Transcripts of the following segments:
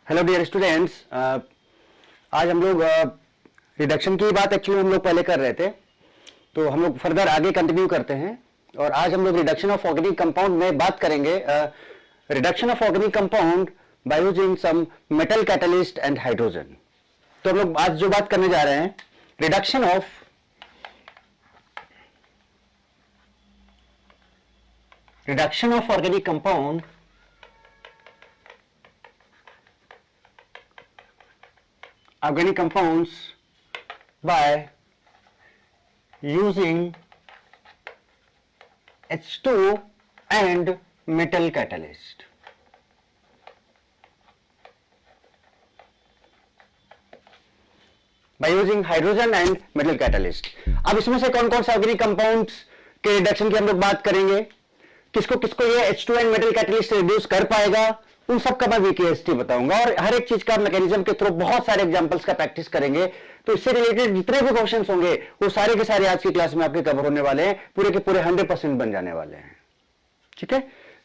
Hello dear students, आज हम लोग रिडक्शन की बात एक्चुअली हम लोग पहले कर रहे थे, तो हम लोग फर्दर आगे कंटिन्यू करते हैं और आज हम लोग रिडक्शन ऑफ ऑर्गेनिक कंपाउंड में बात करेंगे। Reduction of organic compound by using some metal catalyst and hydrogen. तो हम लोग आज जो बात करने जा रहे हैं, reduction of organic compound organic compounds by using H2 and metal catalyst. By using hydrogen and metal catalyst. अब इसमें से कौन कौन से ऑर्गेनिक कंपाउंड्स के रिडक्शन की हम लोग बात करेंगे, किसको किसको ये H2 and metal catalyst reduce कर पाएगा, उन सब का मैं वीकेएसटी बताऊंगा और हर एक चीज का मैकेनिज्म के थ्रू बहुत सारे एग्जांपल्स का प्रैक्टिस करेंगे। तो इससे रिलेटेड जितने भी क्वेश्चंस होंगे वो सारे के सारे आज की क्लास में आपके कवर होने वाले हैं, पूरे के पूरे 100% बन जाने वाले हैं। ठीक है,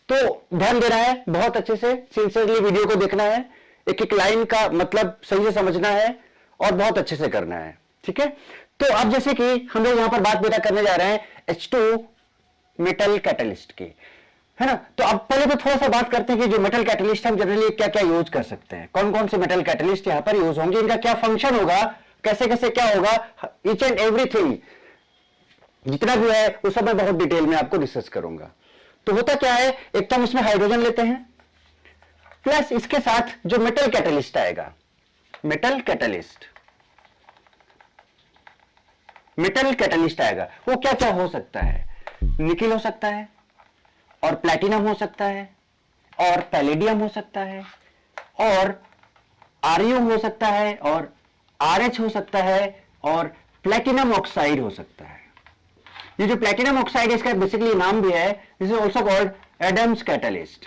तो ध्यान देना है, बहुत अच्छे से सिंसियरली वीडियो को देखना है, एक एक लाइन का मतलब सही से समझना है और बहुत अच्छे से करना है। ठीक है, तो अब जैसे कि हम लोग यहां पर बात बेटा करने जा रहे हैं H2 मेटल कैटलिस्ट की, है ना। तो अब पहले तो थोड़ा सा बात करते हैं कि जो मेटल कैटलिस्ट हम जनरली क्या क्या यूज कर सकते हैं, कौन कौन से मेटल कैटलिस्ट यहां पर यूज होंगे, इनका क्या फंक्शन होगा, कैसे कैसे क्या होगा, ईच एंड एवरीथिंग जितना भी है वो सब मैं बहुत डिटेल में आपको डिस्कस करूंगा। तो होता क्या है, एक तो हम इसमें हाइड्रोजन लेते हैं, प्लस इसके साथ जो मेटल कैटलिस्ट आएगा, मेटल कैटलिस्ट आएगा, वो क्या क्या हो सकता है, निकिल हो सकता है और प्लैटिनम हो सकता है और पैलेडियम हो सकता है और आरयू हो सकता है और आरएच हो सकता है और प्लैटिनम ऑक्साइड हो सकता है। ये जो प्लैटिनम ऑक्साइड है इसका बेसिकली नाम भी है, this is also called Adams catalyst.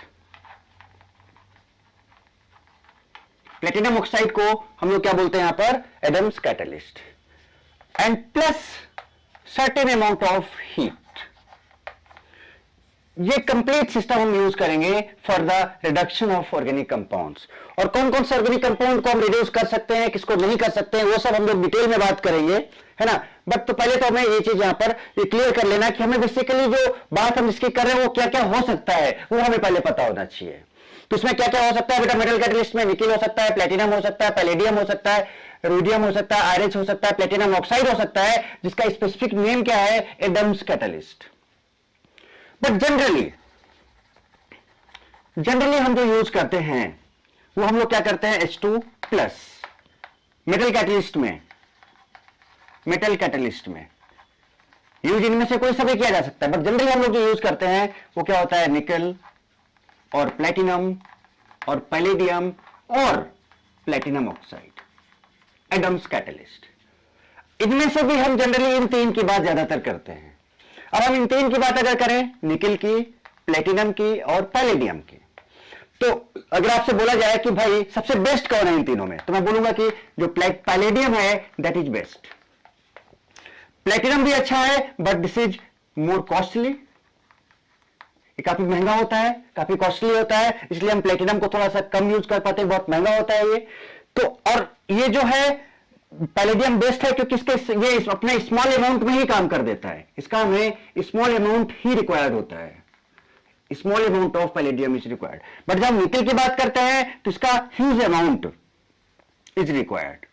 Platinum oxide को हम लोग क्या बोलते हैं यहां पर, Adams catalyst, and plus certain amount of heat. ये कंप्लीट सिस्टम हम यूज करेंगे for the reduction of organic compounds. और कौन कौन से ऑर्गेनिक कंपाउंड को हम रिड्यूस कर सकते हैं, किसको नहीं कर सकते हैं, वो सब हम लोग डिटेल में बात करेंगे, है ना। बट तो पहले तो हमें ये चीज यहां पर ये क्लियर कर लेना कि हमें बेसिकली जो बात हम इसकी कर रहे हैं वो क्या क्या हो सकता है वो हमें पहले पता होना चाहिए। तो इसमें क्या क्या हो सकता है बेटा, मेटल कैटलिस्ट में निकिल हो सकता है, प्लैटिनम हो सकता है, पैलेडियम हो सकता है, रोडियम हो सकता है, आरएच हो सकता है, प्लैटिनम ऑक्साइड हो सकता है, जिसका स्पेसिफिक नेम क्या है, एडम्स कैटलिस्ट। बट जनरली हम जो यूज करते हैं वो हम लोग क्या करते हैं, H2 प्लस मेटल कैटलिस्ट में यूज इनमें से कोई सभी किया जा सकता है, बट जनरली हम लोग जो यूज करते हैं वो क्या होता है, निकल और प्लैटिनम और पैलेडियम और प्लैटिनम ऑक्साइड, एडम्स कैटलिस्ट। इनमें से भी हम जनरली इन तीन की बात ज्यादातर करते हैं। अब हम इन तीन की बात अगर करें, निकिल की, प्लैटिनम की और पैलेडियम की, तो अगर आपसे बोला जाए कि भाई सबसे बेस्ट कौन है इन तीनों में, तो मैं बोलूंगा कि जो पैलेडियम है दैट इज बेस्ट। प्लैटिनम भी अच्छा है but this is more costly, ये काफी महंगा होता है, काफी कॉस्टली होता है, इसलिए हम प्लैटिनम को थोड़ा सा कम यूज कर पाते हैं, बहुत महंगा होता है ये। तो और ये जो है पैलेडियम बेस्ट है क्योंकि ये अपने स्मॉल अमाउंट में ही काम कर देता है, इसका हमें स्मॉल अमाउंट ही रिक्वायर्ड होता है, small amount of palladium is required. But जब निकल की बात करते हैं तो इसका ह्यूज अमाउंट इज रिक्वायर्ड।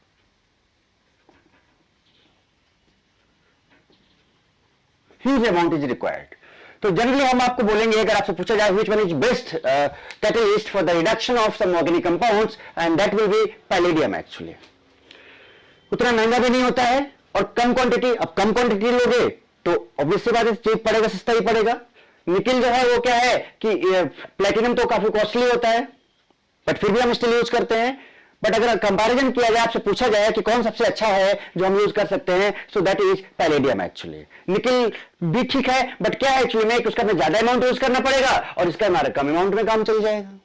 तो जनरली हम आपको बोलेंगे, अगर आपसे पूछा जाए which one is best catalyst for the reduction of some organic compounds, and that will be palladium. Actually उतना महंगा भी नहीं होता है और कम क्वांटिटी, अब कम क्वांटिटी लोगे तो ऑब्वियस सी बात है चीप पड़ेगा, सस्ता ही पड़ेगा। निकिल जो है वो क्या है कि प्लैटिनम तो काफी कॉस्टली होता है बट फिर भी हम स्टिल यूज करते हैं। बट अगर कंपैरिजन किया जाए, आपसे पूछा जाए कि कौन सबसे अच्छा है जो हम यूज कर सकते हैं, so that is palladium. Actually nickel भी ठीक है बट क्या है एक्चुअली में, उसका हमें ज्यादा अमाउंट यूज करना पड़ेगा और इसका हमारा कम अमाउंट में काम चल जाएगा।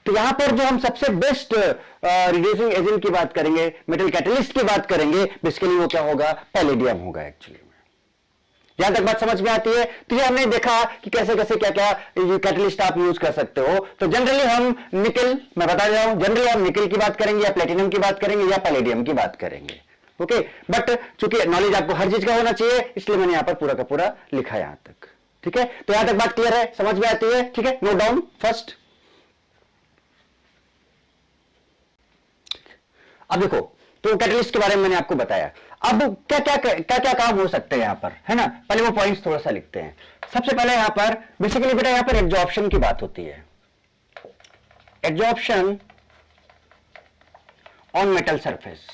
तो यहां पर जो हम सबसे बेस्ट रिड्यूसिंग एजेंट की बात करेंगे, मेटल कैटलिस्ट की बात करेंगे, बेसिकली वो क्या होगा, पैलेडियम होगा एक्चुअली में। यहां तक बात समझ में आती है? तो ये हमने देखा कि कैसे कैसे क्या क्या कैटलिस्ट आप यूज कर सकते हो। तो जनरली हम निकल, मैं बता रहा हूं, जनरली हम निकल की बात करेंगे या प्लेटिनम की बात करेंगे या पैलेडियम की बात करेंगे। ओके, बट चूंकि नॉलेज आपको हर चीज का होना चाहिए, इसलिए मैंने यहां पर पूरा का पूरा लिखा यहां तक। ठीक है, तो यहां तक बात क्लियर है, समझ में आती है? ठीक है, नोट डाउन फर्स्ट। अब देखो, तो कैटलिस्ट के बारे में मैंने आपको बताया। अब क्या क्या क्या क्या काम हो सकते हैं यहां पर, है ना? पहले वो पॉइंट्स थोड़ा सा लिखते हैं। सबसे पहले यहां पर बेसिकली बेटा यहां पर एब्जॉर्प्शन की बात होती है। Absorption on metal surface.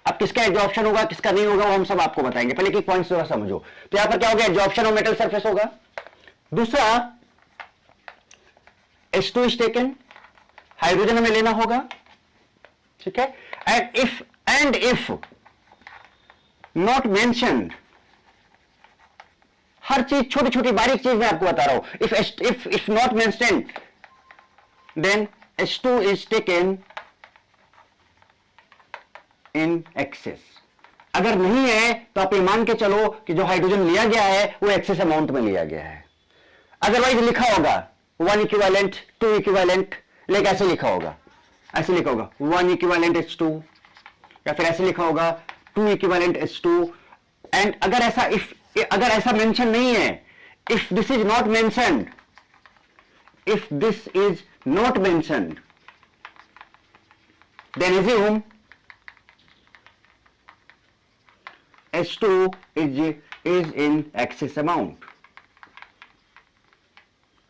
अब किसका एब्जॉर्प्शन होगा, किसका नहीं होगा, वो हम सब आपको बताएंगे। पहले की पॉइंट्स थोड़ा समझो। तो यहां पर क्या होगा, एब्जॉर्प्शन ऑन मेटल सरफेस होगा। दूसरा, H2 इज टेकन, हाइड्रोजन हमें लेना होगा। ठीक है, एंड इफ नॉट मेंशन्ड, हर चीज छोटी छोटी बारीक चीज मैं आपको बता रहा हूं। If not mentioned, then H2 is taken in excess. अगर नहीं है तो आप ये मान के चलो कि जो हाइड्रोजन लिया गया है वो एक्सेस अमाउंट में लिया गया है। अदरवाइज लिखा होगा 1 इक्विवेलेंट 2 इक्विवेलेंट, लेकिन ऐसे लिखा होगा, ऐसे लिखा होगा 1 इक्विवेलेंट H2, या फिर ऐसे लिखा होगा 2 इक्विवेलेंट H2। एंड अगर ऐसा मेंशन नहीं है, if this is not mentioned, if this is not mentioned, then assume H2 is in excess amount.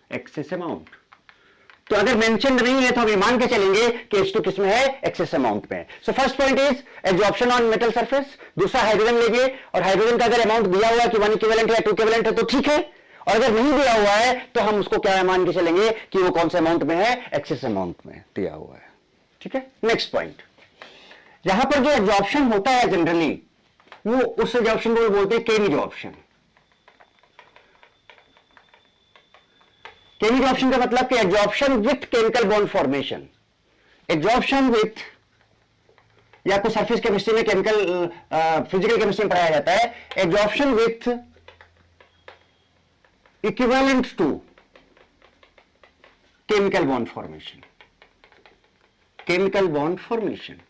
Excess amount. तो अगर मेंशन नहीं है तो हम ये मान के चलेंगे कि H2 किस में है, एक्सेस अमाउंट में। So first point is absorption on metal surface. दूसरा, हाइड्रोजन लेंगे और हाइड्रोजन का अगर अमाउंट दिया हुआ है कि 1 इक्विवेलेंट या 2 इक्विवेलेंट है तो ठीक है, और अगर नहीं दिया हुआ है तो हम उसको क्या मान के चलेंगे कि वो कौन से अमाउंट में है, एक्सेस अमाउंट में दिया हुआ है। ठीक है, नेक्स्ट पॉइंट, यहां पर जो एब्जॉर्प्शन होता है जनरली, वो उस एब्जॉर्प्शन को बोलते हैं केम एब्जॉर्प्शन। केम एब्जॉर्प्शन का मतलब कि absorption with chemical bond formation. Absorption with, या आपको सरफेस केमिस्ट्री में केमिकल फिजिकल केमिस्ट्री में पढ़ाया जाता है, absorption with equivalent to chemical bond formation. Chemical bond formation,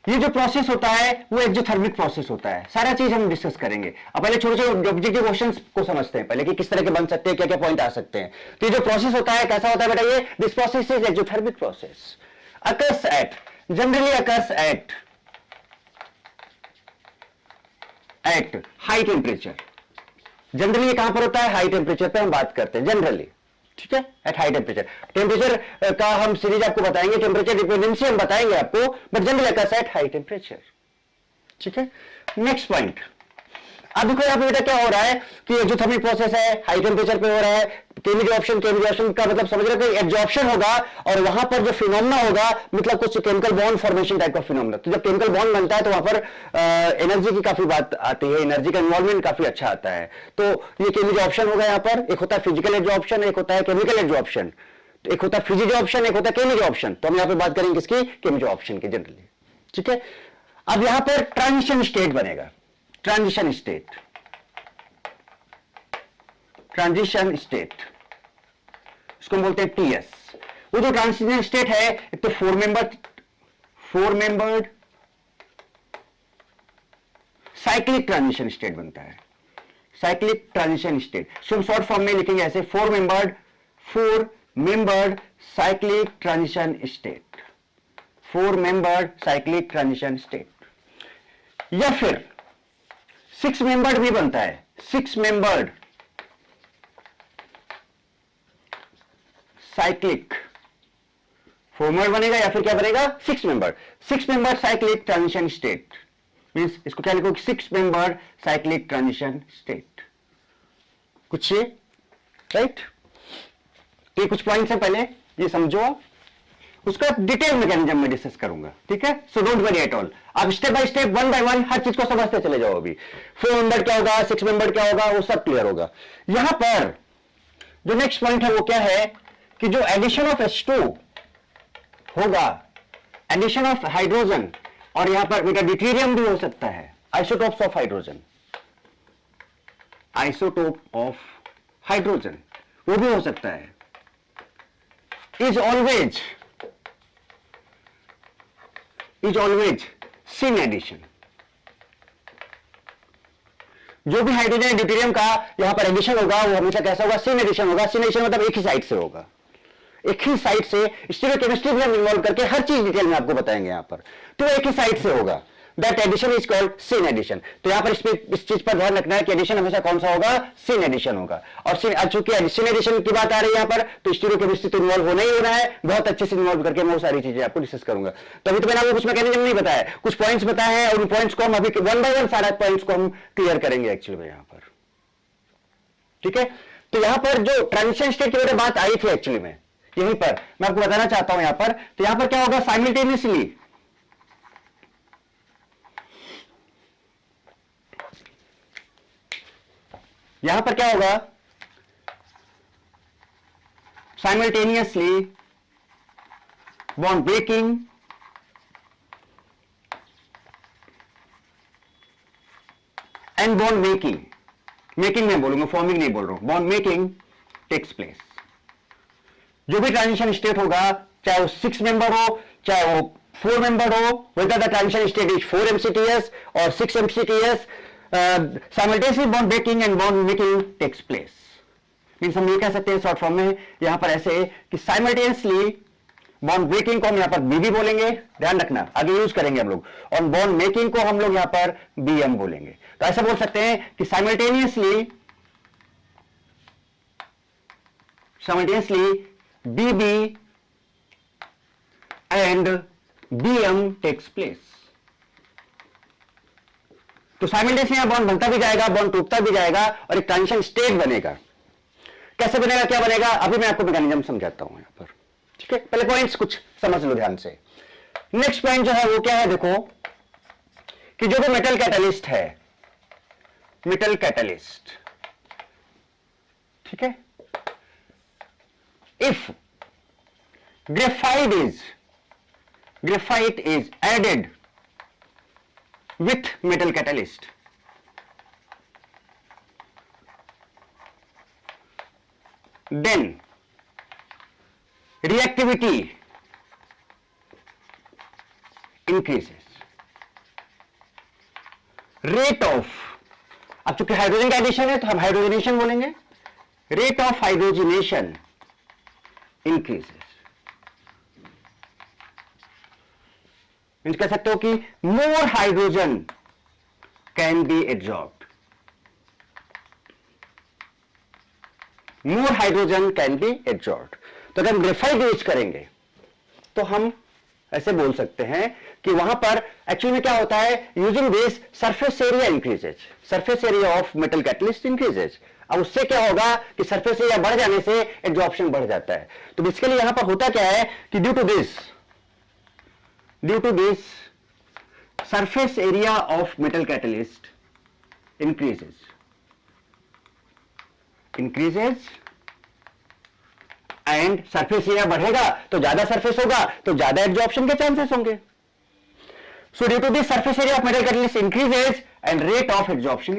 ये जो प्रोसेस होता है वो एक्सोथर्मिक प्रोसेस होता है। सारा चीज हम डिस्कस करेंगे। अब पहले छोटे छोटे ऑब्जेक्टिव क्वेश्चंस को समझते हैं पहले कि किस तरह के बन सकते हैं, क्या क्या पॉइंट आ सकते हैं। तो ये जो प्रोसेस होता है कैसा होता है बेटा, ये this process is exothermic process, occurs at, generally occurs at high temperature. Generally ये कहां पर होता है, हाई टेम्परेचर पे हम बात करते हैं जनरली। ठीक है, एट हाई टेम्परेचर। टेम्परेचर का हम सीरीज आपको बताएंगे, टेम्परेचर डिपेंडेंसी हम बताएंगे आपको, but generally occurs at high temperature. ठीक है, नेक्स्ट पॉइंट। अब देखो यहां पे बेटा क्या हो रहा है कि एक्सोथर्मिक प्रोसेस है, हाई टेम्परेचर पे हो रहा है। केमिकल ऑप्शन का मतलब समझ रहे हो कि एब्जॉर्प्शन होगा और वहां पर जो फिनोमेना होगा मतलब कुछ केमिकल बॉन्ड फॉर्मेशन टाइप का फिनोमेना। तो जब केमिकल बॉन्ड बनता है तो वहां पर एनर्जी की काफी बात आती है, एनर्जी का इन्वॉल्वमेंट काफी अच्छा आता है। तो ये केमिकल ऑप्शन होगा यहाँ पर, एक होता है फिजिकल एब्जॉर्प्शन, एक होता है केमिकल एब्जॉर्प्शन, एक होता है फिजिकल ऑप्शन, एक होता है केमिकल ऑप्शन। तो हम यहाँ पे बात करेंगे किसकी, केमिकल ऑप्शन की जनरली। ठीक है, अब यहां पर ट्रांजिशन स्टेट बनेगा, ट्रांजिशन स्टेट, ट्रांजिशन स्टेट इसको बोलते हैं टीएस। वो जो ट्रांजिशन स्टेट है, एक तो four membered cyclic transition state बनता है, साइक्लिक ट्रांजिशन स्टेट। सो हम शॉर्ट फॉर्म में लिखेंगे ऐसे, four membered cyclic transition state, four membered cyclic transition state. या फिर 6 मेंबर्ड भी बनता है, 6 मेंबर्ड साइक्लिक, 4 मेंबर बनेगा या फिर क्या बनेगा, 6 member cyclic transition state. Means इसको क्या लिखो, 6 मेंबर साइक्लिक ट्रांजिशन स्टेट। कुछ राइट, ये कुछ पॉइंट्स है, पहले ये समझो आप, उसका डिटेल मैकेनिज्म में डिस्कस करूंगा। ठीक है, so don't worry at all. आप step by step, one by one हर चीज को समझते चले जाओ। अभी 4 मेंबर क्या होगा, 6 मेंबर क्या होगा, वो सब क्लियर होगा। यहां पर जो नेक्स्ट पॉइंट है वो क्या है कि जो एडिशन ऑफ H2 होगा, एडिशन ऑफ हाइड्रोजन और यहां पर बेटा ड्यूटेरियम भी हो सकता है, isotopes of hydrogen, isotope of hydrogen वो भी हो सकता है। Is always syn addition. जो भी हाइड्रोजन ड्यूटेरियम का यहां पर एडिशन होगा वो हमेशा कैसा होगा, सिन एडिशन होगा। सिन एडिशन मतलब एक ही साइड से होगा, एक ही साइड से। स्टीरियोकेमिस्ट्री भी हम इन्वॉल्व करके हर चीज डिटेल में आपको बताएंगे यहां पर, तो एक ही साइड से होगा। That addition is called syn addition. तो यहां पर इस चीज पर ध्यान रखना है कि एडिशन हमेशा कौन सा होगा, सिन एडिशन होगा। और चूंकि सिन एडिशन की बात आ रही है यहां पर, तो स्टीरियोकेमिस्ट्री तो इन्वॉल्व होना ही होना है, बहुत अच्छे से इन्वॉल्व करके मैं वो सारी चीजें आपको डिस्कस करूंगा। तो अभी तो मैंने आपको कुछ मैकेनिज्म नहीं बताया, कुछ पॉइंट्स बताए हैं, और उन पॉइंट्स को हम अभी वन बाय वन सारे पॉइंट्स को हम क्लियर करेंगे एक्चुअली में यहां पर, ठीक है। तो यहां पर जो ट्रांजिशन स्टेट की बात आई थी एक्चुअली में, यहीं पर मैं आपको बताना चाहता हूं यहां पर। तो यहां पर क्या होगा, साइमल्टेनियसली यहां पर क्या होगा, simultaneously bond breaking and bond making, making में बोलूंगा, फॉर्मिंग नहीं बोल रहा हूं, बॉन्ड मेकिंग टेक्स प्लेस। जो भी ट्रांजिशन स्टेट होगा, चाहे वो 6 मेंबर हो, चाहे वो 4 मेंबर हो, whether the transition state is 4 MCTS or 6 MCTS, simultaneously bond breaking and bond making takes place. Means हम ये कह सकते हैं शॉर्ट फॉर्म में यहां पर ऐसे कि साइमल्टेनियसली बॉन्ड ब्रेकिंग को हम यहां पर बीबी बोलेंगे, ध्यान रखना आगे यूज करेंगे हम लोग, और बॉन्ड मेकिंग को हम लोग यहां पर बीएम बोलेंगे। तो ऐसा बोल सकते हैं कि simultaneously BB and BM takes place। तो साइमल्टेनियसली यहां बॉन्ड बनता भी जाएगा, बॉन्ड टूटता भी जाएगा, और एक ट्रांजिशन स्टेट बनेगा। कैसे बनेगा, क्या बनेगा, अभी मैं आपको मैकेनिज्म समझाता हूं यहां पर, ठीक है। पहले पॉइंट्स कुछ समझ लो ध्यान से। नेक्स्ट पॉइंट जो है वो क्या है, देखो कि जो भी मेटल कैटलिस्ट है, मेटल कैटलिस्ट, ठीक है, if graphite is added with metal catalyst, then reactivity increases, rate of, अब चूंकि हाइड्रोजन का एडिशन है तो हम हाइड्रोजनेशन बोलेंगे, rate of hydrogenation increases। Means कह सकते हो कि more hydrogen can be absorbed, more hydrogen can be absorbed. तो अगर हम ग्रेफाइट यूज करेंगे तो हम ऐसे बोल सकते हैं कि वहां पर एक्चुअली में क्या होता है, using this surface area increases, surface area of metal catalyst increases. अब उससे क्या होगा कि सरफेस एरिया बढ़ जाने से एब्जॉर्प्शन बढ़ जाता है। तो बेसिकली यहां पर होता क्या है कि due to this surface area of metal catalyst increases and surface area बढ़ेगा तो ज्यादा सरफेस होगा तो ज्यादा एब्जॉर्प्शन के चांसेस होंगे। So due to this surface area of metal catalyst increases and rate of absorption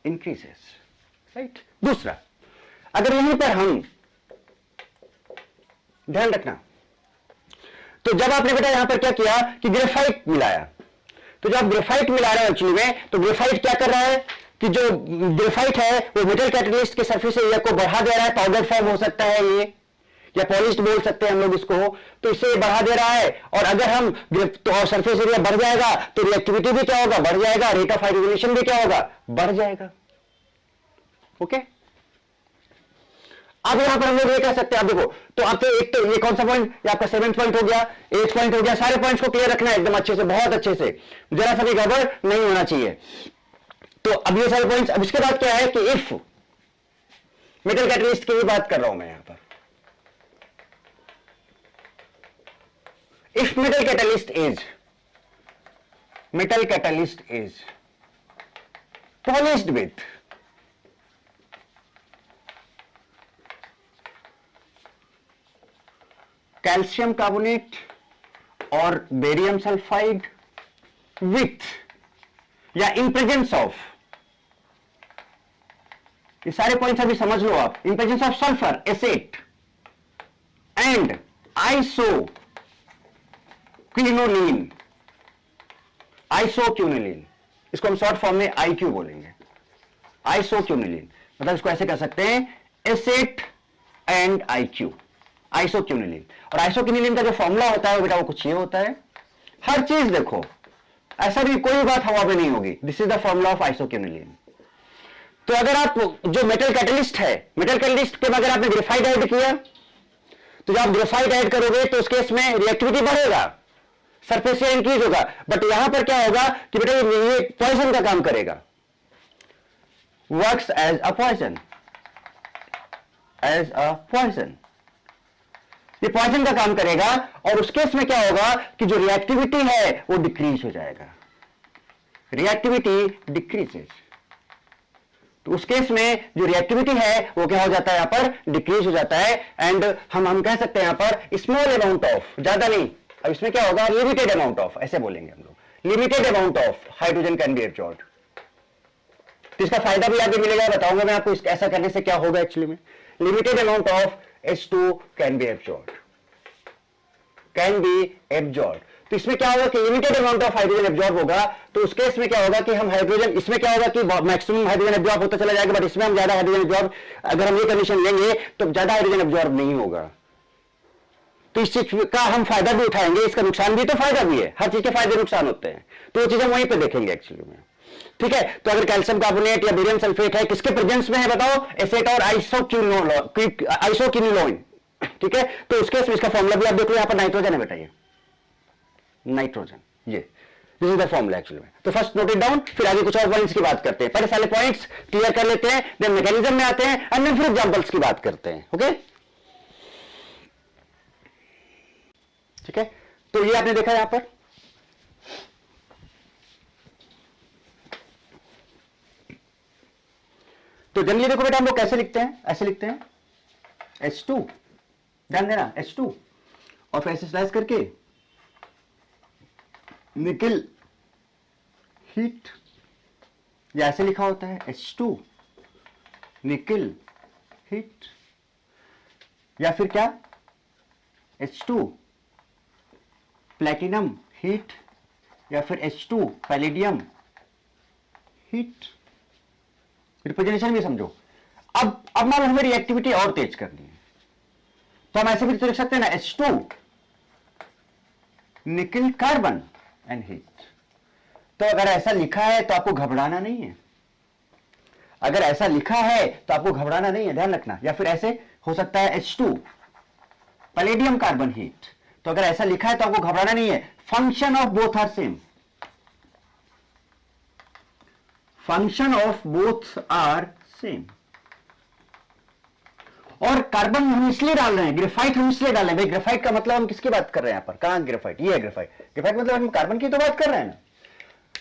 increases, right. दूसरा, अगर यहीं पर हम ध्यान रखना, तो जब आपने बेटा यहां पर क्या किया कि ग्रेफाइट मिलाया, तो जब ग्रेफाइट मिला रहा है एक्चुअली में, तो ग्रेफाइट क्या कर रहा है कि जो ग्रेफाइट है वो मेटल कैटलिस्ट के सरफेस एरिया को बढ़ा दे रहा है, पाउडर फॉर्म हो सकता है ये, या पॉलिश्ड बोल सकते हैं हम लोग इसको, तो इसे बढ़ा दे रहा है। और अगर हम तो सरफेस एरिया बढ़ जाएगा तो रिएक्टिविटी भी क्या होगा, बढ़ जाएगा, रेट ऑफ हाइड्रोजनेशन भी क्या होगा, बढ़ जाएगा। ओके, अब यहां पर हम लोग ये कह सकते हैं, आप देखो, तो आपके एक तो ये कौन सा पॉइंट, ये आपका 7th पॉइंट हो गया, 8th पॉइंट हो गया, सारे पॉइंट्स को क्लियर रखना है एकदम अच्छे से, बहुत अच्छे से, जरा सा भी गड़बड़ नहीं होना चाहिए। तो अब ये सारे पॉइंट्स, अब इसके बाद क्या है कि इफ मेटल कैटलिस्ट की भी बात कर रहा हूं मैं यहां पर, if metal catalyst is polished with calcium carbonate और बेरियम सल्फाइड विथ या इन प्रेजेंस ऑफ, ये सारे पॉइंट्स अभी समझ लो आप, in presence of sulphur asset and isoquinoline, isoquinoline, इसको हम शॉर्ट फॉर्म में आईक्यू बोलेंगे, आइसोक्विनोलिन, मतलब इसको ऐसे कह सकते हैं एसेट एंड आईक्यू, आइसोक्विनोलिन। और आइसोक्विनोलिन का जो फॉर्मूला होता है बेटा वो कुछ ये होता है, हर चीज देखो, ऐसा भी कोई बात हवा में नहीं होगी, this is the formula of isoquinoline. तो अगर आप जो मेटल कैटलिस्ट है, मेटल कैटलिस्ट के अगर आपने ग्रेफाइट ऐड किया, तो जब आप ग्रेफाइट ऐड करोगे तो उस केस में रिएक्टिविटी बढ़ेगा, सरफेस एरिया इंक्रीज होगा, बट यहां पर क्या होगा कि बेटा ये पॉइजन का काम करेगा, works as a poison, as a poison, ये पॉइजन का काम करेगा। और उस केस में क्या होगा कि जो रिएक्टिविटी है वो डिक्रीज हो जाएगा, रिएक्टिविटी डिक्रीजेज। तो उस केस में जो रिएक्टिविटी है वो क्या हो जाता है, यहां पर डिक्रीज हो जाता है। एंड हम कह सकते हैं यहां पर स्मॉल अमाउंट ऑफ, ज्यादा नहीं, अब इसमें क्या होगा, लिमिटेड अमाउंट ऑफ, ऐसे बोलेंगे हम लोग, limited amount of hydrogen can be absorbed. तो इसका फायदा भी आगे मिलेगा, बताऊंगा मैं आपको ऐसा करने से क्या होगा एक्चुअली में। Limited amount of H2 can be absorbed, can be absorbed. तो इसमें क्या होगा कि limited amount of hydrogen absorb होगा, तो उस केस में क्या होगा कि हम हाइड्रोजन, इसमें क्या होगा कि मैक्सिमम हाइड्रोजन एब्जॉर्ब होता चला जाएगा, बट इसमें हम ज्यादा हाइड्रोजन एब्जॉर्ब, अगर हम ये कंडीशन लेंगे तो ज्यादा हाइड्रोजन एब्जॉर्ब नहीं होगा। तो इस चीज का हम फायदा भी उठाएंगे, इसका नुकसान भी तो फायदा भी है, हर चीज के फायदे नुकसान होते हैं, तो वो चीज हम वहीं पे देखेंगे एक्चुअली में। ठीक है, तो अगर कैल्शियम कार्बोनेट या बेरियम सल्फेट है, किसके प्रेजेंस में है बताओ, एसेट और आइसोक्विनोलिन। ठीक है, तो उसके इसका फॉर्मूला भी आप देख लो, यहां पर नाइट्रोजन है बेटा, ये नाइट्रोजन, ये this is the formula actually में। तो फर्स्ट नोट इट डाउन, फिर आगे कुछ और पॉइंट्स की बात करते हैं, पहले सारे पॉइंट्स क्लियर कर लेते हैं, देन मैकेनिज्म में आते हैं, एंड देन फिर एग्जांपल्स की बात करते हैं। ओके, ठीक है, तो ये आपने देखा यहां पर, तो जनरली देखो बेटा हम लोग कैसे लिखते हैं, ऐसे लिखते हैं H2, ध्यान देना H2 और फिर ऐसे स्लाइस करके निकल हीट, या ऐसे लिखा होता है H2 निकल हीट, या फिर क्या H2 प्लेटिनम हीट, या फिर H2 पैलेडियम हीट। रिप्रेजेंटेशन भी समझो। अब मान लो हमें रिएक्टिविटी और तेज करनी है, तो हम ऐसे भी तो लिख सकते हैं ना H2 निकल कार्बन एंड हीट। तो अगर ऐसा लिखा है तो आपको घबराना नहीं है, अगर ऐसा लिखा है तो आपको घबराना नहीं है, ध्यान रखना। या फिर ऐसे हो सकता है H2 पैलेडियम कार्बन हीट, तो अगर ऐसा लिखा है तो आपको घबराना नहीं है, function of both are same, function of both are same. और कार्बन हम इसलिए डाल रहे हैं, ग्रेफाइट हम इसलिए डाल रहे हैं, भाई ग्रेफाइट का मतलब हम किसकी बात कर रहे हैं यहां पर, कहां ग्रेफाइट, ये है ग्रेफाइट, ग्रेफाइट मतलब हम कार्बन की तो बात कर रहे हैं ना।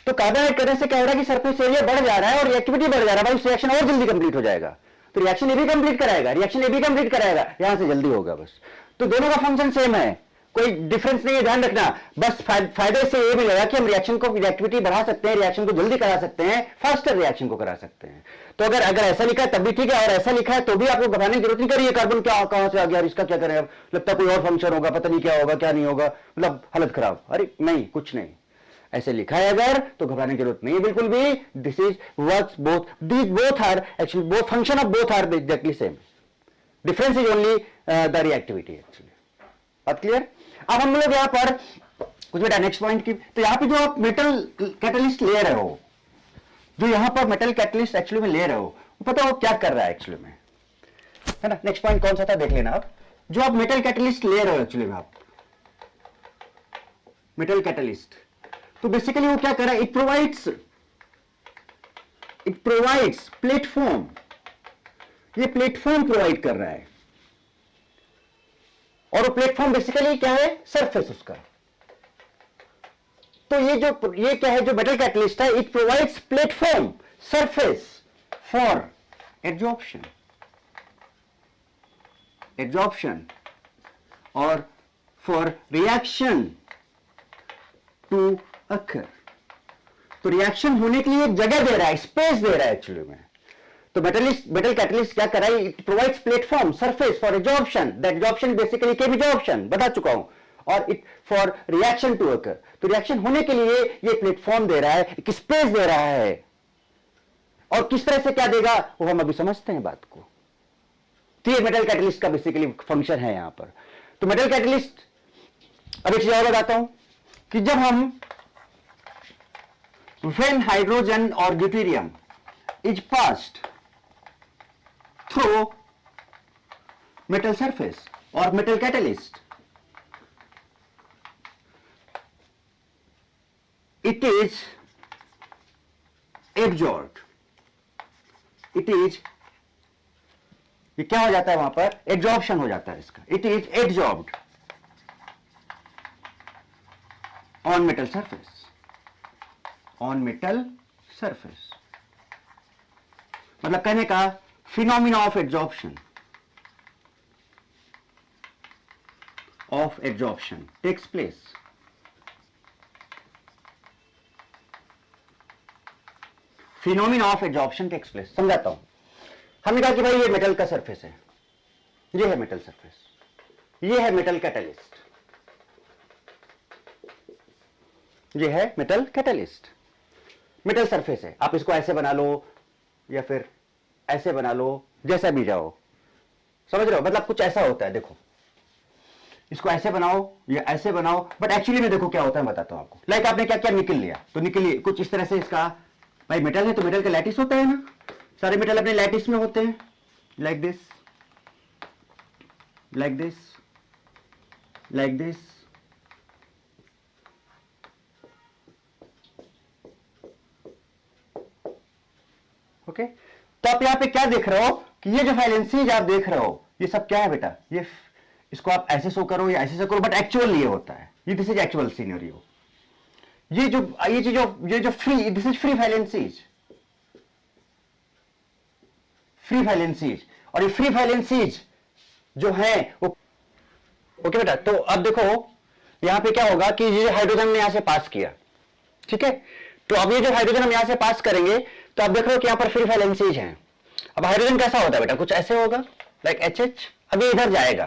तो कार्बन ऐड करने से क्या हो रहा है कि सरफेस एरिया बढ़ जा रहा है और रिएक्टिविटी बढ़ जा रहा है, भाई रिएक्शन और जल्दी कंप्लीट हो जाएगा। तो रिएक्शन ए भी कंप्लीट कराएगा, रिएक्शन ए भी कंप्लीट कराएगा, यहां से जल्दी होगा बस। तो दोनों का फंक्शन सेम है, कोई डिफरेंस नहीं है, ध्यान रखना। बस फायदे से ये मिलेगा कि हम रिएक्शन को, रिएक्टिविटी बढ़ा सकते हैं, रिएक्शन को जल्दी करा सकते हैं, फास्टर रिएक्शन को करा सकते हैं। तो अगर ऐसा लिखा है तब भी ठीक है, और ऐसा लिखा है तो भी आपको घबराने की जरूरत नहीं करिए, कार्बन क्या कहां से आ गया, इसका क्या करें, लगता कोई और फंक्शन होगा, पता नहीं क्या होगा क्या नहीं होगा, मतलब हालत खराब। अरे नहीं, कुछ नहीं, ऐसे लिखा है अगर तो घबराने की जरूरत नहीं है बिल्कुल भी। This is works both, these both are actually, both function of both are exactly same, difference is only the reactivity actually. बात क्लियर। अब हम लोग यहां पर कुछ बेटा नेक्स्ट पॉइंट की, तो यहां पे जो आप मेटल कैटलिस्ट ले रहे हो, जो यहां पर मेटल कैटलिस्ट एक्चुअली में ले रहे हो, पता हो क्या कर रहा है एक्चुअली में, है ना। नेक्स्ट पॉइंट कौन सा था देख लेना आप। जो आप मेटल कैटलिस्ट ले रहे हो एक्चुअली में, आप मेटल कैटलिस्ट, तो बेसिकली वो क्या कर रहा है, इट प्रोवाइड्स प्लेटफॉर्म, ये प्लेटफॉर्म प्रोवाइड कर रहा है। और वो प्लेटफॉर्म बेसिकली क्या है, सरफेस उसका। तो ये क्या है, जो मेटल कैटलिस्ट है, it provides platform, surface for absorption और for reaction to occur. तो रिएक्शन होने के लिए एक जगह दे रहा है, स्पेस दे रहा है एक्चुअली में. तो मेटल कैटलिस्ट क्या कर रहा है? It provides platform surface for absorption. That absorption basically क्या एब्जॉर्प्शन बता चुका हूं. और it for reaction to occur. तो रिएक्शन होने के लिए ये प्लेटफॉर्म दे रहा है, एक स्पेस दे रहा है. और किस तरह से क्या देगा वो हम अभी समझते हैं बात को. तो ये मेटल कैटलिस्ट का बेसिकली फंक्शन है यहां पर. तो मेटल कैटलिस्ट, अब एक चीज और बताता हूं कि जब हम when hydrogen or deuterium is passed through metal surface or metal catalyst, it is absorbed. It is, ये क्या हो जाता है वहां पर? एब्जॉर्प्शन हो जाता है इसका. It is absorbed on metal surface. On metal surface मतलब कहने का phenomena of absorption takes place. Phenomena of absorption takes place. समझाता हूं. हमने कहा कि भाई ये मेटल का सरफेस है, ये है मेटल सरफेस, ये है मेटल कैटलिस्ट, ये है मेटल कैटलिस्ट. मेटल सरफेस है. आप इसको ऐसे बना लो या फिर ऐसे बना लो, जैसा भी जाओ. समझ रहे हो? मतलब कुछ ऐसा होता है. देखो इसको ऐसे बनाओ या ऐसे बनाओ, बट एक्चुअली में देखो क्या होता है बताता हूं आपको. लाइक आपने क्या क्या निकल लिया, तो निकलिए कुछ इस तरह से. इसका भाई मेटल है तो मेटल का लैटिस होता है ना. सारे मेटल अपने लैटिस में होते हैं. Like this, like this, like this. Okay. तो आप यहां पे क्या देख रहे हो कि ये जो वैलेंसीज आप देख रहे हो ये सब क्या है बेटा? ये इसको आप ऐसे शो करो या ऐसे शो करो, बट एक्चुअल ये होता है. ये दिस इज एक्चुअल सिनेरियो. ये जो free, this is free valencies. Free valencies. और ये फ्री वैलेंसीज जो है वो ओके बेटा. तो अब देखो यहां पे क्या होगा कि ये हाइड्रोजन ने यहां से पास किया. ठीक है. तो अब ये जो हाइड्रोजन हम यहां से पास करेंगे तो आप देख रहे हो कि यहां पर फ्री वैलेंसीज हैं. अब हाइड्रोजन कैसा होता है बेटा? कुछ ऐसे होगा लाइक HH. अब ये इधर जाएगा,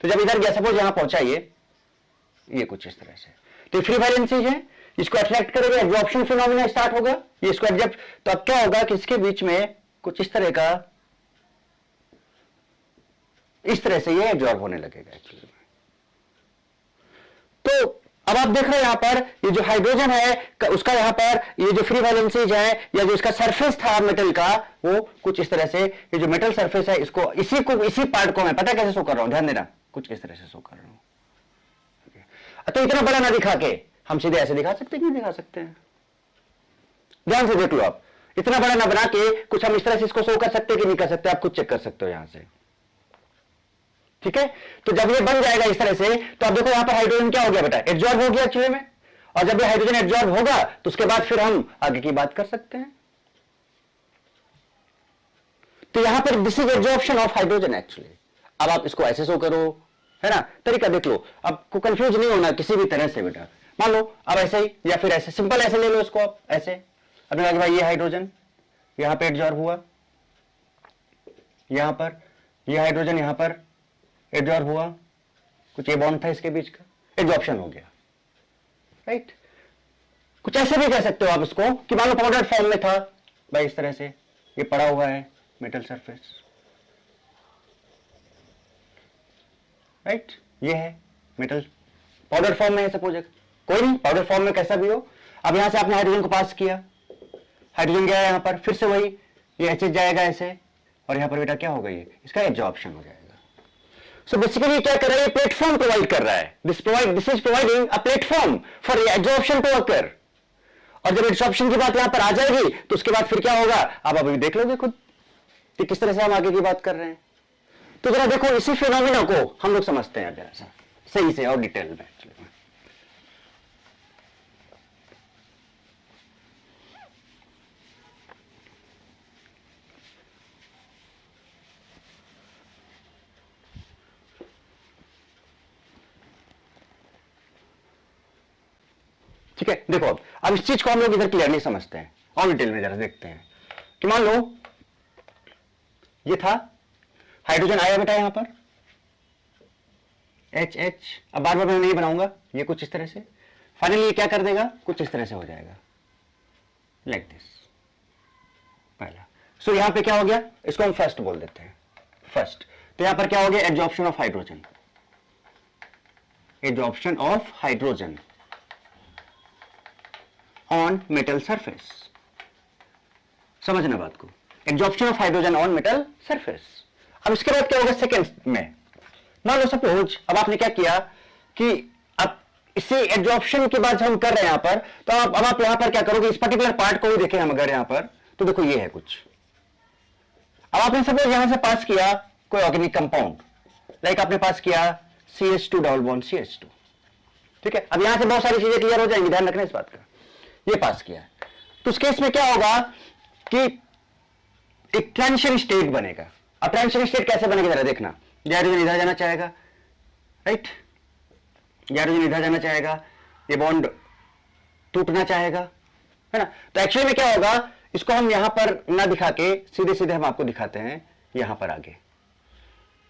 तो जब इधर गया, सपोज यहां पहुंचा ये कुछ इस तरह से, तो फ्री वैलेंसीज है. इसको अट्रैक्ट करेगा, एब्जॉर्प्शन फिनोमिना स्टार्ट होगा. ये इसको एब्जॉर्ब, तो अब क्या होगा कि इसके बीच में कुछ इस तरह का, इस तरह से ये एब्जॉर्ब होने लगेगा एक्चुअली. तो अब आप देख रहे हैं यहां पर ये जो हाइड्रोजन है उसका यहां पर ये जो फ्री वैलेंसीज है या जो इसका सरफेस था मेटल का वो कुछ इस तरह से, ये जो मेटल सरफेस है इसको इसी पार्ट को मैं पता कैसे शो कर रहा हूं, ध्यान देना, कुछ इस तरह से शो कर रहा हूं. तो इतना बड़ा ना दिखा के हम सीधे ऐसे दिखा सकते हैं, नहीं दिखा सकते हैं? ध्यान से देख लो आप. इतना बड़ा ना बना के कुछ हम इस तरह से इसको शो कर सकते हैं कि नहीं कर सकते, आप खुद चेक कर सकते हो यहां से. ठीक है. तो जब ये बन जाएगा इस तरह से, तो आप देखो यहां पर हाइड्रोजन क्या हो गया बेटा? एब्जॉर्ब हो गया एक्चुअली में. और जब ये हाइड्रोजन एब्जॉर्ब होगा तो उसके बाद फिर हम आगे की बात कर सकते हैं. तो यहां पर this is absorption of hydrogen actually. अब आप इसको ऐसे शो करो, है ना, तरीका देख लो. आपको कंफ्यूज नहीं होना किसी भी तरह से बेटा. मान लो अब ऐसे ही या फिर ऐसे, सिंपल ऐसे ले लो इसको आप ऐसे. अब भाई ये हाइड्रोजन यहां पर एब्जॉर्ब हुआ, यहां पर ये हाइड्रोजन यहां पर एब्जॉर्ब हुआ, कुछ ये बॉन्ड था इसके बीच का, एब्जॉर्प्शन हो गया. राइट. कुछ ऐसे भी कह सकते हो आप इसको कि मान लो पाउडर फॉर्म में था भाई, इस तरह से ये पड़ा हुआ है मेटल सरफेस. राइट. ये है मेटल पाउडर फॉर्म में है सपोज, कोई नहीं पाउडर फॉर्म में कैसा भी हो. अब यहां से आपने हाइड्रोजन को पास किया, हाइड्रोजन गया यहां पर, फिर से वही ये HH जाएगा ऐसे, और यहां पर बेटा क्या होगा? ये इसका एब्जॉर्प्शन हो जाएगा. सो बेसिकली क्या कर रहा है? प्लेटफॉर्म प्रोवाइड कर रहा है. This is providing a platform for absorption to occur. और जब एब्जॉर्प्शन की बात यहां पर आ जाएगी तो उसके बाद फिर क्या होगा आप अभी देख लोगे खुद कि किस तरह से हम आगे की बात कर रहे हैं. तो जरा देखो इसी फिनोमिना को हम लोग समझते हैं जरा सा सही से और डिटेल में. ठीक है, देखो अब इस चीज को हम लोग इधर क्लियरली समझते हैं और डिटेल में जरा देखते हैं कि मान लो ये था हाइड्रोजन आया बेटा यहां पर HH, अब बार बार मैं नहीं बनाऊंगा, ये कुछ इस तरह से, फाइनली ये क्या कर देगा, कुछ इस तरह से हो जाएगा लाइक दिस पहला। सो यहां पे क्या हो गया, इसको हम फर्स्ट बोल देते हैं, फर्स्ट। तो यहां पर क्या हो गया, absorption of hydrogen, absorption of hydrogen on metal surface. समझना बात को, absorption of hydrogen on metal surface. अब इसके बाद क्या होगा सेकेंड में, मान लो सपोज अब आपने क्या किया कि अब इसे एब्जॉर्प्शन के बाद हम कर रहे हैं यहां पर, तो अब आप यहां पर क्या करोगे, इस पर्टिकुलर पार्ट को भी देखें हम अगर यहां पर, तो देखो ये है कुछ। अब आपने सपोज यहां से पास किया कोई ऑर्गेनिक कंपाउंड, लाइक आपने पास किया CH2 डबल बॉन्ड CH2, ठीक है। अब यहां से बहुत सारी चीजें क्लियर हो जाएंगी, ध्यान रखना इस बात का। ये पास किया तो उस केस में क्या होगा कि एक ट्रांजिशन स्टेट बनेगा। अब ट्रांजिशन स्टेट कैसे बनेगा जरा देखना, हाइड्रोजन इधर जाना चाहेगा, राइट, हाइड्रोजन इधर जाना चाहेगा, ये बॉन्ड टूटना चाहेगा, है ना। तो एक्चुअली में क्या होगा, इसको हम यहां पर ना दिखा के सीधे सीधे हम आपको दिखाते हैं यहां पर आगे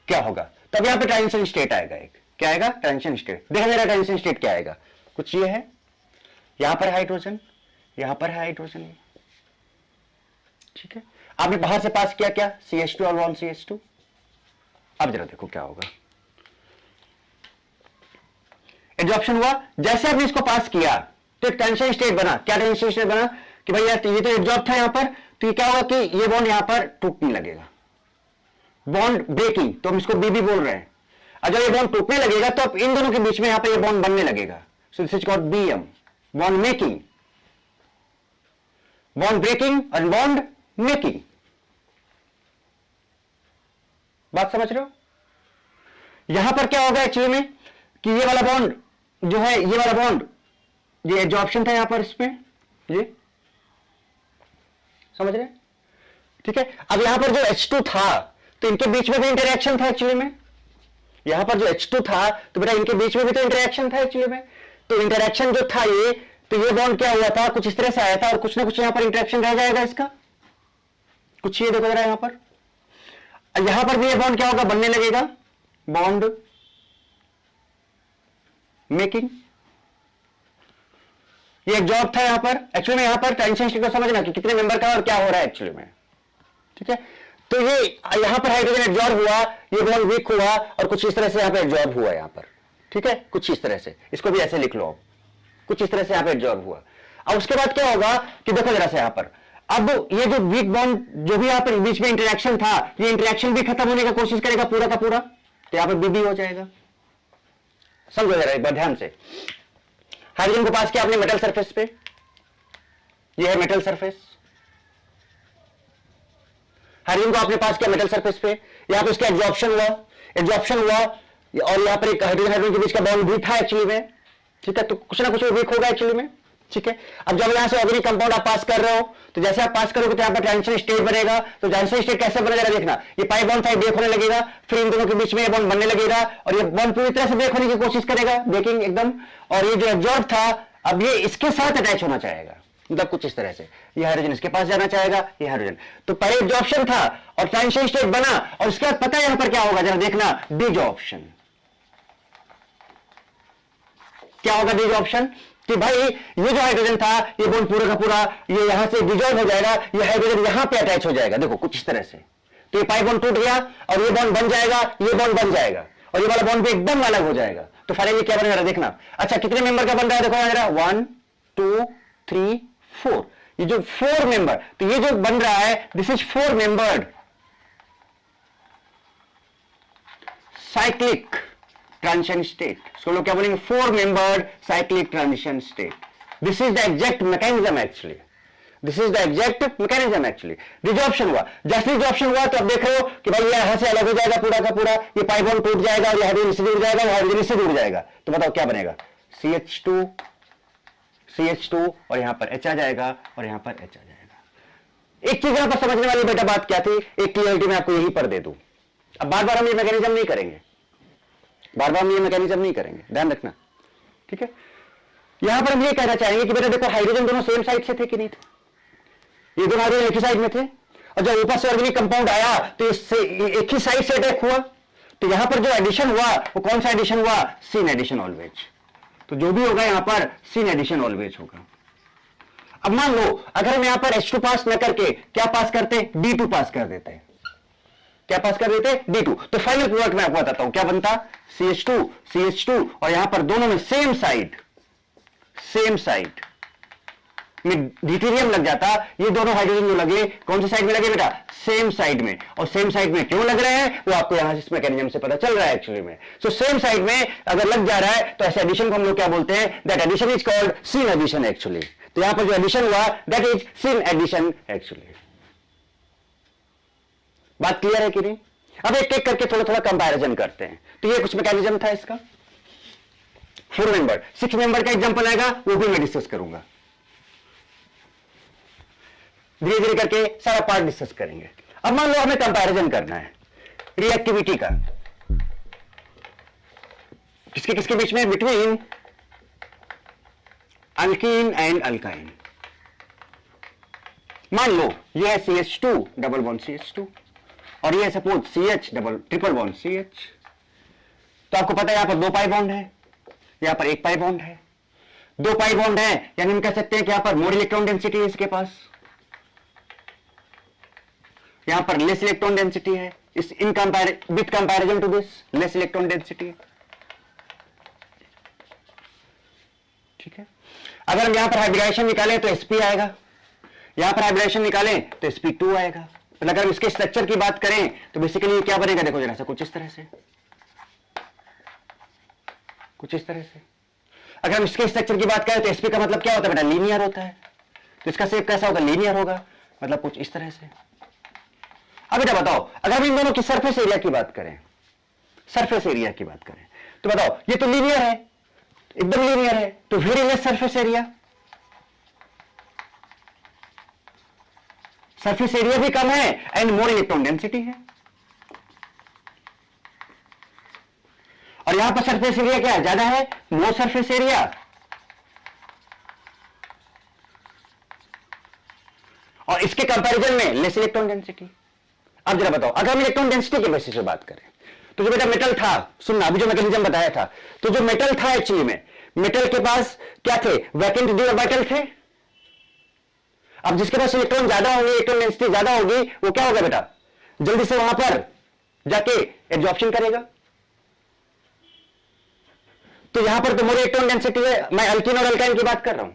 क्या होगा। तब यहां पे ट्रांजिशन स्टेट आएगा, एक क्या आएगा, ट्रांजिशन स्टेट। देखा मेरा ट्रांजिशन स्टेट क्या आएगा, कुछ ये है, यहां पर हाइड्रोजन, यहां पर है हाइड्रोजन, ठीक है। आपने बाहर से पास किया क्या, CH2 और 1 CH2। अब जरा देखो क्या होगा, एब्जॉर्प्शन हुआ, जैसे आपने इसको पास किया तो एक ट्रांजिशन स्टेट बना। क्या ट्रांजिशन स्टेट बना कि भाई यार ये तो एब्जॉर्ब था यहां पर, तो ये क्या होगा कि ये बॉन्ड यहां पर टूटने लगेगा, बॉन्ड ब्रेकिंग, तो हम इसको BB बोल रहे हैं। और जब ये बॉन्ड टूटने लगेगा तो अब इन दोनों के बीच में यहां पर ये बॉन्ड बनने लगेगा, so this is called BM, bond making, bond breaking और बॉन्ड मेकिंग। बात समझ रहे हो, यहां पर क्या होगा एक्चुअली में कि ये वाला बॉन्ड जो है, ये वाला बॉन्ड, ये एब्जॉर्प्शन था यहां पर इसमें, ये समझ रहे, ठीक है। अब यहां पर जो H2 था तो इनके बीच में भी इंटरेक्शन था एक्चुअली में, यहां पर जो H2 था तो बेटा इनके बीच में भी तो इंटरेक्शन था एक्चुअली में। तो इंटरेक्शन जो था ये, तो ये बॉन्ड क्या हुआ था, कुछ इस तरह से आया था और कुछ ना कुछ यहां पर इंटरेक्शन रह जाएगा इसका, कुछ ये देखो जरा यहां पर, यहां पर भी ये बॉन्ड क्या होगा, बनने लगेगा, बॉन्ड मेकिंग। ये एब्जॉर्ब था यहां पर, एक्चुअली में यहां पर ट्रांजिशन स्टेट को समझना कि कितने मेंबर का और क्या हो रहा है एक्चुअली में, ठीक है। तो ये यहां पर हाइड्रोजन एब्जॉर्ब हुआ, ये बॉन्ड वीक हुआ और कुछ इस तरह से यहां पर एब्जॉर्ब हुआ यहां पर, ठीक है, कुछ इस तरह से, इसको भी ऐसे लिख लो, कुछ इस तरह से यहां पर एब्जॉर्ब हुआ। अब उसके बाद क्या होगा कि देखो जरा से यहां पर, अब ये जो वीक बॉन्ड जो भी यहां पर बीच में इंटरेक्शन था, ये इंटरेक्शन भी खत्म होने का कोशिश करेगा पूरा का पूरा, तो यहां पर BB हो जाएगा। समझो जरा एक बार ध्यान से, हाइड्रोजन को पास किया आपने मेटल सरफेस पे, ये है मेटल सरफेस, हाइड्रोजन को आपने पास किया मेटल सरफेस पे, यहां पे इसका एब्जॉर्प्शन हुआ, एब्जॉर्प्शन हुआ और यहां पर एक हाइड्रोजन हाइड्रोजन के बीच का बॉन्ड भी था एक्चुअली में, ठीक है। तो कुछ ना कुछ वीक होगा एक्चुअली में, ठीक है। अब जब यहां से ऑर्गेनिक कंपाउंड आप पास कर रहे हो, तो जैसे आप पास करोगे तो यहां पर ट्रांजिशन स्टेट बनेगा। तो ट्रांजिशन स्टेट कैसे बनेगा देखना, ये पाई बॉन्ड था, ब्रेक होने लगेगा, फिर इन दोनों के बीच में ये बॉन्ड बनने लगेगा और ये बॉन्ड पूरी तरह से ब्रेक होने की कोशिश करेगा, ब्रेकिंग एकदम, और ये जो एब्जॉर्ब था अब ये इसके साथ अटैच होना चाहेगा, मतलब कुछ इस तरह से, ये हाइड्रोजन इसके पास जाना चाहेगा, ये हाइड्रोजन। तो पहले एब्जॉर्प्शन था और ट्रांजिशन स्टेट बना और उसके बाद पता है यहां पर क्या होगा, जरा देखना, डिजॉर्प्शन। क्या होगा डिजॉर्प्शन, कि भाई ये जो हाइड्रोजन था ये बॉन्ड पूरा का पूरा ये यहां से डिजॉल्व हो जाएगा, ये हाइड्रोजन यहां पे अटैच हो जाएगा, देखो कुछ इस तरह से। तो ये पाई बॉन्ड टूट गया और ये बॉन्ड बन जाएगा, ये बॉन्ड बन जाएगा और ये वाला बॉन्ड भी एकदम अलग हो जाएगा। तो फाइनली क्या बनेगा देखना, अच्छा कितने मेंबर का बन रहा है देखो जरा, 1 2 3 4, ये जो 4 मेंबर, तो ये जो बन रहा है this is 4 membered cyclic transition state, इसको लोग क्या बोलेंगे, 4 membered cyclic transition state. This is the exact mechanism actually, this is the exact mechanism actually. Desorption हुआ, जैसे डिजॉर्प्शन हुआ तो अब देख रहे हो कि भाई ये यहां से अलग हो जाएगा पूरा का पूरा, ये पाई बॉन्ड टूट जाएगा और ये हाइड्रोजन से जुड़ जाएगा, हाइड्रोजन से जुड़ जाएगा। तो बताओ क्या बनेगा, CH2 CH2 और यहां पर H आ जाएगा और यहां पर H आ जाएगा। एक चीज यहां पर समझने वाली बेटा बात क्या थी, एक क्लियरिटी मैं आपको यही पर दे दूं। अब बार बार हम ये मैकेनिज्म नहीं करेंगे, बार बार हम ये मैकेनिज्म नहीं करेंगे, ध्यान रखना, ठीक है। यहां पर हम ये कहना चाहेंगे कि बेटा देखो हाइड्रोजन दोनों सेम साइड से थे कि नहीं थे, ये दोनों हाइड्रोजन एक ही साइड में थे, और जब ऊपर से ऑर्गेनिक कंपाउंड आया तो इससे एक ही साइड से अटैक हुआ, तो यहां पर जो एडिशन हुआ वो कौन सा एडिशन हुआ, सीन एडिशन ऑलवेज। तो जो भी होगा यहां पर सीन एडिशन ऑलवेज होगा। अब मान लो अगर हम यहां पर H2 पास न करके क्या पास करते, D2 पास कर देते, क्या पास कर देते, D2, तो फाइनल प्रोडक्ट मैं आपको बताता हूं क्या बनता, CH2 और यहां पर दोनों में सेम साइड में ड्यूटेरियम लग जाता। ये दोनों हाइड्रोजन जो लगे कौन सी साइड में लगे बेटा, सेम साइड में। और सेम साइड में क्यों लग रहे हैं वो आपको यहां इस मैकेनिज्म से पता चल रहा है एक्चुअली में। सो सेम साइड में अगर लग जा रहा है तो ऐसे एडिशन को हम लोग क्या बोलते हैं, that addition is called syn addition actually. तो यहां पर जो एडिशन हुआ that is syn addition actually. बात क्लियर है कि नहीं? अब एक एक करके थोड़ा थोड़ा कंपैरिजन करते हैं। तो ये कुछ मैकेनिज्म था इसका। 4 मेंबर 6 मेंबर का एग्जांपल आएगा वो भी मैं डिस्कस करूंगा, धीरे धीरे करके सारा पार्ट डिस्कस करेंगे। अब मान लो हमें कंपैरिजन करना है रिएक्टिविटी का, किसके किसके बीच में, बिटवीन अल्कीन एंड अल्काइन। मान लो ये है CH2 डबल बॉन्ड CH2 और ये suppose CH double triple bond CH। तो आपको पता है यहां पर 2 पाई बॉन्ड है, यहां पर 1 पाई बॉन्ड है। 2 पाई बॉन्ड है यानी हम कह सकते हैं कि यहां पर मोर इलेक्ट्रॉन डेंसिटी है इसके पास, यहां पर लेस इलेक्ट्रॉन डेंसिटी है, is in with comparison to this less electron density. ठीक है, अगर हम यहां पर हाइब्रिडाइजेशन निकालें तो sp आएगा, यहां पर हाइब्रिडाइजेशन निकालें तो sp2 आएगा। तो अगर हम इसके स्ट्रक्चर की बात करें तो बेसिकली क्या बनेगा, देखो जरा सा कुछ इस तरह से, कुछ इस तरह से। अगर हम इसके स्ट्रक्चर की बात करें तो sp का मतलब क्या होता है बेटा, लीनियर होता है। तो इसका शेप कैसा होगा, लीनियर होगा, मतलब कुछ इस तरह से। अब बेटा बताओ अगर हम इन दोनों की सरफेस एरिया की बात करें, सरफेस एरिया की बात करें तो बताओ ये तो लीनियर है, एकदम लीनियर है, तो very less surface area, surface area भी कम है एंड मोर इलेक्ट्रॉन डेंसिटी है। और यहां पर सरफेस एरिया क्या है, ज्यादा है, मोर सरफेस एरिया, और इसके कंपैरिजन में लेस इलेक्ट्रॉन डेंसिटी। अब जरा बताओ अगर हम इलेक्ट्रॉन डेंसिटी के बेसिस पे बात करें तो जो बेटा मेटल था, सुनना अभी जो मैकेनिज्म बताया था, तो जो मेटल था एक्चुअली में, मेटल के पास क्या थे, वैकेंट डी ऑर्बिटल थे। अब जिसके पास इलेक्ट्रॉन ज्यादा होंगे, इलेक्ट्रॉन डेंसिटी ज्यादा होगी, वो क्या होगा बेटा, जल्दी से वहां पर जाके एब्जॉर्प्शन करेगा। तो यहां पर तो मोर इलेक्ट्रॉन डेंसिटी है, मैं अल्कीन और अल्काइन की बात कर रहा हूं,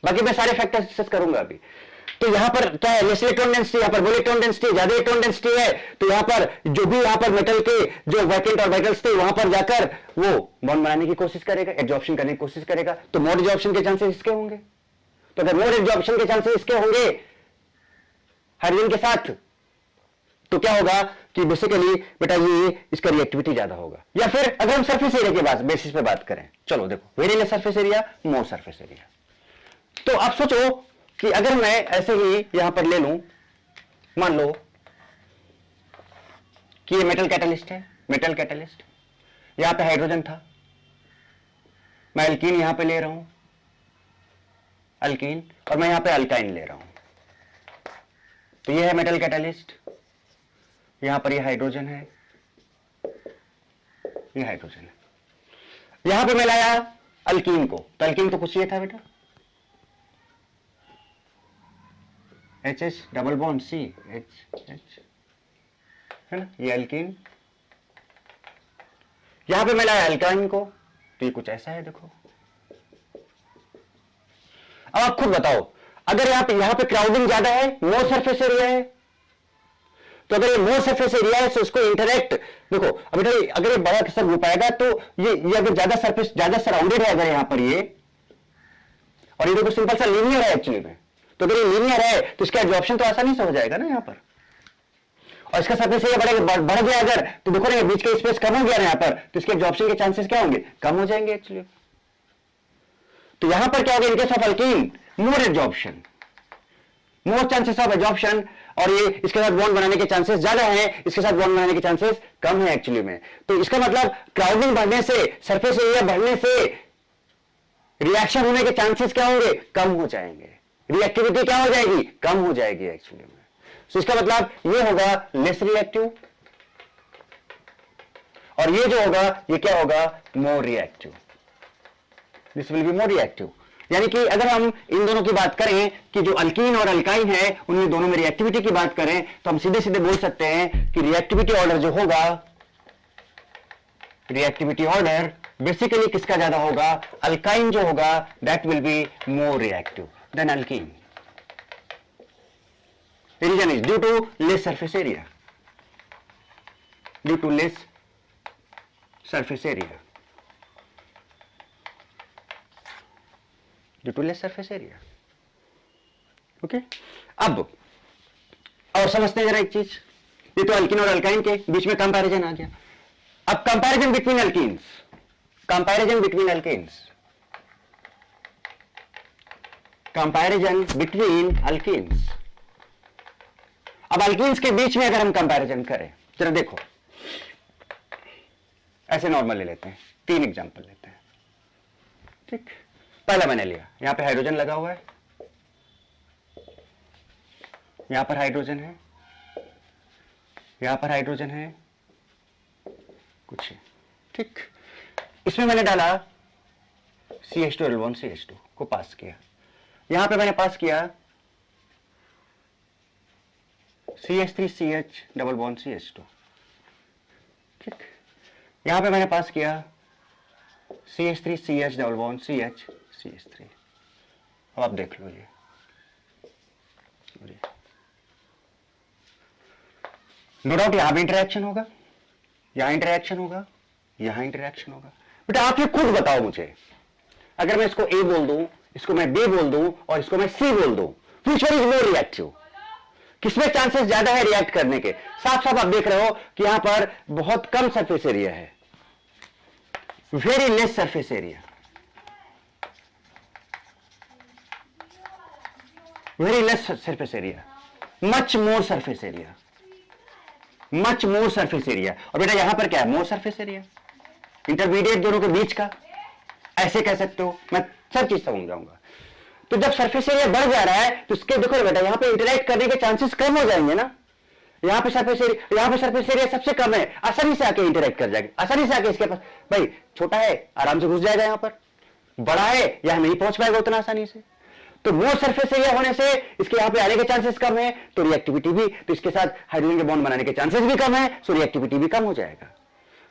बाकी मैं सारे फैक्टर्स डिस्कस करूंगा अभी। तो यहां पर क्या है, लेस इलेक्ट्रॉन डेंसिटी, यहां पर मोर इलेक्ट्रॉन डेंसिटी, ज्यादा इलेक्ट्रॉन डेंसिटी है। तो यहां पर जो भी यहां पर मेटल के जो वैकेंट ऑर्बिटल्स थे वहां पर जाकर वो बॉन्ड बनाने की कोशिश करेगा, एब्जॉर्प्शन करने की कोशिश करेगा। तो मोर एब्जॉर्प्शन के चांसेस इसके होंगे। तो अगर मोर एब्जॉर्प्शन के चांसेस इसके होंगे हाइड्रोजन के साथ, तो क्या होगा कि बेसिकली बेटा ये इसका रिएक्टिविटी ज्यादा होगा। या फिर अगर हम सरफेस एरिया के बेसिस पे बात करें, चलो देखो वेरी लेस सरफेस एरिया, मोर सरफेस एरिया। तो आप सोचो कि अगर मैं ऐसे ही यहां पर ले लूं, मान लो कि ये मेटल कैटलिस्ट है, मेटल कैटलिस्ट, यहां पे हाइड्रोजन था, मैं अल्कीन यहां पे ले रहा हूं, अल्कीन, और मैं यहां पे अल्काइन ले रहा हूं। तो ये है मेटल कैटलिस्ट, यहां पर ये हाइड्रोजन है, ये हाइड्रोजन है, यहां पे मैं लाया अल्कीन को, तो अल्कीन तो कुछ ये था बेटा, HH double bond C H है ना, ये अल्कीन। यहां पे मैं लाया अल्काइन को, तो ये कुछ ऐसा है देखो। अब आप खुद बताओ अगर यहां पे क्राउडिंग ज्यादा है, मोर सरफेस एरिया है, तो अगर ये मोर सरफेस एरिया है तो इसको इंटरेक्ट देखो, अब अगर ये बड़ा सा ग्रुप आएगा तो ये अगर ज्यादा सरफेस ज्यादा सराउंडेड है अगर यहां पर ये, और ये देखो सिंपल सा लीनियर है एक्चुअली में, तो अगर ये लीनियर है तो इसका एब्जॉर्प्शन तो आसानी से हो जाएगा ना यहां पर, और इसका सरफेस एरिया बढ़ गया अगर, तो देखो ना बीच का स्पेस कम हो गया ना यहां पर, तो इसके एब्जॉर्प्शन के चांसेस क्या होंगे, कम हो जाएंगे एक्चुअली। तो यहां पर क्या होगा, in case of alkene more absorption, more chances of absorption, और ये इसके साथ बॉन्ड बनाने के चांसेस ज्यादा हैं, इसके साथ बॉन्ड बनाने के चांसेस कम है एक्चुअली में। तो इसका मतलब क्राउडिंग बढ़ने से, सरफेस एरिया बढ़ने से रिएक्शन होने के चांसेस क्या होंगे, कम हो जाएंगे, रिएक्टिविटी क्या हो जाएगी, कम हो जाएगी एक्चुअली में। तो इसका मतलब ये होगा लेस रिएक्टिव, और ये जो होगा ये क्या होगा, more reactive, this will be more reactive. यानी कि अगर हम इन दोनों की बात करें कि जो अल्कीन और अल्काइन है उनमें दोनों में रिएक्टिविटी की बात करें तो हम सीधे सीधे बोल सकते हैं कि रिएक्टिविटी ऑर्डर जो होगा, रिएक्टिविटी ऑर्डर बेसिकली किसका ज्यादा होगा, अल्काइन जो होगा that will be more reactive than alkene. Reason is due to less surface area, due to less surface area, due to less surface area. Okay, अब और समझते हैं जरा एक चीज, ये तो अल्कीन और अल्काइन के बीच में कंपैरिजन आ गया। अब comparison between alkenes, comparison between alkenes, comparison between alkenes. अब अल्कीन्स के बीच में अगर हम कंपैरिजन करें, जरा देखो, ऐसे नॉर्मल ले लेते हैं, 3 एग्जांपल लेते हैं। ठीक, पहला मैंने लिया, यहां पे हाइड्रोजन लगा हुआ है, यहां पर हाइड्रोजन है, यहां पर हाइड्रोजन है, कुछ है। ठीक, इसमें मैंने डाला CH2 L1 CH2 को पास किया, यहां पे मैंने पास किया CH3CH डबल बॉन्ड CH2। ठीक, यहां पे मैंने पास किया CH3CH double bond CH CH3। अब आप देख लो, ये नो डाउट यहां भी इंटरेक्शन होगा, यहां इंटरेक्शन होगा, यहां इंटरेक्शन होगा। बेटा आप ये खुद बताओ मुझे, अगर मैं इसको A बोल दूं, इसको मैं B बोल दूं और इसको मैं C बोल दूं, which one is more reactive? किसमें चांसेस ज्यादा है रिएक्ट करने के? साफ साफ आप देख रहे हो कि यहां पर बहुत कम सरफेस एरिया है, very less surface area, very less surface area, much more surface area, much more surface area. और बेटा यहां पर क्या है, मोर सरफेस एरिया, इंटरमीडिएट दोनों के बीच का, ऐसे कह सकते हो, मैं सब चीज समझ जाऊंगा। तो जब सरफेस एरिया बढ़ जा रहा है तो इसके देखो बेटा यहां पे इंटरेक्ट करने के चांसेस कम हो जाएंगे ना, यहां पे सरफेस एरिया सबसे कम है, आसानी से आके इंटरेक्ट कर जाएगा, आसानी से आके इसके पास, भाई छोटा है आराम से घुस जाएगा, यहां पर बड़ा है यहां नहीं पहुंच पाएगा उतना आसानी से। तो मोर सरफेस एरिया होने से इसके यहां पे आने के चांसेस कम है, तो रिएक्टिविटी भी, तो इसके साथ हाइड्रोजन के बॉन्ड बनाने के चांसेस भी कम है, सो रिएक्टिविटी भी कम हो जाएगा।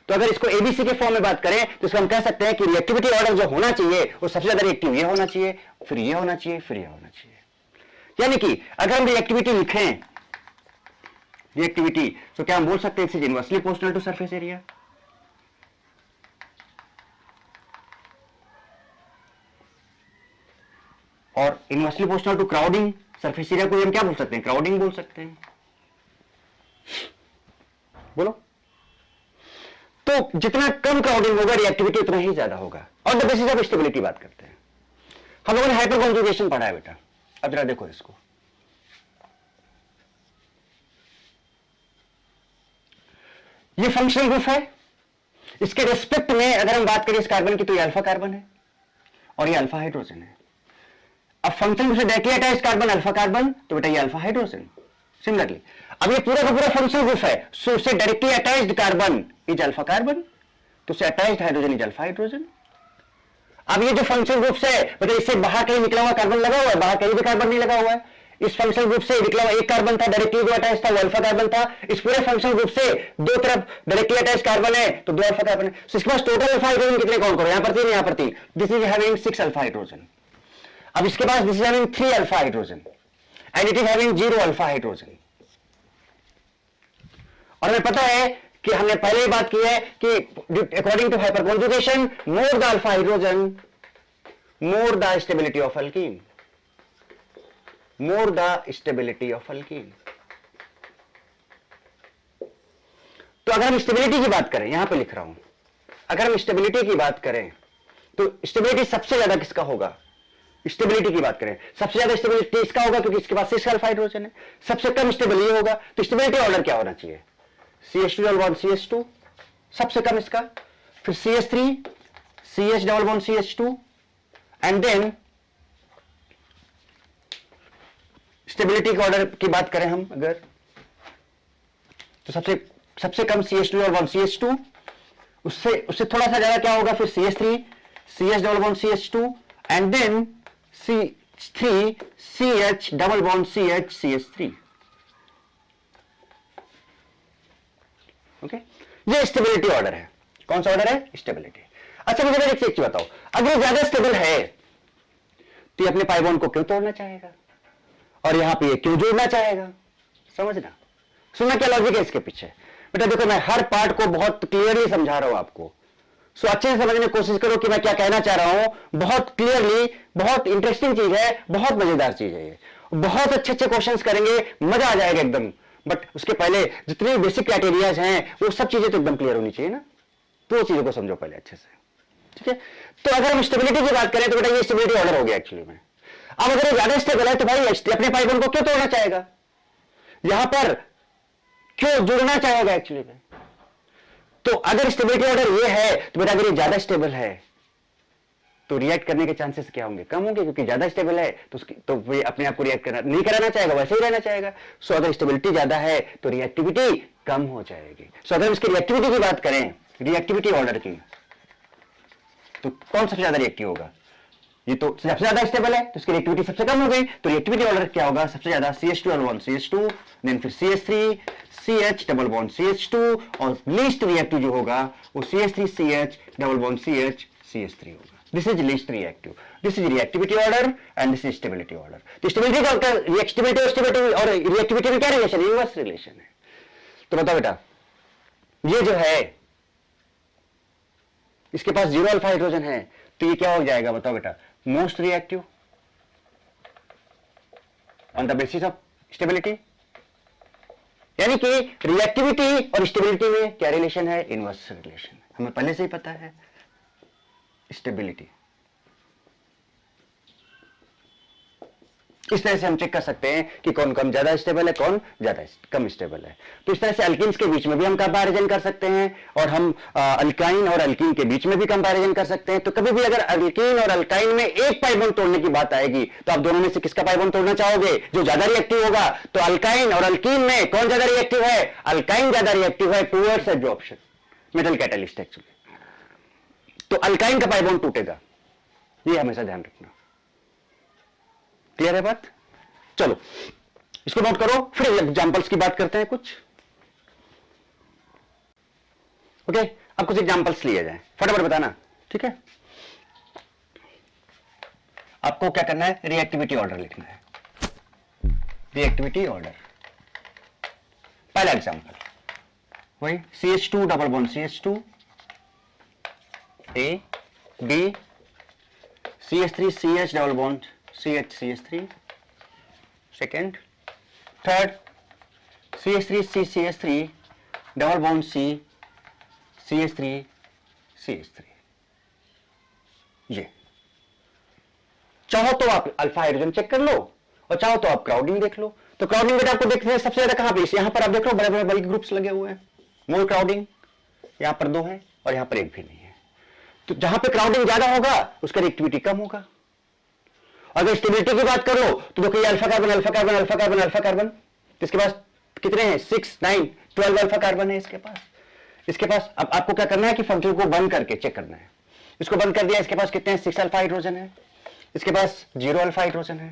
तो अगर इसको एबीसी के फॉर्म में बात करें तो इसको हम कह सकते हैं कि रिएक्टिविटी ऑर्डर जो होना चाहिए वो सबसे ज्यादा रिएक्टिव ये होना चाहिए, फिर ये होना चाहिए, फिर ये होना चाहिए। यानी कि अगर हम रिएक्टिविटी लिखें, रिएक्टिविटी, तो क्या हम बोल सकते हैं it's inversely proportional to surface area, और inversely proportional to crowding surface area को हम क्या बोल सकते हैं, क्राउडिंग बोल सकते हैं। बोलो, तो जितना कम क्राउडिंग होगा रिएक्टिविटी उतना ही ज्यादा होगा। और द बेसिस ऑफ स्टेबिलिटी बात करते हैं, हम लोगों ने हाइपर कॉन्जुगेशन पढ़ा है बेटा। अब जरा देखो इसको, ये फंक्शनल ग्रुप है, इसके रिस्पेक्ट में अगर हम बात करें इस कार्बन की तो ये अल्फा कार्बन है और ये अल्फा हाइड्रोजन है। अब फंक्शन ग्रुप से directly attached carbon alpha carbon, तो बेटा ये अल्फा हाइड्रोजन। सिमिलरली अब ये पूरा का पूरा फंक्शनल ग्रुप है, सो उससे directly attached carbon is alpha carbon, तो उससे attached hydrogen is alpha hydrogen. अब ये जो फंक्शनल ग्रुप से मतलब इससे बाहर कहीं निकला हुआ कार्बन लगा हुआ है, बाहर कहीं भी कार्बन नहीं लगा हुआ है, इस फंक्शनल ग्रुप से निकला हुआ एक कार्बन था डायरेक्टली जो अटैच था वो अल्फा कार्बन था, इस पूरे फंक्शनल ग्रुप से दो तरफ डायरेक्टली अटैच कार्बन है तो 2 अल्फा कार्बन है। तो इसके पास टोटल अल्फा हाइड्रोजन कितने काउंट करो, यहां पर 3, यहां पर 3, this is having 6 alpha hydrogen. अब इसके पास this is having 3 alpha hydrogen and it is having 0 alpha hydrogen. और हमें पता है कि हमने पहले ही बात की है कि according to hyper conjugation more the alpha hydrogen more the stability of alkene, more the stability of alkene. तो अगर हम स्टेबिलिटी की बात करें, यहां पे लिख रहा हूं, अगर हम स्टेबिलिटी की बात करें तो स्टेबिलिटी सबसे ज्यादा किसका होगा, स्टेबिलिटी की बात करें सबसे ज्यादा स्टेबिलिटी इसका होगा क्योंकि इसके पास 6 अल्फा हाइड्रोजन है, सबसे कम स्टेबल ये होगा। तो स्टेबिलिटी ऑर्डर क्या होना चाहिए, CH2 डबल बॉन्ड CH2 सबसे कम इसका, फिर CH3 CH double bond CH2 and then stability के ऑर्डर की बात करें हम अगर, तो सबसे कम CH2 और 1 CH2, उससे थोड़ा सा ज्यादा क्या होगा फिर CH3 CH double bond CH2 and then C3 CH double bond CH CH3। Okay, ये स्टेबिलिटी ऑर्डर है। कौन सा ऑर्डर है? स्टेबिलिटी। अच्छा मुझे एक चीज बताओ, अगर ये ज्यादा स्टेबल है तो ये अपने पाई बॉन्ड को क्यों तोड़ना चाहेगा और यहां पे ये क्यों जोड़ना चाहेगा? समझना, सुनना क्या लॉजिक है इसके पीछे। बेटा देखो, मैं हर पार्ट को बहुत क्लियरली समझा रहा हूं आपको, सो अच्छे से समझने की कोशिश करो कि मैं क्या कहना चाह रहा हूं। बहुत क्लियरली, बहुत इंटरेस्टिंग चीज है, बहुत मजेदार चीज है ये, बहुत अच्छे अच्छे क्वेश्चंस करेंगे, मजा आ जाएगा एकदम। बट उसके पहले जितने बेसिक क्राइटेरियाज हैं वो सब चीजें तो एकदम क्लियर होनी चाहिए ना, तो चीजों को समझो पहले अच्छे से, ठीक है। तो अगर हम स्टेबिलिटी की बात करें तो बेटा ये स्टेबिलिटी ऑर्डर हो गया एक्चुअली में। अब अगर ये ज्यादा स्टेबल है तो भाई अपने पाई बॉन्ड को क्यों तोड़ना चाहेगा, यहां पर क्यों जुड़ना चाहेगा एक्चुअली में? तो अगर स्टेबिलिटी ऑर्डर ये है तो बेटा अगर ये ज्यादा स्टेबल है तो रिएक्ट करने के चांसेस क्या होंगे? कम होंगे, क्योंकि ज्यादा स्टेबल है तो वो अपने आप को रिएक्ट नहीं कराना चाहेगा, वैसे ही रहना चाहेगा। सो अगर स्टेबिलिटी ज्यादा है तो रिएक्टिविटी कम हो जाएगी। सो अगर इसकी रिएक्टिविटी की बात करें, रिएक्टिविटी ऑर्डर की, तो कौन सबसे ज्यादा रिएक्टिव होगा? ये तो सबसे ज्यादा स्टेबल है तो इसकी रिएक्टिविटी सबसे कम हो गई, तो रिएक्टिविटी ऑर्डर क्या होगा? सबसे ज्यादा CH2 और 1 CH2, देन फिर CH3 CH double bond CH2, और लीस्ट रिएक्टिव जो होगा वो CH3 CH double bond CH CH3 होगा। This is least reactive, this is reactivity order and this is stability order. तो स्टेबिलिटी का रिएक्टिविटी और रिएक्टिविटी में क्या रिलेशन है? इनवर्स रिलेशन है। तो बताओ बेटा, ये जो है इसके पास 0 अल्फा हाइड्रोजन है, तो ये क्या हो जाएगा बताओ बेटा? Most reactive on the basis of stability. यानी कि रिएक्टिविटी और स्टेबिलिटी में क्या रिलेशन है? Inverse relation. हमें पहले से ही पता है। स्टेबिलिटी इस तरह से हम चेक कर सकते हैं कि कौन कम ज्यादा स्टेबल है, कौन ज्यादा कम स्टेबल है। तो इस तरह से अल्कीन्स के बीच में भी हम कंपैरिजन कर सकते हैं, और हम अल्काइन और अल्कीन के बीच में भी कंपैरिजन कर सकते हैं। तो कभी भी अगर अल्कीन और अल्काइन में एक पाई बॉन्ड तोड़ने की बात आएगी तो आप दोनों में से किसका पाई बॉन्ड तोड़ना चाहोगे? जो ज्यादा रिएक्टिव होगा। तो अल्काइन और अल्कीन में कौन ज्यादा रिएक्टिव है? अल्काइन ज्यादा रिएक्टिव है towards absorption, metal catalyst actually. तो अल्काइन का पाई बॉन्ड टूटेगा, ये हमेशा ध्यान रखना। क्लियर है बात? चलो इसको नोट करो, फिर एग्जांपल्स की बात करते हैं कुछ। ओके, अब कुछ एग्जांपल्स लिए जाएं, फटाफट बताना, ठीक है। आपको क्या करना है? रिएक्टिविटी ऑर्डर लिखना है। रिएक्टिविटी ऑर्डर, पहला एग्जांपल वही CH2 double bond CH2 A B CH3 CH double bond CH CH3, second, third CH3 C CH3 double bond C CH3 CH3। ये चाहो तो आप अल्फा हाइड्रोजन चेक कर लो और चाहो तो आप क्राउडिंग देख लो। तो क्राउडिंग बेटा आपको देखते हैं सबसे ज्यादा कहां पे? यहां पर आप देख लो, बड़े बड़े बल्क ग्रुप्स लगे हुए हैं। मोल क्राउडिंग यहां पर 2 है और यहां पर 1 भी नहीं है। तो जहां पे क्राउडिंग ज्यादा होगा उसका रिएक्टिविटी कम होगा। अगर स्टेबिलिटी की बात कर लो तो देखो ये alpha carbon alpha carbon alpha carbon alpha carbon, इसके पास कितने हैं? 6 9 12 अल्फा कार्बन है इसके पास। इसके पास अब आपको क्या करना है कि फंक्शन को बंद करके चेक करना है। इसको बंद कर दिया, इसके पास कितने हैं? 6 अल्फा हाइड्रोजन है, इसके पास 0 अल्फा हाइड्रोजन है।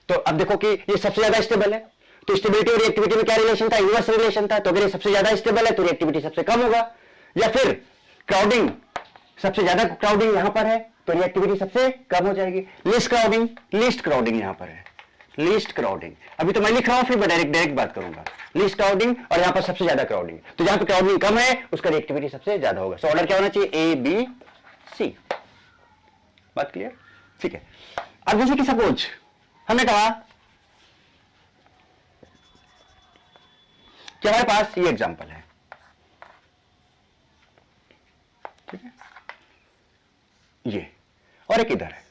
तो अब देखो कि ये सबसे ज्यादा स्टेबल है, तो स्टेबिलिटी और रिएक्टिविटी में क्या रिलेशन था? इनवर्स रिलेशन था। तो अगर ये सबसे ज्यादा स्टेबल है तो रिएक्टिविटी सबसे कम होगा। या फिर क्राउडिंग, सबसे ज्यादा क्राउडिंग यहां पर है तो रिएक्टिविटी सबसे कम हो जाएगी। लीस्ट क्राउडिंग यहां पर है, लीस्ट क्राउडिंग। अभी तो मैं लिख रहा हूं, फिर मैं डायरेक्ट बात करूंगा। लीस्ट क्राउडिंग और यहां पर सबसे ज्यादा क्राउडिंग, तो जहां पर क्राउडिंग कम है उसका रिएक्टिविटी सबसे ज्यादा होगा। सो ऑर्डर क्या होना चाहिए? A B C। बात क्लियर? ठीक है। अब जैसे कि सपोज हमने कहा कि हमारे पास ये एग्जांपल है, ठीक है, ये और एक इधर है।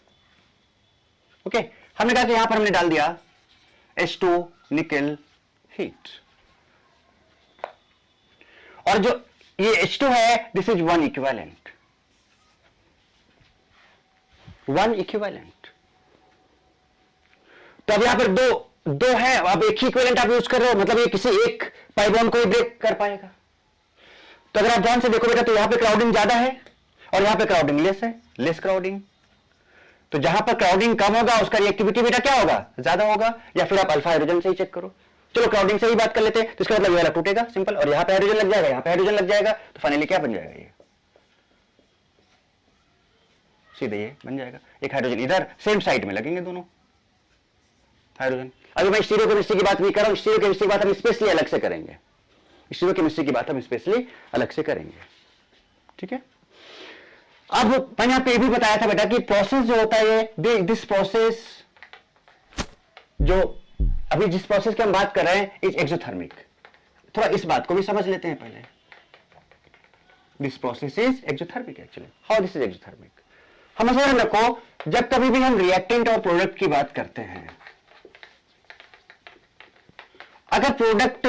ओके, हमने कहा कि यहां पर हमने डाल दिया H2 निकल हीट, और जो ये H2 है दिस इज 1 इक्विवेलेंट। 1 इक्विवेलेंट। तो अब यहां पर दो है, अब एक ही इक्विवेलेंट आप यूज कर रहे हो, मतलब ये किसी एक पाई बॉन्ड को ही ब्रेक कर पाएगा। तो अगर आप ध्यान से देखो बेटा, तो यहां पे क्राउडिंग ज्यादा है और यहां पे क्राउडिंग लेस है, लेस क्राउडिंग। तो जहां पर क्राउडिंग कम होगा उसका रिएक्टिविटी बेटा क्या होगा, ज्यादा होगा। या फिर आप अल्फा हाइड्रोजन से ही चेक करो। चलो क्राउडिंग से ही बात कर लेते हैं, तो इसका मतलब ये वाला टूटेगा सिंपल, और यहां पे हाइड्रोजन लग जाएगा, यहां पे हाइड्रोजन लग जाएगा, तो फाइनली क्या बन जाएगा, ये सीधे ये बन जाएगा। एक हाइड्रोजन इधर सेम साइड में लगेंगे दोनों हाइड्रोजन। अभी मैं स्टीरियो केमिस्ट्री की बात नहीं कर रहा हूं, स्टीरियो केमिस्ट्री की बात हम स्पेशली अलग से करेंगे, स्टीरियो केमिस्ट्री की बात हम स्पेशली अलग से करेंगे, ठीक है। अब मैंने आपको ये भी बताया था बेटा कि प्रोसेस जो होता है, दिस प्रोसेस, जो अभी जिस प्रोसेस की हम बात कर रहे हैं, इज एक्सोथर्मिक। थोड़ा इस बात को भी समझ लेते हैं पहले। This process is exothermic actually. How this is exothermic? हम समझ रखो, जब कभी भी हम रिएक्टेंट और प्रोडक्ट की बात करते हैं, अगर प्रोडक्ट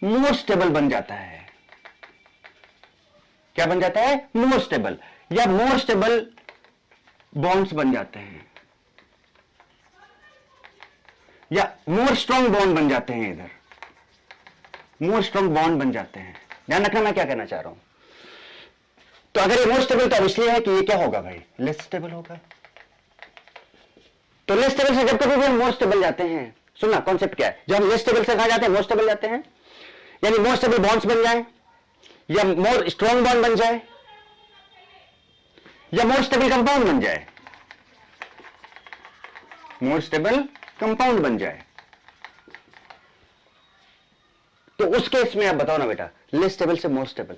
मोर स्टेबल बन जाता है, क्या बन जाता है, मोर स्टेबल, या मोर स्टेबल बॉन्ड्स बन जाते हैं, या मोर स्ट्रॉन्ग बॉन्ड बन जाते हैं, इधर मोर स्ट्रॉन्ग बॉन्ड बन जाते हैं। ध्यान रखना मैं क्या कहना चाह रहा हूं। तो अगर ये मोर स्टेबल, तो इसलिए है कि ये क्या होगा भाई, लेस स्टेबल होगा। तो लेस स्टेबल से जब कभी भी हम मोर स्टेबल जाते हैं, सुनना कॉन्सेप्ट क्या है, जब हम लेस स्टेबल से कहां जाते हैं, मोर स्टेबल जाते हैं, यानी मोर स्टेबल बॉन्ड्स बन जाए, या मोर स्ट्रॉन्ग बॉन्ड बन जाए, या मोर स्टेबल कंपाउंड बन जाए, मोर स्टेबल कंपाउंड बन जाए, तो उस केस में आप बताओ ना बेटा, लेस स्टेबल से मोर स्टेबल।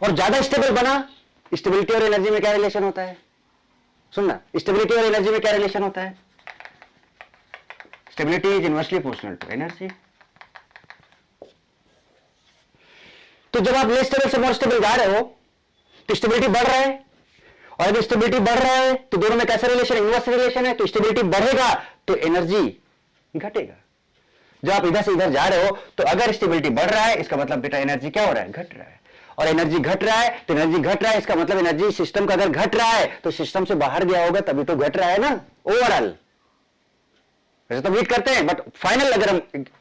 और ज्यादा स्टेबल बना, स्टेबिलिटी और एनर्जी में क्या रिलेशन होता है, सुनना, स्टेबिलिटी और एनर्जी में क्या रिलेशन होता है, stability is inversely proportional to energy. तो जब आप लेस स्टेबल से मोर स्टेबल जा रहे हो, तो स्टेबिलिटी बढ़ रहा है, और अगर स्टेबिलिटी बढ़ रहा है तो दोनों में कैसा रिलेशन, इनवर्स रिलेशन है। तो स्टेबिलिटी बढ़ेगा तो एनर्जी घटेगा। जब आप इधर से इधर जा रहे हो, तो अगर स्टेबिलिटी बढ़ रहा है, इसका मतलब बेटा एनर्जी क्या हो रहा है, घट रहा है। और एनर्जी घट रहा है, तो एनर्जी घट रहा है, इसका मतलब एनर्जी सिस्टम का अगर घट रहा है, तो सिस्टम से बाहर गया होगा, तभी तो घट रहा है ना ओवरऑल। वैसे तो मीट करते हैं, बट फाइनल अगर हम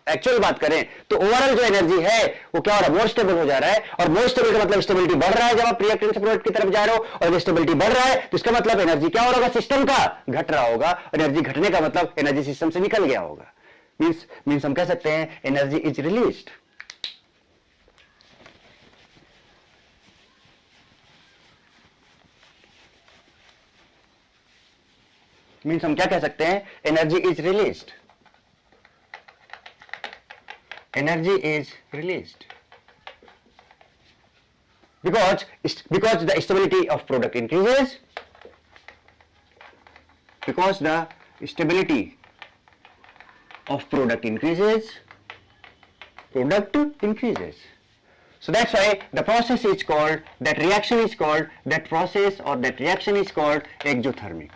एक्चुअल बात करें, तो ओवरऑल जो एनर्जी है वो क्या हो रहा है, मोर स्टेबल हो जा रहा है। और मोर स्टेबल का मतलब स्टेबिलिटी बढ़ रहा है जब आप रिएक्टेंट से प्रोडक्ट की तरफ जा रहे हो, और जब स्टेबिलिटी बढ़ रहा है तो इसका मतलब एनर्जी क्या हो रहा होगा, सिस्टम का घट रहा होगा। एनर्जी घटने का मतलब एनर्जी सिस्टम से निकल गया होगा। मीन्स हम कह सकते हैं एनर्जी इज रिलीज्ड। मीन्स हम क्या कह सकते हैं, energy is released, energy is released because the stability of product increases, because the stability of product increases, product increases. So that's why the process is called, that reaction is called, that process or that reaction is called exothermic.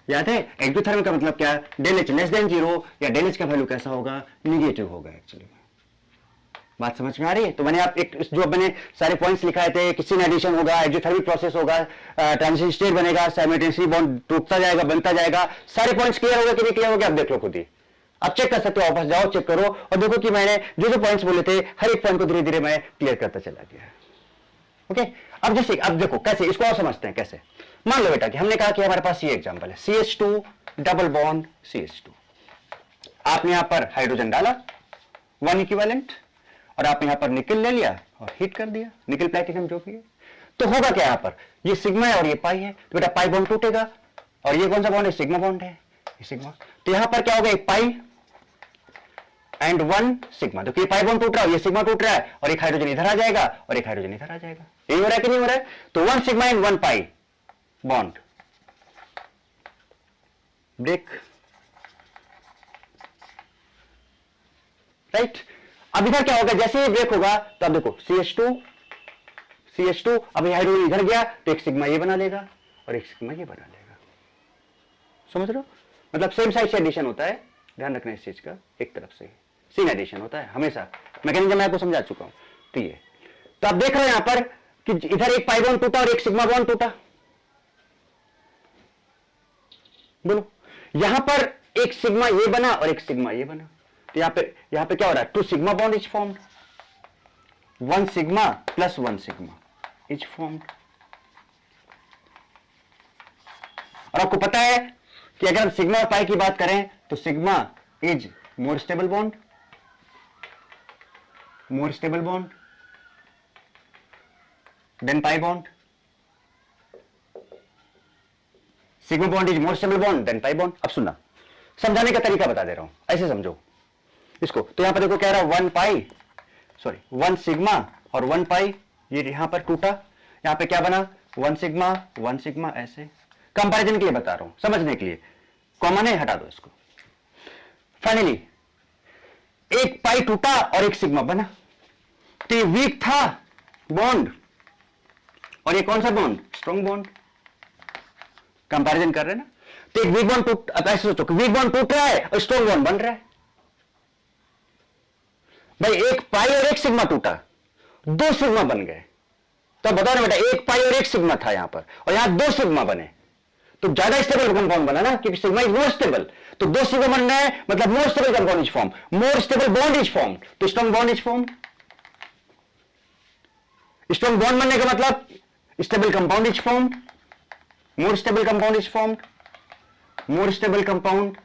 याद है exothermic का मतलब क्या, del H less than 0, या del H का value कैसा होगा, negative होगा। एक्चुअली बात समझ में आ रही है। तो मैंने आप एक जो मैंने सारे पॉइंट्स लिखाए थे, किसी में एडिशन होगा, एक्सोथर्मिक प्रोसेस होगा, ट्रांजिशन स्टेट बनेगा, साइमल्टेनियसली बॉन्ड टूटता जाएगा, बनता जाएगा। सारे पॉइंट्स क्लियर हो गए कि नहीं क्लियर हो गए, आप देख लो खुद ही, आप चेक कर सकते हो, वापस जाओ चेक करो और देखो कि मैंने जो जो पॉइंट्स बोले थे, हर एक पॉइंट को धीरे धीरे मैं क्लियर करता चला गया। ओके, अब जैसे अब देखो कैसे इसको और समझते हैं। कैसे, मान लो बेटा कि हमने कहा कि हमारे पास ये एग्जांपल है, CH2 डबल बॉन्ड CH2। आपने यहां पर हाइड्रोजन डाला 1 इक्विवेलेंट, और आपने यहां पर निकल ले लिया और हीट कर दिया, निकल प्लैटिनम जो भी है। तो होगा क्या, यहां पर ये सिग्मा है और ये पाई है, तो बेटा पाई बॉन्ड टूटेगा, और ये कौन सा बॉन्ड है, सिग्मा बॉन्ड है, ये सिग्मा। तो यहां पर क्या होगा, एक पाई एंड 1 सिग्मा। तो ये पाई बॉन्ड टूट रहा है, ये सिग्मा टूट रहा है, और एक हाइड्रोजन इधर आ जाएगा और एक हाइड्रोजन इधर आ जाएगा। यही हो रहा है कि नहीं हो रहा है। तो 1 sigma and 1 pi bond break, right. अब इधर क्या होगा, जैसे ही ब्रेक होगा तो अब देखो CH2 अब ये हाइड्रोजन इधर गया तो एक सिग्मा ये बना लेगा और एक सिग्मा ये बना लेगा। समझ रहे हो, मतलब सेम साइड से एडिशन होता है, ध्यान रखना इस चीज का, एक तरफ से सीन एडिशन होता है हमेशा। मैकेनिज्म मैं आपको समझा चुका हूं। तो ये तो आप देख रहे हो यहां पर कि इधर एक पाई बॉन्ड टूटा और एक सिग्मा बॉन्ड टूटा? बोलो, यहां पर एक सिग्मा ये बना और एक सिग्मा ये बना, तो यहां पे क्या हो रहा है? 2 sigma bond is formed, 1 sigma plus 1 sigma is formed. और आपको पता है कि अगर हम सिग्मा और पाई की बात करें तो sigma is more stable bond, more stable bond than pi bond. Sigma bond is more stable bond than pi bond. अब सुनना, समझाने का तरीका बता दे रहा हूं, ऐसे समझो इसको। तो यहां पर देखो कह रहा है 1 पाई, सॉरी 1 सिग्मा और 1 पाई, ये यहां पर टूटा, यहां पे क्या बना? 1 सिग्मा 1 सिग्मा। ऐसे कंपैरिजन के लिए बता रहा हूं, समझने के लिए, कॉमन है हटा दो इसको। फाइनली एक पाई टूटा और एक सिग्मा बना, तो ये वीक था बॉन्ड और ये कौन सा बॉन्ड? Strong bond. कंपैरिजन कर रहे हैं ना, तो एक वीक बॉन्ड टूट, अब ऐसे सोचो कि वीक बॉन्ड टूट रहा है और स्ट्रॉन्ग बॉन्ड बन रहा है। भाई एक पाई और एक सिग्मा टूटा, 2 सिग्मा बन गए, तो बताओ ना बेटा, एक पाई और एक सिग्मा था यहां पर और यहां 2 सिग्मा बने, तो ज्यादा स्टेबल कंपाउंड बना ना, क्योंकि सिग्मा इज मोर स्टेबल। तो 2 सिग्मा बन रहे हैं मतलब more stable compound is form, more stable bond is form, तो strong bond is form. Strong bond बनने का मतलब stable compound is form, more stable compound is form, more stable compound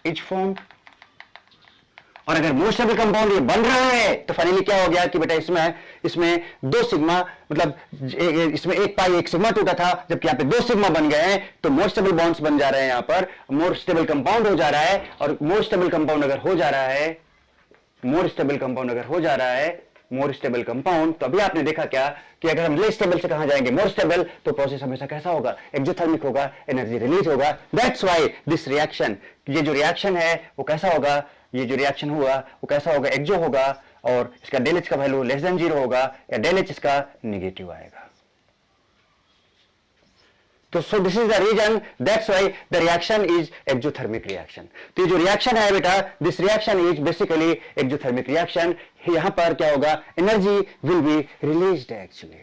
is form. और अगर मोर स्टेबल कंपाउंड ये बन रहा है तो फाइनली क्या हो गया कि बेटा इसमें 2 सिग्मा, मतलब इसमें एक पाई एक सिग्मा टूटा था, जबकि यहां पे 2 सिग्मा बन गए हैं, तो मोर स्टेबल बॉन्ड्स बन जा रहे हैं, यहां पर मोर स्टेबल कंपाउंड हो जा रहा है। और मोर स्टेबल कंपाउंड अगर हो जा रहा है, मोर स्टेबल कंपाउंड अगर हो जा रहा है, मोर स्टेबल कंपाउंड, तो अभी आपने देखा क्या कि अगर हम लेस स्टेबल से कहां जाएंगे? मोर स्टेबल, तो प्रोसेस हमेशा कैसा होगा? एक्सोथर्मिक होगा, एनर्जी रिलीज होगा। दैट्स व्हाई दिस रिएक्शन, ये जो रिएक्शन है वो कैसा होगा? ये जो रिएक्शन हुआ वो कैसा होगा? एक्सो होगा, और इसका डेल एच का वैल्यू लेस देन 0 होगा, या डेल एच इसका नेगेटिव आएगा। तो so this is the reason, that's why the reaction is exothermic reaction. तो ये जो रिएक्शन है बेटा, this reaction is basically exothermic reaction. यहां पर क्या होगा? Energy will be released actually,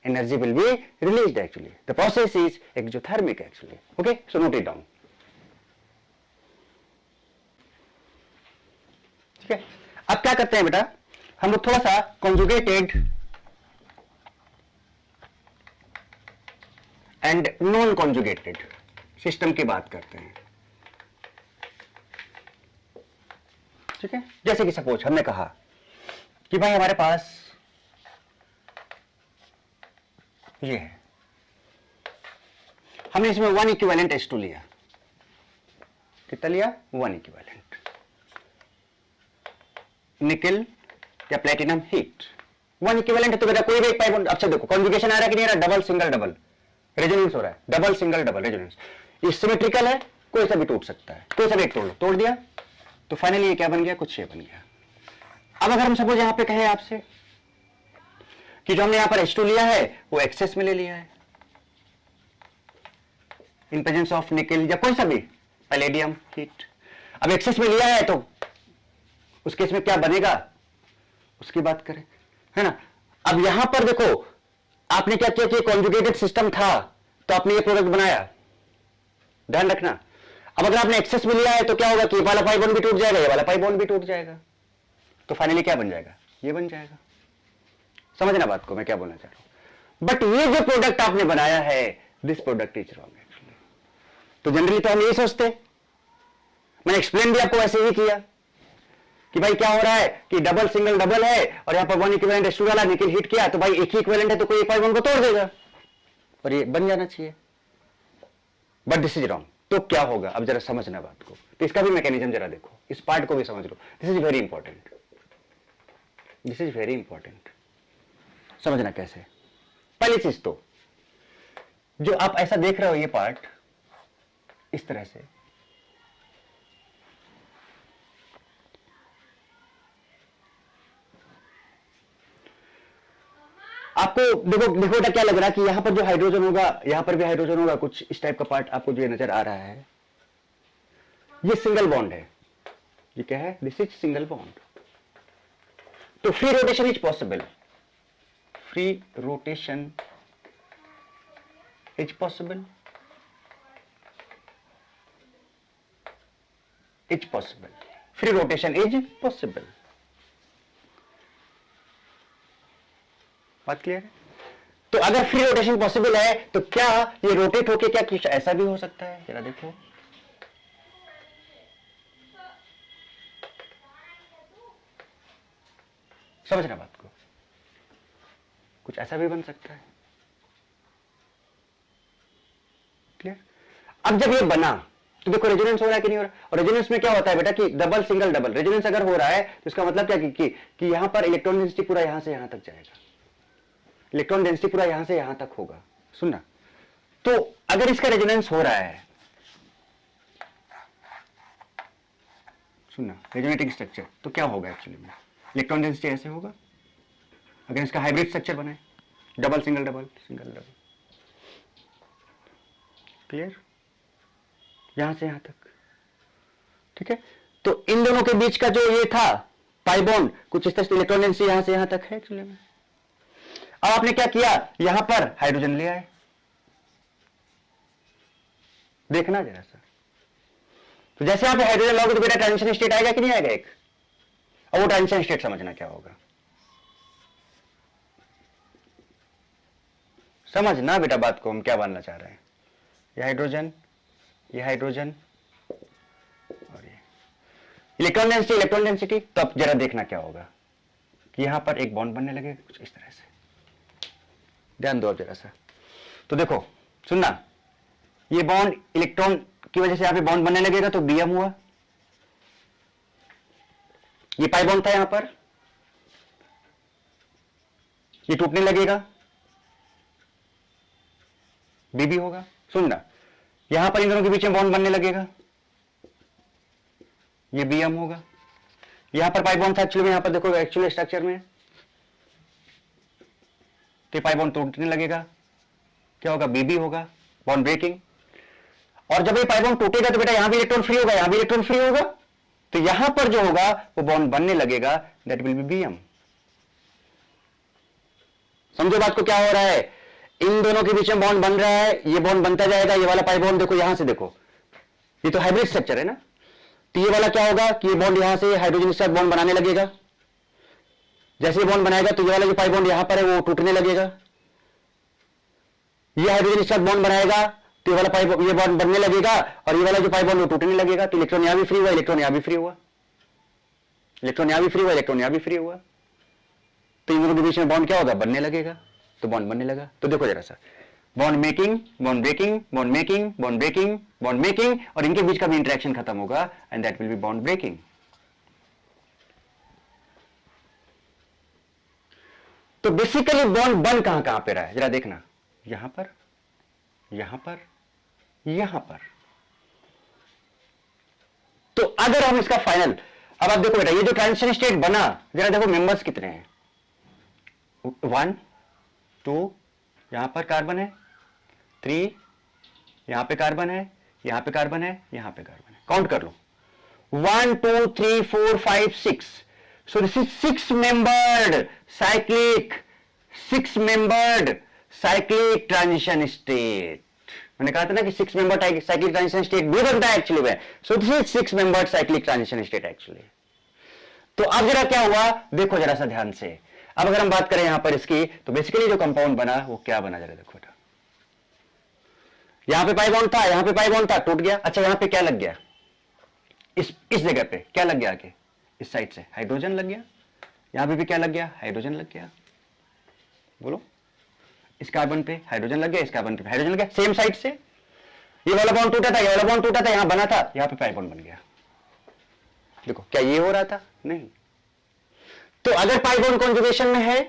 energy will be released actually, the process is exothermic actually. Okay, so note it down. ठीक है, अब क्या करते हैं बेटा, हम लोग थोड़ा सा conjugated and non conjugated system की बात करते हैं। ठीक है, जैसे कि सपोज हमने कहा कि भाई हमारे पास ये है, हमने इसमें 1 इक्विवेलेंट H2 लिया, कितना लिया? 1 इक्विवेलेंट निकल या प्लेटिनम हीट, 1 इक्विवेलेंट है, तो बेटा कोई भी एक पाई बॉन्ड। अच्छा देखो कॉन्जुगेशन आ रहा है कि नहीं आ रहा? डबल सिंगल डबल रेजोनेंस हो रहा है, डबल सिंगल डबल रेजोनेंस। ये सिमेट्रिकल है, कोई सा भी टूट सकता है, कोई सा भी एक तोड़ दिया, तो फाइनली ये क्या बन गया? कुछ ये बन गया। अब अगर हम सपोज यहां पे कहें आपसे कि जो हमने यहां पर H2 लिया है वो एक्सेस में ले लिया है, इन प्रेजेंस ऑफ निकल या कोई सा भी पैलेडियम हीट, अब एक्सेस में लिया है, तो उस केस में क्या बनेगा उसकी बात करें, है ना। अब यहां पर देखो आपने क्या किया कि कॉन्जुगेटेड सिस्टम था, तो आपने ये प्रोडक्ट बनाया, ध्यान रखना। अब अगर आपने एक्सेस में लिया है तो क्या होगा कि ये वाला पाई बॉन्ड भी टूट जाएगा, ये वाला पाई बॉन्ड भी टूट जाएगा, तो फाइनली क्या बन जाएगा? ये बन जाएगा। समझना बात को मैं क्या बोलना चाह रहा हूं। बट ये जो प्रोडक्ट आपने बनाया है, this product is wrong actually. तो जनरली तो हम यही सोचते, मैंने एक्सप्लेन भी आपको ऐसे ही किया कि भाई क्या हो रहा है कि डबल सिंगल डबल है और यहां पर 1 इक्विवेलेंट H2 वाला निकल हीट किया, तो भाई एक ही इक्विवेलेंट है तो कोई एक पाई बॉन्ड को तोड़ देगा और ये बन जाना चाहिए, बट दिस इज रॉन्ग। तो क्या होगा? अब जरा समझना बात को, तो इसका भी मैकेनिज्म जरा देखो, इस पार्ट को भी समझ लो। This is very important, this is very important. समझना कैसे? पहली चीज तो जो आप ऐसा देख रहे हो, ये पार्ट इस तरह से, आपको देखो बेटा क्या लग रहा है कि यहां पर जो हाइड्रोजन होगा, यहां पर भी हाइड्रोजन होगा, कुछ इस टाइप का पार्ट आपको जो नजर आ रहा है, ये सिंगल बॉन्ड है। ये क्या है? This is single bond. तो free rotation is possible, free rotation is possible. It's possible. Free rotation is possible. बात क्लियर है? तो अगर फ्री रोटेशन पॉसिबल है तो क्या ये रोटेट होके क्या कुछ ऐसा भी हो सकता है? जरा देखो, समझना बात को, कुछ ऐसा भी बन सकता है। क्लियर? अब जब ये बना तो देखो रेजोनेंस हो रहा है कि नहीं हो रहा। और रेजोनेंस में क्या होता है बेटा कि डबल सिंगल डबल रेजोनेंस अगर हो रहा है तो इसका मतलब क्या कि यहां पर इलेक्ट्रॉन डेंसिटी पूरा यहां से यहां तक जाएगा, इलेक्ट्रॉन डेंसिटी पूरा यहां से यहां तक होगा। सुनना, तो अगर इसका रेजोनेंस हो रहा है, सुनना, रेजोनेटिंग स्ट्रक्चर, तो क्या होगा एक्चुअली में? इलेक्ट्रॉन डेंसिटी ऐसे होगा अगर इसका हाइब्रिड स्ट्रक्चर बने, double single double single double. Clear? यहां से यहां तक, ठीक है। तो इन दोनों के बीच का जो ये था पाई बॉन्ड, कुछ इस तरह से इलेक्ट्रॉन डेंसिटी यहां से यहां तक है एक्चुअली में। अब आपने क्या किया, यहां पर हाइड्रोजन ले आए, देखना जरा सा। तो जैसे आप हाइड्रोजन लाओगे तो बेटा ट्रांजिशन स्टेट आएगा कि नहीं आएगा एक। अब वो ट्रांजिशन स्टेट समझना क्या होगा, समझना बेटा बात को, हम क्या बनना चाह रहे हैं। ये हाइड्रोजन, ये हाइड्रोजन और ये इलेक्ट्रॉन डेंसिटी। तो अब जरा देखना क्या होगा कि यहां पर एक बॉन्ड बनने लगेगा कुछ इस तरह से। ध्यान दो अब जरा सा, तो देखो सुनना, ये बॉन्ड इलेक्ट्रॉन की वजह से यहां पे बॉन्ड बनने लगेगा तो बीएम हुआ। ये पाई बॉन्ड था यहां पर, ये टूटने लगेगा, बीबी होगा। सुनना, यहां पर इन दोनों के बीच में बॉन्ड बनने लगेगा, ये बीएम होगा। यहां पर पाई बॉन्ड था एक्चुअली में, यहां पर देखो एक्चुअल स्ट्रक्चर में, तो पाई बॉन्ड टूटने लगेगा, क्या होगा, बीबी होगा, बॉन्ड ब्रेकिंग। और जब ये पाई बॉन्ड टूटेगा तो बेटा यहां भी इलेक्ट्रॉन फ्री होगा, यहां भी इलेक्ट्रॉन फ्री होगा, तो यहां पर जो होगा वो बॉन्ड बनने लगेगा, दैट विल बी बीएम। समझो बात को क्या हो रहा है, इन दोनों के बीच में बॉन्ड बन रहा है, ये बॉन्ड बनता जाएगा, ये वाला पाई बॉन्ड देखो यहां से देखो, ये तो हाइब्रिड स्ट्रक्चर है ना, तो ये वाला क्या होगा कि ये बॉन्ड यहां से हाइड्रोजन के साथ बॉन्ड बनाने लगेगा। जैसे ये बॉन्ड बनाएगा तो ये वाला जो पाई बॉन्ड यहां पर है वो टूटने लगेगा, ये हाइड्रोजन के साथ बॉन्ड बनाएगा तो ये वाला पाई ये बॉन्ड बनने लगेगा, और ये वाला जो पाई बॉन्ड वो टूटने लगेगा। तो इलेक्ट्रॉन यहां भी फ्री हुआ, इलेक्ट्रॉन यहां भी फ्री हुआ, इलेक्ट्रॉन यहां भी फ्री हुआ, इलेक्ट्रॉन यहां भी फ्री हुआ, तो इन दोनों के बीच में बॉन्ड क्या होगा, बनने लगेगा, तो बॉन्ड बनने लगा। तो देखो जरा सा, bond making, bond breaking, bond making, bond breaking, bond making, और इनके बीच का भी इंटरेक्शन खत्म होगा, and that will be bond breaking. तो बेसिकली बॉन्ड बन कहां कहां पे रहा है, जरा देखना, यहां पर, यहां पर, यहां पर। तो अगर हम इसका फाइनल, अब आप देखो बेटा ये जो ट्रांजिशन स्टेट बना, जरा देखो मेंबर्स कितने हैं, 1 2, यहां पर कार्बन है, 3, यहां पे कार्बन है, यहां पे कार्बन है, यहां पे कार्बन है, काउंट कर लो, 1 2 3 4 5 6। So this is 6-membered cyclic, 6-membered cyclic transition state. मैंने कहा था ना कि 6-membered cyclic transition state भी बनता है एक्चुअली में। So this is 6-membered cyclic transition state actually. तो अब जरा क्या हुआ देखो जरा सा ध्यान से। अब अगर हम बात करें यहां पर इसकी, तो बेसिकली जो कंपाउंड बना वो क्या बना, जरा देखो बेटा, यहां पे पाई बॉन्ड था, यहां पे पाई बॉन्ड था, टूट गया। अच्छा यहां पे क्या लग गया, इस जगह पे क्या लग गया, आके इस साइड से हाइड्रोजन लग गया, यहां पे भी क्या लग गया, हाइड्रोजन लग गया। बोलो, इस कार्बन पे हाइड्रोजन लग गया, इस कार्बन पे हाइड्रोजन लग गया, सेम साइड से। ये वाला बॉन्ड टूटा था, ये वाला बॉन्ड टूटा था, यहां बना था, यहां पे पाई बॉन्ड बन गया। देखो क्या ये हो रहा था, नहीं। तो अगर पाई बॉन्ड कॉन्जुगेशन में है,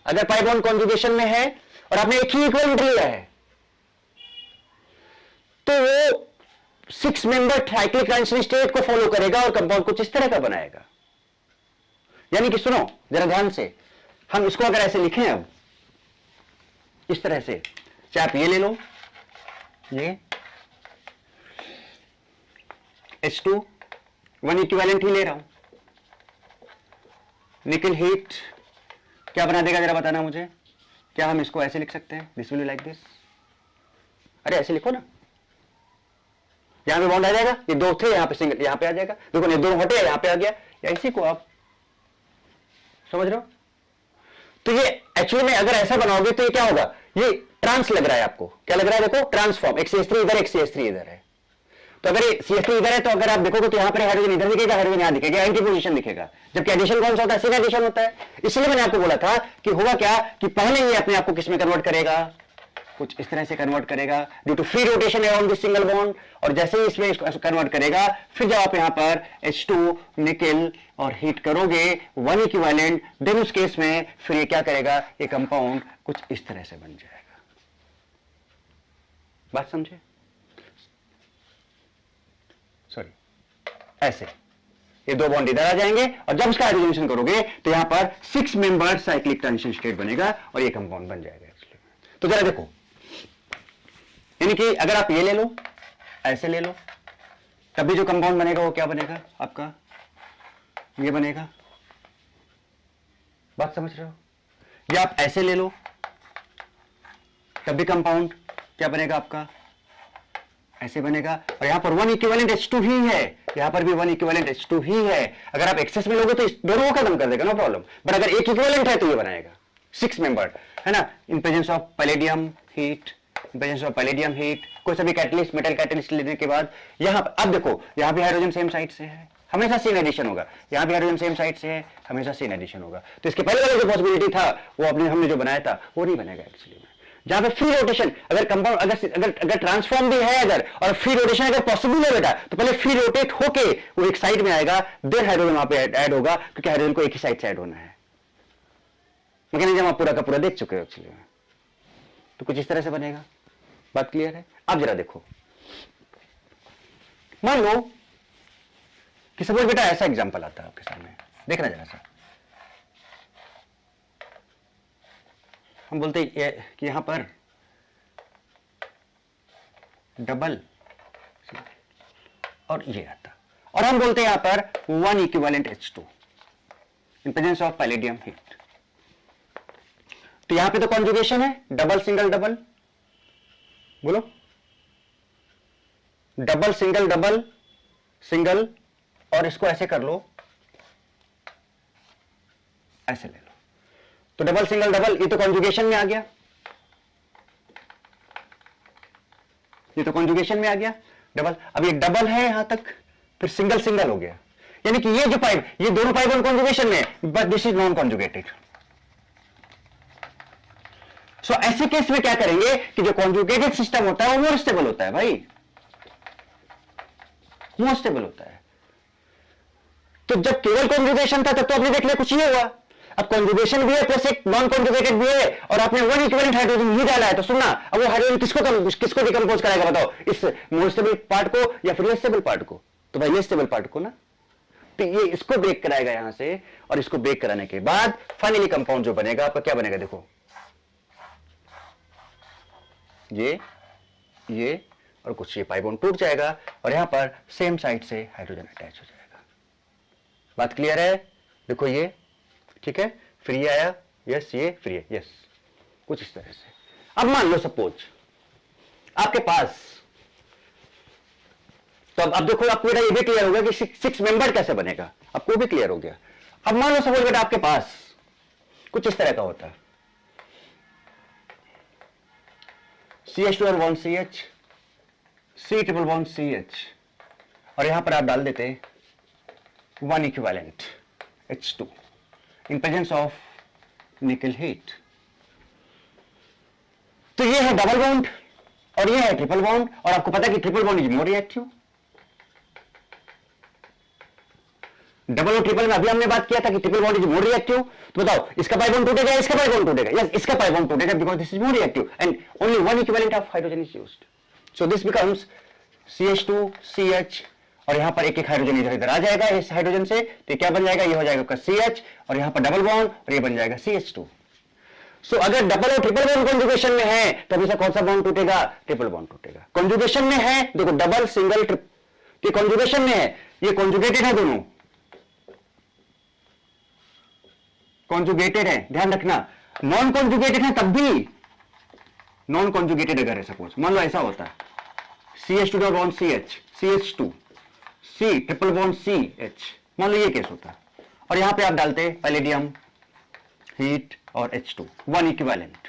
अगर पाई बॉन्ड कॉन्जुगेशन में है और आपने एक ही इक्विवेलेंट लिया है, तो वो 6-membered साइक्लिक ट्रांजिशन स्टेट को फॉलो करेगा और कंपाउंड कुछ इस तरह का बनाएगा। यानी कि सुनो जरा ध्यान से, हम इसको अगर ऐसे लिखें अब इस तरह से, चाहे आप ये ले लो, ये H2 1 इक्विवेलेंट ही ले रहा हूं, निकल हीट क्या बना देगा जरा बताना मुझे। क्या हम इसको ऐसे लिख सकते हैं, this will be like this. अरे ऐसे लिखो ना, यहां पे बॉन्ड आ जाएगा, ये दो थे यहां पे सिंगल यहां पे आ जाएगा, देखो ये दोनों हटे यहां पे आ गया, या इसी को आप समझ रहे हो। तो ये एक्चुअली में अगर ऐसा बनाओगे तो ये क्या होगा, ये ट्रांस लग रहा है आपको, क्या लग रहा है, देखो ट्रांसफॉर्म, एक CH3 इधर, एक CH3 इधर है। तो अगर ये CH3 इधर है तो अगर आप देखोगे तो यहां पर हाइड्रोजन इधर दिखेगा, हाइड्रोजन यहां दिखेगा, एंटी पोजीशन दिखेगा, जबकि एडिशन कौन सा होता है, सिर्फ एडिशन होता है। इसलिए मैंने आपको बोला था कि होगा क्या कि पहले ये अपने आप को किसमें कन्वर्ट करेगा, कुछ इस तरह से कन्वर्ट करेगा due to free rotation around this single bond, और जैसे ही इसमें कन्वर्ट करेगा, फिर जब आप यहां पर H2 निकल और हीट करोगे 1 इक्विवेलेंट, देन उस केस में फिर ये क्या करेगा, ये कंपाउंड कुछ इस तरह से बन जाएगा। बात समझे, सॉरी ऐसे ये दो बॉन्ड इधर आ जाएंगे, और जब इसका हाइड्रोजनेशन करोगे तो यहां पर 6 मेंबर साइक्लिक ट्रांजिशन स्टेट बनेगा और ये कंपाउंड बन जाएगा। तो जरा देखो, यानी कि अगर आप ये ले लो, ऐसे ले लो, तब भी जो कंपाउंड बनेगा वो क्या बनेगा आपका, ये बनेगा। बात समझ रहे हो, या आप ऐसे ले लो, तब भी कंपाउंड क्या बनेगा आपका, ऐसे बनेगा। और यहां पर 1 इक्विवेलेंट H2 ही है, यहां पर भी 1 इक्विवेलेंट H2 ही है। अगर आप एक्सेस में लोगे तो इस दोनों को खत्म कर देगा, नो प्रॉब्लम, बट अगर एक इक्विवेलेंट है तो ये बनाएगा 6 मेंबर, है ना, in presence of palladium heat, presence of palladium heat, कोई सा भी कैटलिस्ट, मेटल कैटलिस्ट लेने के बाद यहां पर अब देखो, यहां भी हाइड्रोजन सेम साइड से है, हमेशा सेम एडिशन होगा, यहां भी हाइड्रोजन सेम साइड से है, हमेशा सेम एडिशन होगा। तो इसके पहले वाला जो पॉसिबिलिटी था वो हमने जो बनाया था वो नहीं बनेगा एक्चुअली में। जहां पे फ्री रोटेशन, अगर कंपाउंड अगर ट्रांसफॉर्म भी है अगर, और फ्री रोटेशन अगर पॉसिबल है बेटा, तो पहले फ्री रोटेट होके वो एक साइड में आएगा, देन हाइड्रोजन वहां पे ऐड होगा, क्योंकि हाइड्रोजन को एक ही साइड से ऐड होना है। मैकेनिज्म आप पूरा का पूरा देख चुके हो एक्चुअली में। तो कुछ इस तरह से बनेगा, बात क्लियर है। अब जरा देखो, मान लो कि सपोज बेटा ऐसा एग्जांपल आता है आपके सामने, देखना जरा सा, हम बोलते हैं कि यहां पर डबल और ये आता, और हम बोलते हैं यहां पर 1 equivalent H2 in presence of palladium heat. तो यहां पे तो कॉन्जुगेशन है, डबल सिंगल डबल, बोलो डबल सिंगल डबल सिंगल, और इसको ऐसे कर लो, ऐसे ले लो, तो डबल सिंगल डबल, ये तो कॉन्जुगेशन में आ गया, ये तो कॉन्जुगेशन में आ गया डबल। अब ये डबल है यहां तक, फिर सिंगल सिंगल हो गया, यानी कि ये जो पाइप, ये दोनों पाइप ऑन कॉन्जुगेशन में, but this is non conjugated. So ऐसे केस में क्या करेंगे कि जो कॉन्जुगेटेड सिस्टम होता है वो मोर स्टेबल होता है भाई, मोर स्टेबल होता है। तो जब केवल कॉन्जुगेशन था तब तो आपने देख लिया कुछ ये हुआ, अब कॉन्जुगेशन भी है प्लस एक नॉन कॉन्जुगेटेड भी है, और आपने 1 इक्विवेलेंट हाइड्रोजन ही डाला है, तो सुनना, अब वो हाइड्रोजन किसको डिकम्पोज कराएगा बताओ, इस मोर स्टेबल पार्ट को या फिर लेस स्टेबल पार्ट को, तो भाई लेस स्टेबल पार्ट को ना। तो ये इसको ब्रेक कराएगा यहां से, और इसको ब्रेक कराने के बाद फाइनली कंपाउंड जो बनेगा आपका क्या बनेगा, देखो ये और कुछ ये पाई बॉन्ड टूट जाएगा, और यहां पर सेम साइड से हाइड्रोजन अटैच हो जाएगा। बात क्लियर है, देखो ये ठीक है, फिर ये आया, यस, ये फिर ये, यस, कुछ इस तरह से। अब मान लो सपोज आपके पास, तो अब देखो आपको बेटा ये भी क्लियर हो गया कि 6 मेंबर कैसे बनेगा, आपको भी क्लियर हो गया। अब मान लो सपोज बेटा आपके पास कुछ इस तरह का होता है, CH2 और 1CH, C triple bond CH, और यहां पर आप डाल देते 1 equivalent H2 in presence of निकल हीट। तो ये है डबल बॉन्ड और ये है ट्रिपल बॉन्ड, और आपको पता है कि triple bond is more reactive. Double और ट्रिपल में अभी हमने बात किया था कि triple bond is more reactive, तो बताओ इसका पाई बॉन्ड टूटेगा, इसका पाई बॉन्ड टूटेगा, यस इसका पाई बॉन्ड टूटेगा, because this is more reactive and only 1 equivalent of hydrogen is used. So this becomes CH2 CH, और यहां पर एक हाइड्रोजन इधर इधर आ जाएगा इस हाइड्रोजन से, तो क्या बन जाएगा, ये हो जाएगा आपका CH, और यहां पर डबल बॉन्ड और ये बन जाएगा CH2। सो अगर डबल और ट्रिपल बॉन्ड कॉन्जुगेशन में है तो हमेशा कौन सा बॉन्ड टूटेगा, ट्रिपल बॉन्ड टूटेगा। कॉन्जुगेशन में है, देखो डबल सिंगल ये कॉन्जुगेशन में है, ये कॉन्जुगेटेड है दोनों, कॉन्जुगेटेड है, ध्यान रखना, नॉन कॉन्जुगेटेड है तब भी, नॉन कॉन्जुगेटेड अगर है सपोज, मान लो ऐसा होता है CH2 double bond CH, CH2 C triple bond CH, मान लो ये केस होता है, और यहां पे आप डालते पैलेडियम, हीट और H2, वन इक्विवेलेंट।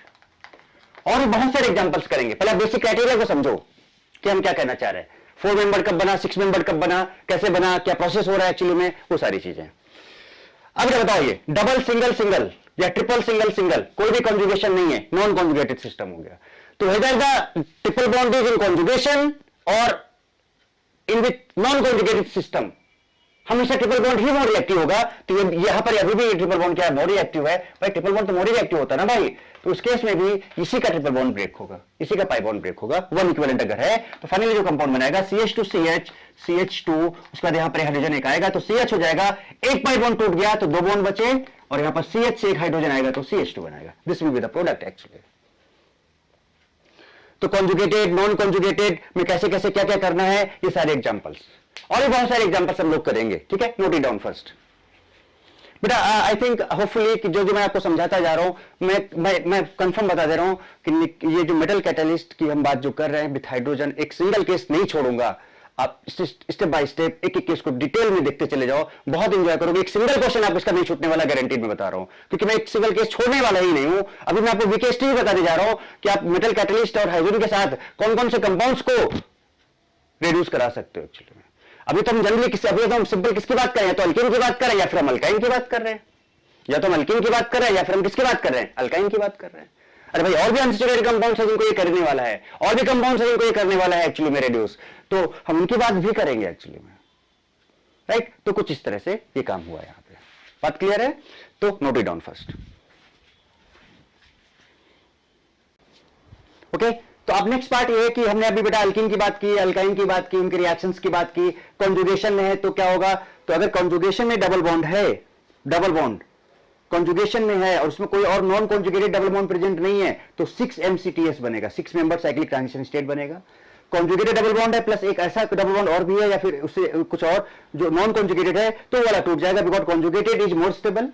और भी बहुत सारे एग्जांपल्स करेंगे, पहले बेसिक क्राइटेरिया को समझो कि हम क्या कहना चाह रहे हैं, 4 मेंबर कब बना, 6 मेंबर कब बना, कैसे बना, क्या प्रोसेस हो रहा है एक्चुअली में, वो सारी चीजें। अब क्या बताओ, ये डबल सिंगल सिंगल या ट्रिपल सिंगल सिंगल, कोई भी कॉन्जुगेशन नहीं है, नॉन कॉन्जुगेटेड सिस्टम हो गया। तो whether the triple bond is in conjugation और in with non conjugated system, हमेशा ट्रिपल बॉन्ड ही मोर रिएक्टिव होगा। तो ये यहां पर अभी भी ट्रिपल बॉन्ड क्या है, मोर रिएक्टिव है भाई, ट्रिपल बॉन्ड तो मोर रिएक्टिव होता है ना भाई, तो उस केस में भी इसी का ट्रिपल बॉन्ड ब्रेक होगा, इसी का पाई बॉन्ड ब्रेक होगा, वन इक्विवेलेंट अगर है तो फाइनली जो कंपाउंड बनाएगा CH2CH, CH2, उसके बाद यहां पर हाइड्रोजन एक आएगा तो CH हो जाएगा, एक पाई बॉन्ड टूट गया तो दो बॉन्ड बचे, और यहां पर CH से एक हाइड्रोजन आएगा तो CH2 बनाएगा। This will be the product actually. तो कॉन्जुगेटेड, नॉन कॉन्जुगेटेड में कैसे कैसे क्या क्या करना है, ये सारे एग्जांपल्स और भी बहुत सारे एग्जांपल्स हम लोग करेंगे, ठीक है, नोट इट डाउन फर्स्ट बेटा। आई थिंक होपफुली कि जो जो मैं आपको समझाता जा रहा हूं, मैं कंफर्म बता दे रहा हूं कि ये जो मेटल कैटलिस्ट की हम बात जो कर रहे हैं विथ हाइड्रोजन, एक सिंगल केस नहीं छोड़ूंगा, आप स्टेप बाय स्टेप एक एक केस को डिटेल में देखते चले जाओ, बहुत एंजॉय करोगे। एक सिंगल क्वेश्चन आप इसका नहीं छूटने वाला, गारंटीड मैं बता रहा हूं, क्योंकि मैं एक सिंगल केस छोड़ने वाला ही नहीं हूं। अभी मैं आपको वीकेएसटी भी बताने जा रहा हूं कि आप मेटल कैटलिस्ट और हाइड्रोजन के साथ कौन कौन से कंपाउंड्स को रिड्यूस करा सकते हो एक्चुअली में। अभी तो हम जनरली अभी तो हम सिंपल किसकी बात कर रहे हैं, तो अल्कीन की बात कर रहे हैं या फिर हम अल्काइन की बात कर रहे हैं, या तो हम अल्कीन की बात कर रहे हैं या फिर हम किसकी बात कर रहे हैं, अल्काइन की बात कर रहे हैं। अरे भाई और भी अनसैचुरेटेड कंपाउंड्स हैं जिनको ये करने वाला है, और भी कंपाउंड्स हैं जिनको ये करने वाला है एक्चुअली में रिड्यूस, तो हम उनकी बात भी करेंगे एक्चुअली में, राइट। तो कुछ इस तरह से ये काम हुआ यहां पे, बात क्लियर है। तो note it down first, okay. तो अब नेक्स्ट पार्ट ये है कि हमने अभी बेटा अल्कीन की बात की, अल्काइन की बात की, उनके रिएक्शंस की बात की, कॉन्जुगेशन में है तो क्या होगा। तो अगर कॉन्जुगेशन में डबल बॉन्ड है, डबल बॉन्ड कॉन्जुगेशन में है और उसमें कोई और non conjugated double bond present नहीं है, तो 6 MCTS बनेगा, 6 मेंबर साइक्लिक ट्रांजिशन स्टेट बनेगा। कॉन्जुगेटेड डबल बॉन्ड है प्लस एक ऐसा डबल बॉन्ड और भी है या फिर उससे कुछ और जो नॉन कॉन्जुगेटेड है, तो वाला टूट जाएगा, because conjugated is more stable.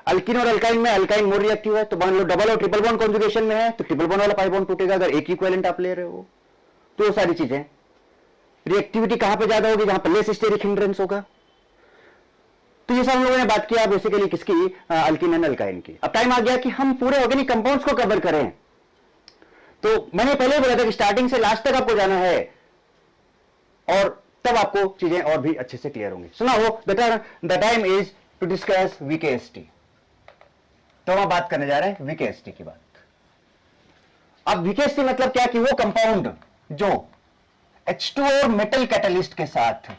Alkyne और अल्काइन में अल्काइन मोर रिएक्टिव है, तो मान लो डबल और ट्रिपल बॉन्ड कॉन्जुगेशन में है तो ट्रिपल बॉन्ड वाला पाई बॉन्ड टूटेगा अगर एक इक्विवेलेंट आप ले रहे हो। तो वो सारी चीजें, रिएक्टिविटी कहां पे ज्यादा होगी, जहां पर लेस स्टेरिक हिंड्रेंस होगा। तो ये सब हम लोगों ने बात किया बेसिकली किसकी, अल्कीन एंड अल्काइन की। अब टाइम आ गया कि हम पूरे ऑर्गेनिक कंपाउंड्स को कवर करें। तो मैंने पहले बोला था कि स्टार्टिंग से लास्ट तक आपको जाना है और तब आपको चीजें और भी अच्छे से क्लियर होंगी। सुना हो, the time is to discuss VKST. तो हम बात करने जा रहे हैं वीकेएसटी की बात। अब वीकेएसटी मतलब क्या कि वो कंपाउंड जो H2 और मेटल कैटलिस्ट के साथ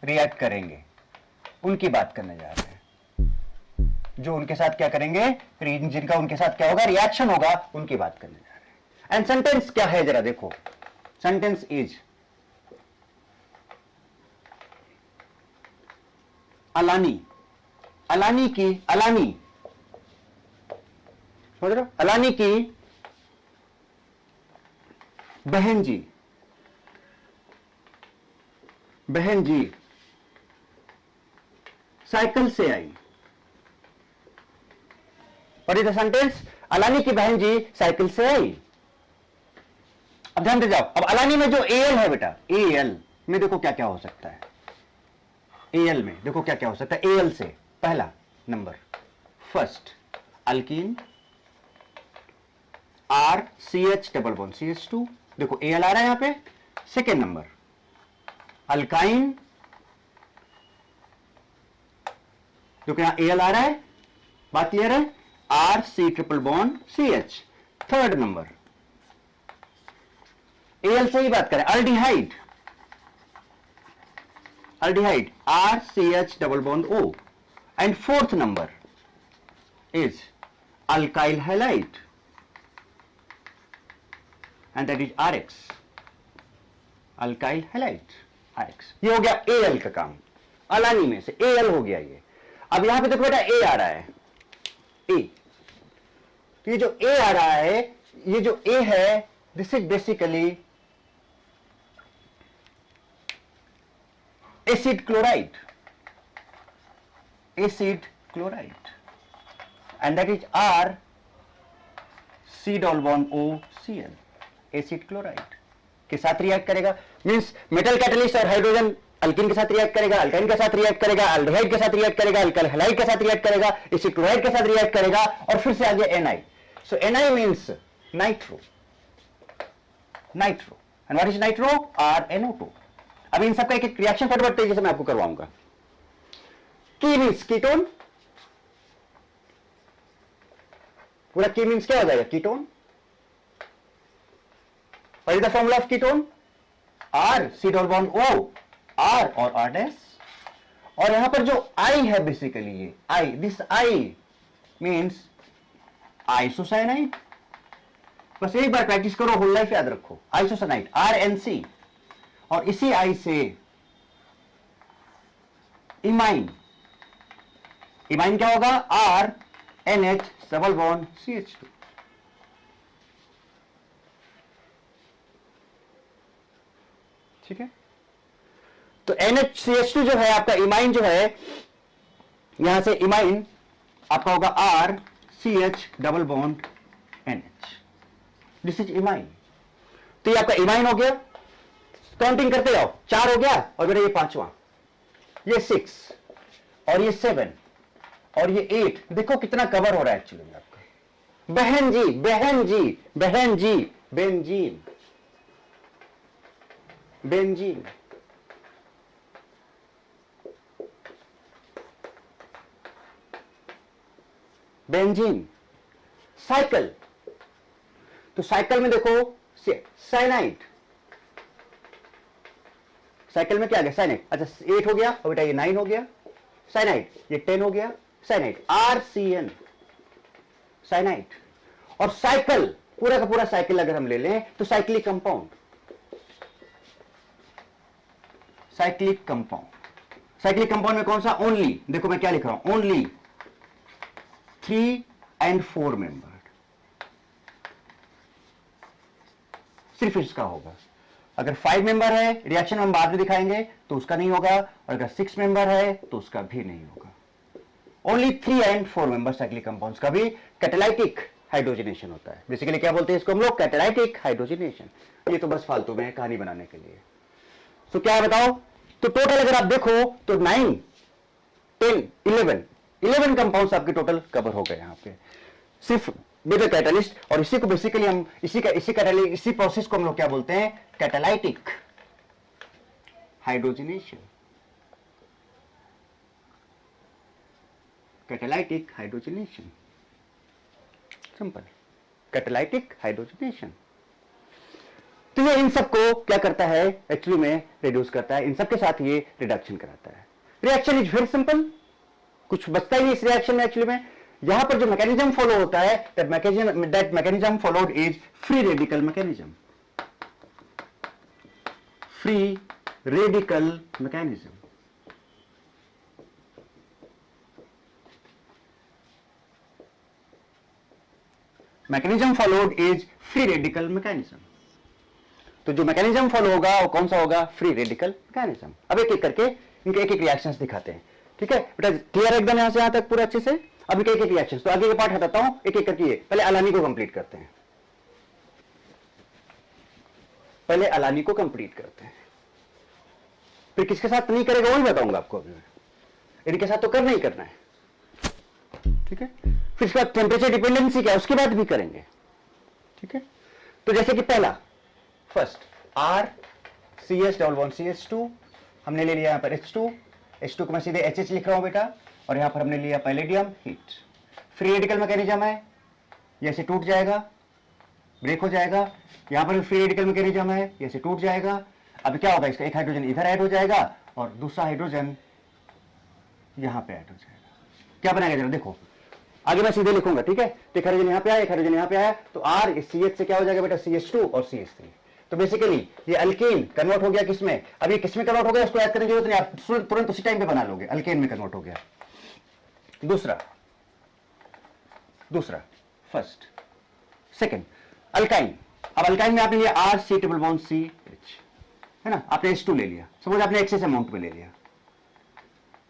रिएक्ट करेंगे उनकी बात करने जा रहे हैं, जो उनके साथ क्या करेंगे, जिनका उनके साथ क्या होगा, रिएक्शन होगा, उनकी बात करने जा रहे हैं। एंड सेंटेंस क्या है जरा देखो, सेंटेंस इज अलानी, अलानी की, अलानी समझ रहे हो, अलानी की बहन जी, बहन जी साइकिल से आई। पढ़ी द सेंटेंस, अलानी की बहन जी साइकिल से आई। अब ध्यान दे जाओ, अब अलानी में जो एल है बेटा, एल में देखो क्या क्या हो सकता है, एल में देखो क्या क्या हो सकता है। एल से पहला number, first alkene, R C H double bond CH2, देखो एल आ रहा है यहां पे। सेकेंड नंबर अल्काइन, देखो यहां एल आ रहा है, बात क्लियर है, R C triple bond CH। Third number L से ही बात करें, aldehyde, aldehyde RCH double bond O। And fourth number is alkyl halide and that is RX, alkyl halide RX। ये हो गया AL का काम, अलानी में से AL हो गया ये। अब यहां पे देखो बेटा A आ रहा है, A, ये जो A आ रहा है, ये जो A है, this is basically acid chloride, acid chloride. And that is R C double bond O C L, acid chloride के साथ रिएक्ट करेगा। मींस मेटल कैटलिस्ट और हाइड्रोजन अल्कीन के साथ रिएक्ट करेगा, अल्काइन के साथ रिएक्ट करेगा, अल्डिहाइड के साथ रिएक्ट करेगा, अल्काइल हैलाइड के साथ रिएक्ट करेगा, एसिड क्लोराइड के साथ रिएक्ट करेगा, और फिर से आ गया NI. So NI means nitro, nitro. And what is nitro? RNO2। अब इन सबका एक एक रिएक्शन फटाफट तेजी से मैं आपको करवाऊंगा। की मींस कीटोन, पूरा की मींस क्या हो जाएगा? Ketone. What is the formula of ketone? R C double bond O, R और R डैश। और यहां पर जो I है बेसिकली ये I, this I means isocyanide. बस एक बार प्रैक्टिस करो, होल लाइफ याद रखो। आइसोसाइनाइड RNC, और इसी I से इमाइन, इमाइन क्या होगा? RNH double bond CH2। ठीक है, तो NHCH2 जो है आपका इमाइन जो है, यहां से इमाइन आपका होगा RCH double bond NH, this is imine. तो ये आपका इमाइन हो गया। काउंटिंग करते जाओ, 4 हो गया, और मेरा ये 5वां, ये 6 और ये 7 और ये 8। देखो कितना कवर हो रहा है एक्चुअली में आपका। बहन जी, बहन जी, बहन जी, बेंजीन, बेंजीन। बेंजीन। साइकिल, तो साइकिल में देखो साइनाइड, साइकिल में क्या आ गया? साइनाइड। अच्छा 8 हो गया, और बेटा ये 9 हो गया साइनाइड, ये 10 हो गया साइनाइड, RCN साइनाइड। और साइकिल, पूरा का पूरा साइकिल अगर हम ले लें तो cyclic compound, cyclic compound. Cyclic compound में कौन सा? ओनली, देखो मैं क्या लिख रहा हूं, ओनली 3 and 4 मेंबर्ड, सिर्फ इसका होगा। अगर 5 मेंबर है, रिएक्शन हम बाद में दिखाएंगे, तो उसका नहीं होगा, और अगर 6 मेंबर है तो उसका भी नहीं होगा। Only 3 and 4 member cyclic compounds का भी कैटालाइटिक हाइड्रोजनेशन होता है। बेसिकली क्या बोलते हैं इसको हम लोग? Catalytic hydrogenation. ये तो बस फालतू में कहानी बनाने के लिए। तो क्या है बताओ? तो टोटल अगर आप देखो तो 9, 10, 11 कंपाउंड्स आपके टोटल कवर हो गए यहां पे, सिर्फ विद कैटालिस्ट। और इसी को बेसिकली हम इसी प्रोसेस को हम लोग क्या बोलते हैं? Catalytic hydrogenation, catalytic hydrogenation, simple, catalytic hydrogenation. तो ये इन सबको क्या करता है? एक्चुअली में रिड्यूस करता है, इन सबके साथ ये रिडक्शन कराता है। रिएक्शन इज वेरी सिंपल, कुछ बचता ही नहीं इस रिएक्शन में एक्चुअली में। यहां पर जो मैकेनिज्म फॉलो होता है, that mechanism followed is free radical mechanism, free radical mechanism. Mechanism followed is free radical mechanism. तो जो मैकेनिज्म फॉलो होगा वो कौन सा होगा? Free radical mechanism. अब एक एक करके इनके एक एक रिएक्शंस दिखाते हैं। ठीक है बेटा, क्लियर एकदम यहां से यहां तक पूरा अच्छे से? अब इनके एक एक रिएक्शंस, तो आगे के पार्ट हटाता हूं, एक एक करके। पहले अलानी को कंप्लीट करते हैं, पहले अलानी को कंप्लीट करते हैं, फिर किसके साथ नहीं करेगा वही बताऊंगा आपको अभी। इनके साथ तो करना ही करना है, ठीक है। फिर इसके बाद टेम्परेचर डिपेंडेंसी क्या है उसकी बात भी करेंगे, ठीक है। तो जैसे कि पहला first R CH double bond CH2 हमने ले लिया यहां पर H2 को मैं सीधे HH लिख रहा हूं बेटा, और यहां पर हमने लिया palladium heat. Free radical mechanism है, ये से टूट जाएगा, ब्रेक हो जाएगा। यहां पर फ्री रेडिकल मैकेनिज्म है, ये से टूट जाएगा। अब क्या होगा? इसका एक हाइड्रोजन इधर ऐड हो जाएगा और दूसरा हाइड्रोजन यहां पे ऐड हो जाएगा। क्या बनाएगा जरा देखो, आगे मैं सीधे लिखूंगा, ठीक है। तो एक हाइड्रोजन यहां पे आया, एक हाइड्रोजन यहां पे आया, तो R इस CH से क्या हो जाएगा बेटा? CH2 और CH3। तो बेसिकली ये अल्केन कन्वर्ट हो गया किसमें? अब ये किसमें कन्वर्ट हो गया उसको याद करने की जरूरत नहीं, आप तुरंत उसी टाइम पे बना लोगे। अल्केन में कन्वर्ट हो गया। दूसरा फर्स्ट सेकंड अल्काइन। अब अल्काइन में आपने लिया RC ट्रिपल बॉन्ड CH, है ना। आपने H2 ले लिया, सपोज आपने एक्सेस अमाउंट में ले लिया,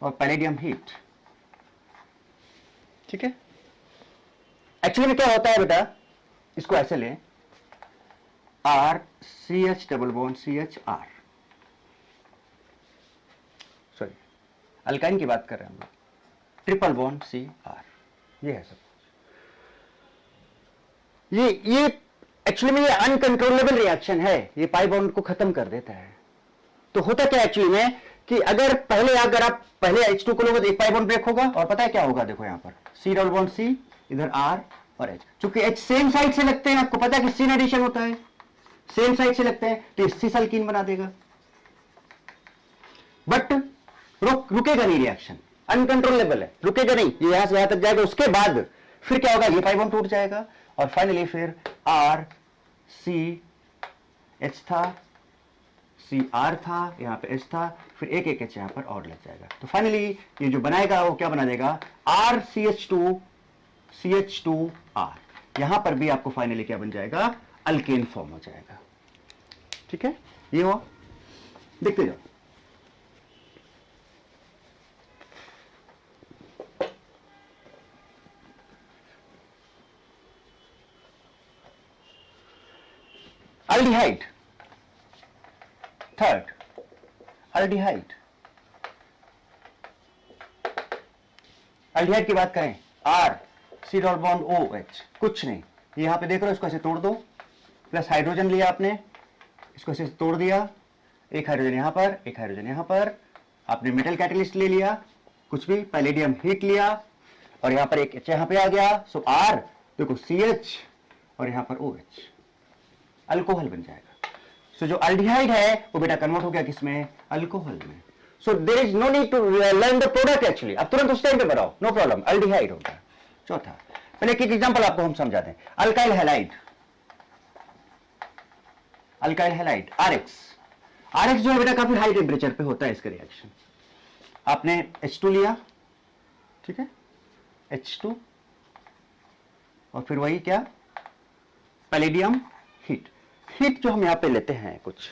और पैलेडियम हीट, ठीक है। एक्चुअली में क्या होता है बेटा, इसको ऐसे लें, R C H double bond C H R, sorry alkyne की बात कर रहे हैं हम लोग, ट्रिपल बॉन्ड सी आर, ये है सब। ये एक्चुअली में ये अनकंट्रोलेबल रिएक्शन है, ये पाई बॉन्ड को खत्म कर देता है। तो होता क्या एक्चुअली में कि अगर आप पहले H2 को लोगे तो एक पाई बॉन्ड ब्रेक होगा, और पता है क्या होगा, देखो यहां पर C डबल बॉन्ड C, इधर R और H, चूंकि H सेम साइड से लगते हैं, आपको पता है कि C एडिशन होता है, सेम साइड से लगते हैं, तो इससे अल्कीन बना देगा, बट रुकेगा नहीं रिएक्शन, अनकंट्रोलेबल है, रुकेगा नहीं, ये यहां से यहां तक जाएगा, उसके बाद फिर क्या होगा, ये पाई बॉन्ड टूट जाएगा, और फाइनली फिर R C H था, C R था, यहां पे H था, फिर एक H यहां पर और लग जाएगा, तो फाइनली ये जो बनाएगा वो क्या बना देगा, RCH2CH2R, यहां पर भी आपको फाइनली क्या बन जाएगा, अल्केन फॉर्म हो जाएगा। ठीक है, ये हुआ, देखते जाओ। अल्डिहाइड, थर्ड अल्डिहाइड, अल्डिहाइड की बात करें, R C double bond O H, कुछ नहीं, यहां पे देख रहे हो, इसको ऐसे तोड़ दो, प्लस हाइड्रोजन लिया आपने, इसको ऐसे तोड़ दिया, एक हाइड्रोजन यहां पर, एक हाइड्रोजन यहां पर, आपने मेटल कैटलिस्ट ले लिया, कुछ भी, पैलेडियम हीट लिया, और यहां पर एक एच यहां पे आ गया, सो आर देखो CH और यहां पर OH, अल्कोहल बन जाएगा। सो जो अल्डिहाइड है वो बेटा कन्वर्ट हो गया किसमें, अल्कोहल में। So there is no need to learn the product actually, अब तुरंत उस टाइम पे बनाओ, नो प्रॉब्लम, अल्डिहाइड होगा। चौथा, पहले एक एग्जांपल आपको हम समझा दें, alkyl halide, alkyl halide RX जो है बेटा काफी हाई टेम्परेचर पे होता है इसका रिएक्शन। आपने H2 लिया, ठीक है, H2 और फिर वही क्या, पैलेडियम हीट जो हम यहां पे लेते हैं कुछ,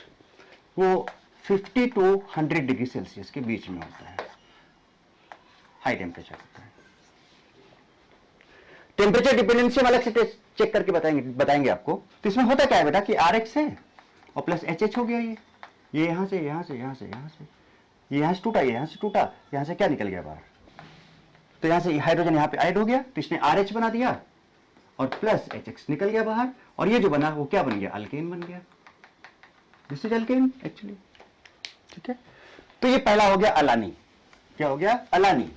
वो 50 to 100 डिग्री सेल्सियस के बीच में होता है, हाई टेम्परेचर होता है। टेम्परेचर डिपेंडेंसी हम अलग से चेक करके बताएंगे आपको। तो इसमें होता क्या है बेटा कि RX है और प्लस HH हो गया, ये यहां से यहां से यहां से यहां से, ये यहां से टूटा, ये यहां से टूटा, यहां से क्या निकल गया बाहर, तो यहां से हाइड्रोजन यहां पे ऐड हो गया, तो इसने RH बना दिया और प्लस HX निकल गया बाहर, और ये जो बना वो क्या बन गया, अल्केन बन गया, दिस इज अल्केन एक्चुअली। ठीक है, तो ये पहला हो गया अलानी, क्या हो गया, अलानी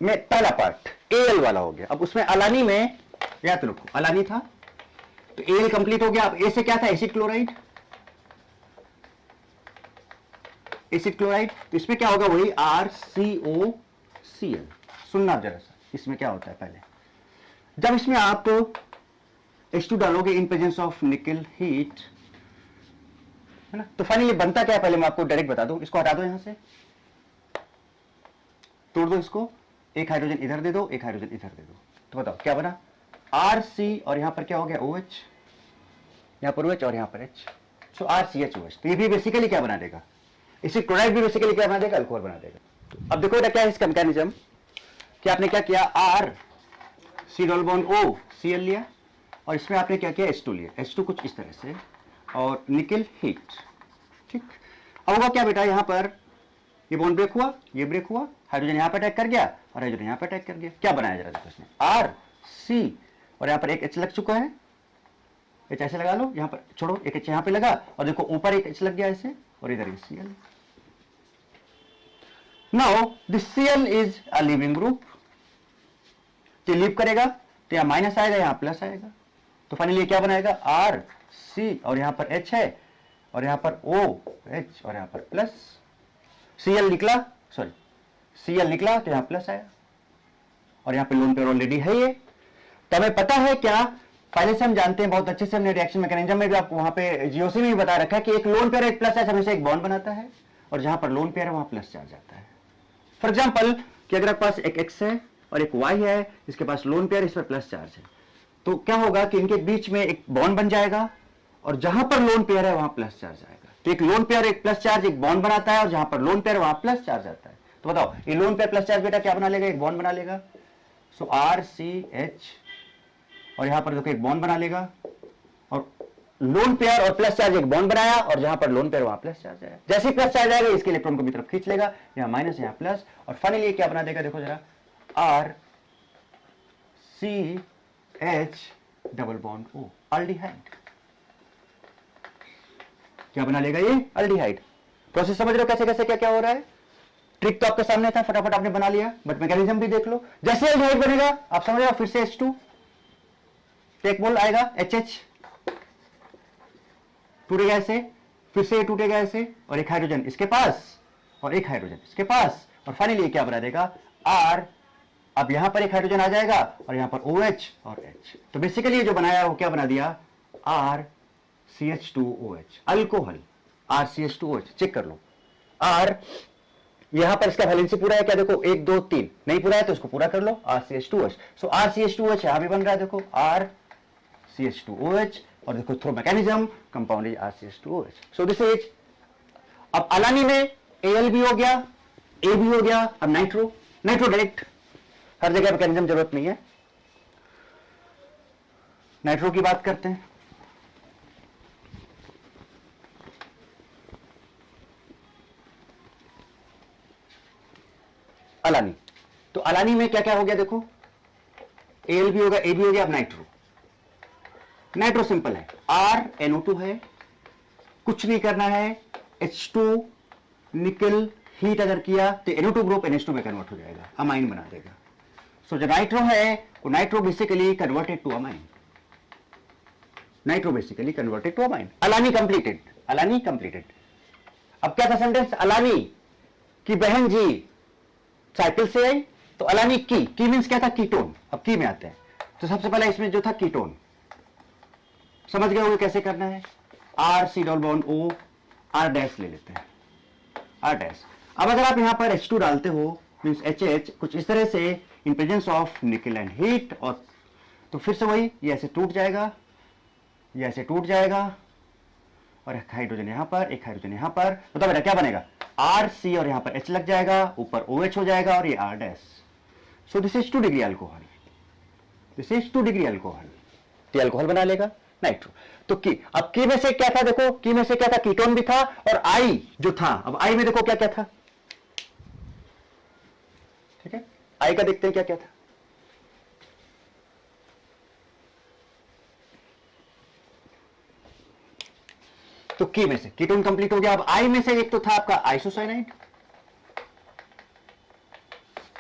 में पहला पार्ट Al वाला हो गया। अब उसमें अलानी में या तो रखो, अलानी था तो Al कंप्लीट हो गया। अब A से क्या था, एसिड क्लोराइड, एसिड क्लोराइड, तो इसमें क्या होगा, वही RCOCl। सुनना जरा सा, इसमें क्या होता है, पहले जब इसमें आप H2 डालोगे इन प्रेजेंस ऑफ निकल हीट, है ना, तो फाइनली बनता क्या है, पहले मैं आपको डायरेक्ट बता दूं, इसको हटा दो, यहां से तोड़ दो इसको, एक हाइड्रोजन इधर दे दो, एक हाइड्रोजन इधर दे दो, तो बताओ क्या बना, RC और यहां पर क्या हो गया OH, यहां पर OH और यहां पर H, सो RCHOH। तो ये भी बेसिकली क्या बना देगा, एसिड क्लोराइड भी बेसिकली क्या बना देगा, अल्कोहल बना देगा। अब देखो बेटा क्या है इसका मैकेनिज्म, कि आपने क्या किया, R C double bond O Cl लिया, और इसमें आपने क्या किया, H2 लिया, H2 कुछ इस तरह से, और निकल हीट, ठीक। अब होगा क्या बेटा, यहां पर ये बॉन्ड ब्रेक हुआ, ये ब्रेक हुआ, हाइड्रोजन यहां पर अटैक कर गया और हाइड्रोजन यहां पर अटैक कर गया, क्या बनाया जरा देखो इसने, R C और यहां पर एक H लग चुका है, H ऐसे लगा लो, यहां पर छोड़ो, एक H यहां पे लगा, और देखो ऊपर एक H लग गया ऐसे, और इधर एक Cl। Now this Cl is a leaving group, ये लीव करेगा तो यहां माइनस आएगा, यहां प्लस आएगा, तो फाइनली ये क्या बनाएगा, R C और यहां पर H है, और यहां पर OH और यहां पर प्लस, Cl निकला, सॉरी Cl निकला तो यहां प्लस आया, और यहां पे लोन पेयर ऑलरेडी है ये, तो हमें पता है क्या, पहले से हम जानते हैं बहुत अच्छे से, हमने रिएक्शन मैकेनिज्म में भी आपको वहां पे जीओसी में भी बता रखा है कि एक लोन पेयर एक प्लस चार्ज हमेशा एक बॉन्ड बनाता है, और जहां पर लोन पेयर है वहां प्लस चार्ज आता है। फॉर एग्जाम्पल कि अगर आपके पास एक X है और एक Y है, इसके पास लोन पेयर, इस पर प्लस चार्ज है, तो क्या होगा कि इनके बीच में एक बॉन्ड बन जाएगा, और जहां पर लोन पेयर है वहां प्लस चार्ज आएगा, तो एक लोन पेयर एक प्लस चार्ज एक बॉन्ड बनाता है, और जहां पर लोन पेयर वहां प्लस चार्ज आता है, तो बताओ ये लोन पेयर प्लस चार्ज बेटा क्या बना लेगा, एक बॉन्ड बना लेगा। सो RCH और यहां पर देखो एक बॉन्ड बना लेगा, और लोन पेयर और प्लस चार्ज एक बॉन्ड बनाया, और जहां पर लोन पेयर वहां प्लस चार्ज आया। जैसे ही प्लस चार्ज आएगा इसके इलेक्ट्रॉन को भी तरफ खींच लेगा, यहां माइनस यहां प्लस, और फाइनली क्या बना देगा देखो जरा, RCH double bond O, aldehyde. क्या बना लेगा ये, अल्डिहाइड। प्रोसेस समझ रहे हो कैसे कैसे क्या क्या हो रहा है। ट्रिक तो आपके सामने था, फटाफट आपने बना लिया, बट मैकेनिज्म भी देख लो। जैसे अल्डिहाइड बनेगा आप समझ रहे हो, फिर से H2 एक मोल आएगा, HH टूटेगा ऐसे, फिर से टूटेगा ऐसे, और एक हाइड्रोजन इसके पास और एक हाइड्रोजन इसके पास, और फाइनली क्या बना देगा R। अब यहां पर एक हाइड्रोजन आ जाएगा और यहां पर OH और H। तो बेसिकली जो बनाया वो क्या बना दिया, RCH2OH, अल्कोहल RCH2OH। चेक कर लो, R यहां पर इसका वैलेंसी पूरा है क्या, देखो 1 2 3, नहीं पूरा है तो इसको पूरा कर लो, RCH2OH। सो RCH2OH यहां भी बन रहा है, देखो RCH2OH, और देखो through mechanism compound is RCH2OH। So this is, अब अलानी में Al भी हो गया, A भी हो गया, अब नाइट्रो डायरेक्ट हर जगह मैकेनिज्म जरूरत नहीं है। नाइट्रो की बात करते हैं। अलानी, तो अलानी में क्या क्या हो गया देखो, Al भी होगा, A भी हो गया, अब नाइट्रो सिंपल है, RNO2 है, कुछ नहीं करना है, H2 निकल हीट अगर किया तो NO2 ग्रुप NH2 में कन्वर्ट हो जाएगा, अमाइन बना देगा। सो जो नाइट्रो है वो nitro basically converted to amine, nitro basically converted to amine. अलानी कंप्लीटेड। अब क्या था सेंटेंस, अलानी की बहन जी साइकिल से आई, तो अलानी की मींस क्या था, कीटोन। अब की में आते हैं, तो सबसे पहले इसमें जो था कीटोन, समझ गए होंगे कैसे करना है, RC double bond O, R dash ले लेते हैं, R डैश। अब अगर आप यहां पर H2 डालते हो मींस HH, कुछ इस तरह से इन प्रेजेंस ऑफ निकल एंड हीट, और तो फिर से वही, ये ऐसे टूट जाएगा, ये ऐसे टूट जाएगा, और एक हाइड्रोजन यहां पर, एक हाइड्रोजन यहां पर, बताओ बेटा क्या बनेगा, RC और यहां पर H लग जाएगा, ऊपर OH हो जाएगा, और ये R dash. So this is 2 degree alcohol, this is 2 degree alcohol. तो अल्कोहल बना लेगा नाइट्रो। तो की, अब की में से क्या था देखो, की में से क्या था, कीटोन भी था, और I जो था, अब I में देखो क्या क्या था, ठीक है, I का देखते हैं क्या क्या था। तो की में से कीटोन कंप्लीट हो गया। अब I में से एक तो था आपका आइसोसाइनाइड,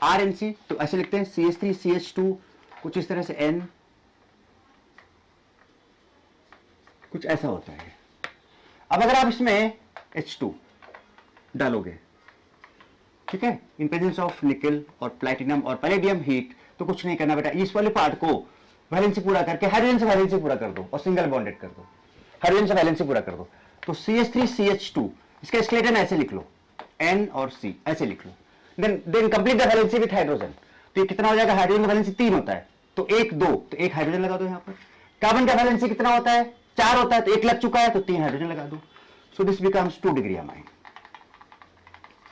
RNC, तो ऐसे लिखते हैं CH3CH2, कुछ इस तरह से N, कुछ ऐसा होता है। अब अगर आप इसमें H2 डालोगे, ठीक है, इन प्रेजेंस ऑफ निकल और प्लैटिनम और पैलेडियम हीट, तो कुछ नहीं करना बेटा, इस वाले पार्ट को वैलेंसी पूरा करके हाइड्रोजन से वैलेंसी पूरा कर दो और सिंगल बॉन्डेड कर दो, हाइड्रोजन से वैलेंसी पूरा कर दो। तो CH3CH2 इसका स्केलेटन ऐसे लिख लो, N और C ऐसे लिख लो, then complete the valency with hydrogen. तो ये कितना हो जाएगा, हाइड्रोजन का वैलेंसी 3 होता है, तो 1 2, तो एक हाइड्रोजन लगा दो यहां पर। कार्बन का वैलेंसी कितना होता है, 4 होता है, तो 1 लग चुका है, तो 3 हाइड्रोजन लगा दो। So this becomes 2 degree amine.